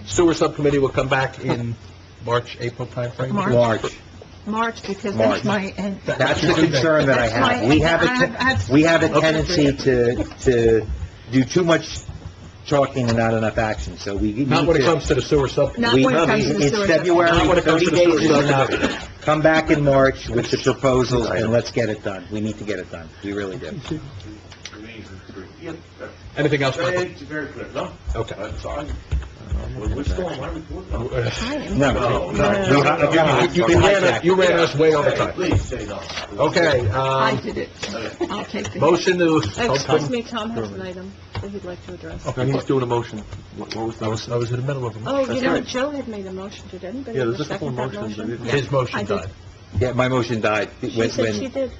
sewer subcommittee will come back in March, April timeframe? March, because March. that's my... and- That's the concern that I That's my- have. We have a tendency to do too much talking and not enough action, so we need Not when it to- comes to the sewer subcommittee. Not when it comes to the It's sewer February, Not when it comes 30 to the sewer days is enough. subcommittee. Come back in March with the proposals, and let's get it done. We need to get it done. We really do. Anything else, Michael? It's very clear, no? Okay. That's all. We're still on my report, no? No. You ran us way over time. Please say no. Okay, I did it. I'll take the... motion to Excuse me, Tom has an item that he'd like to address. Okay, he's doing a motion. What was I was in the middle of a Oh, motion. you know, Joe had made a motion. Did anybody Yeah, ever there's a couple second of that motions. I motion? didn't- His motion I did. died. Yeah, my motion died. She said she did.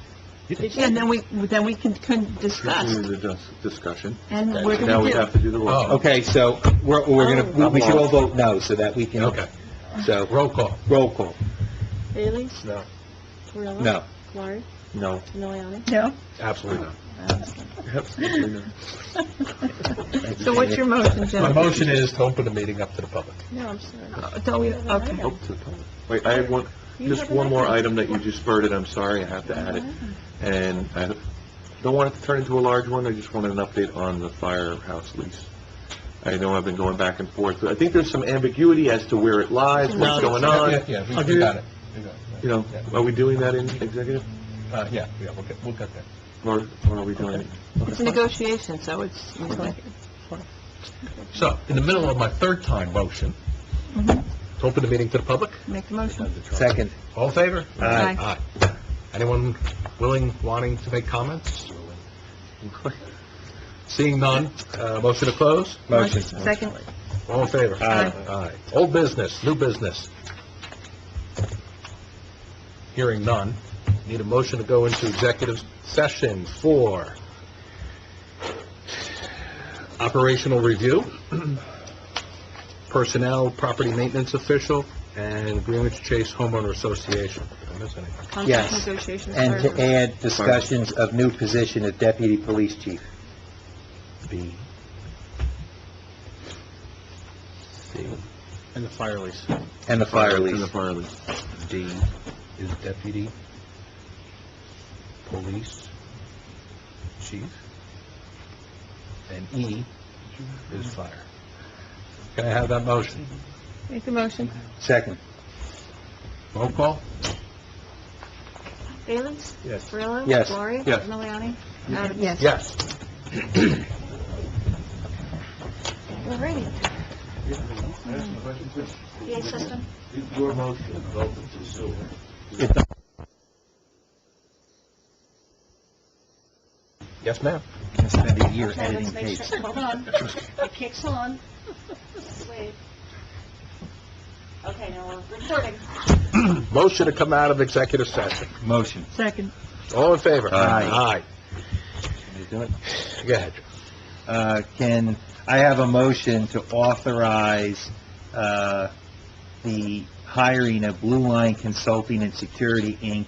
Yeah, and then we can discuss, Discussion. and we're Now going we to have to do the roll. Oh. Okay, so we're gonna, we should all vote no, so that we can... Okay, So, roll call. roll call. Bailey? No. Torella? No. Laurie? No. Miliani? No? Absolutely not. Absolutely not. So what's your motion, My Joe? motion is to open the meeting up to the public. No, I'm sorry. Don't we, okay. Open to the public. Wait, I have one, Just one more item that you just spurred it, I'm sorry, I have to add it. And I don't want it to turn into a large one, I just wanted an update on the firehouse lease. I know I've been going back and forth, but I think there's some ambiguity as to where it lies, what's going on. Yeah, we got it. You know, are we doing that in executive? Yeah, we'll get that. Or are we doing it? It's a negotiation, so it's... So, in the middle of my third time motion, to open the meeting to the public, Make the motion. Second. all in favor? Aye. Aye. Anyone willing, wanting to make comments? Seeing none, motion to close? Motion. Second. All in favor? Aye. Aye. Old business, new business. Hearing none, need a motion to go into executive session for operational review, personnel, property maintenance official, and Greenwich Chase Homeowner Association. Did I miss anything? Contract Yes. negotiations. And fire- to add discussions of new position of deputy police chief. B. C. And the fire lease. And the fire And the lease. fire lease. D is deputy police chief. And E is fire. Can I have that motion? Make the motion. Second. Roll call? Bailey's? Yes. Grillo? Yes. Gloria? Yes. Miliani? Yes. Yes. We're ready. PA system? Your motion is open to sewer. Yes, ma'am. I'm gonna spend a year Okay, editing let's make tapes. sure, hold on. It kicks on. Wait. Okay, now we're recording. Motion to come out of executive session. Motion. Second. All in favor? Aye. Aye. You do it? Go ahead. Can I have a motion to authorize the hiring of Blue Line Consulting and Security, Inc.,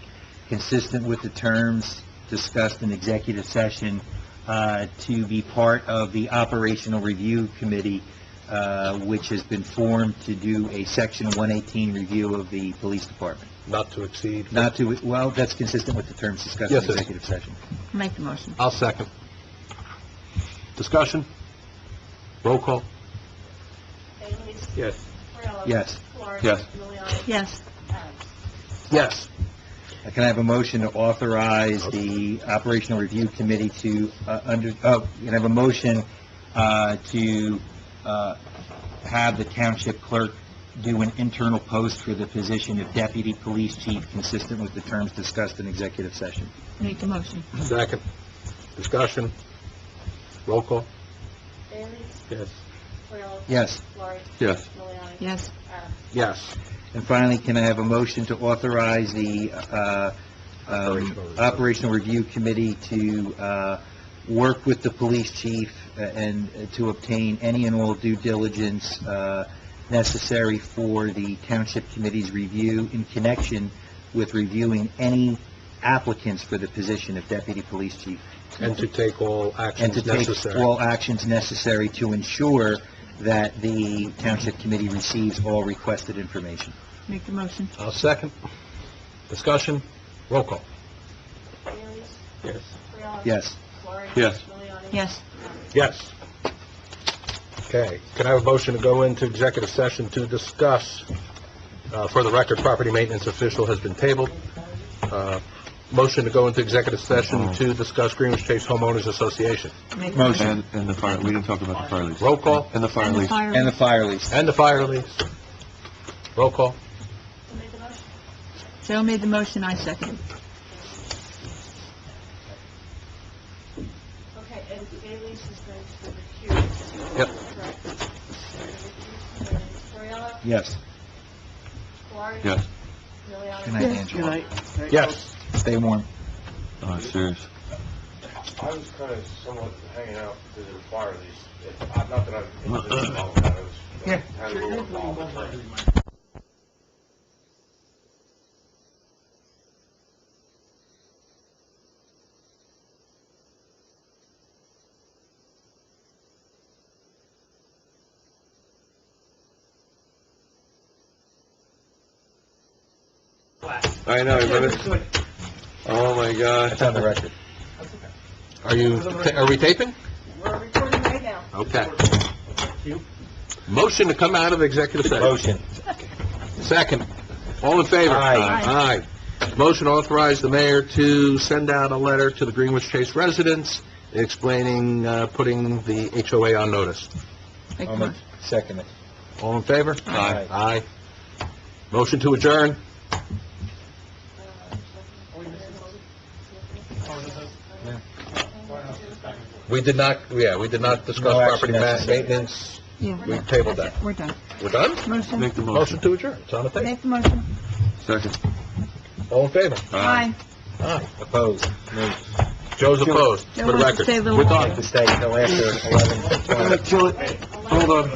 consistent with the terms discussed in executive session, to be part of the Operational Review Committee, which has been formed to do a Section 118 review of the police department? Not to exceed. Not to, well, that's consistent with the terms discussed in Yes, it is. executive session. Make the motion. I'll second. Discussion? Roll call? Bailey's? Yes. Grillo? Yes. Gloria? Yes. Miliani? Yes. Adams? Yes. Can I have a motion to authorize the Operational Review Committee to, can I have a motion to have the township clerk do an internal post for the position of deputy police chief, consistent with the terms discussed in executive session? Make the motion. Second. Discussion? Roll call? Bailey's? Yes. Grillo? Yes. Gloria? Yes. Miliani? Yes. Adams? Yes. And finally, can I have a motion to authorize the Operational Review Committee to work with the police chief and to obtain any and all due diligence necessary for the Township Committee's review in connection with reviewing any applicants for the position of deputy police chief? And to take all And actions to take necessary. all actions necessary to ensure that the Township Committee receives all requested information. Make the motion. I'll second. Discussion? Roll call? Bailey's? Yes. Grillo? Yes. Gloria? Yes. Miliani? Yes. Yes. Okay. Can I have a motion to go into executive session to discuss, for the record, property maintenance official has been tabled. Motion to go into executive session to discuss Greenwich Chase Homeowners Association. Make the Motion. And the fire, we didn't talk about the fire lease. Roll call? And the fire And the lease. fire. And the fire lease. And the fire lease. Roll call? Who made the motion? Joe made the motion, I second. Okay, and Bailey's is going to recuse. Yep. Correct. And Grillo? Yes. Gloria? Yes. Miliani? Good night, Angela. Yes. Stay warm. Oh, serious. I was kind of somewhat hanging out because of the fire lease. Not that I've been involved with that, I was, had a little involved with it. I know, oh my God. That's on the record. Are we taping? We're recording right now. Okay. Motion to come out of executive session. Motion. Second. All in favor? Aye. Aye. Motion to authorize the mayor to send out a letter to the Greenwich Chase residents explaining, putting the HOA on notice. Make the I'll make- motion. Second it. All in favor? Aye. Aye. Motion to adjourn. We did not discuss No action property necessary. maintenance. Yeah, We tabled that. we're done. We're done? Motion, Make the Motion to adjourn. It's on the table. make the motion. Second. All in favor? Aye. Aye. Opposed. Me. Joe's opposed, Joe for the wants to record. stay a little We're longer. done. To stay until after 11:20. Hold on.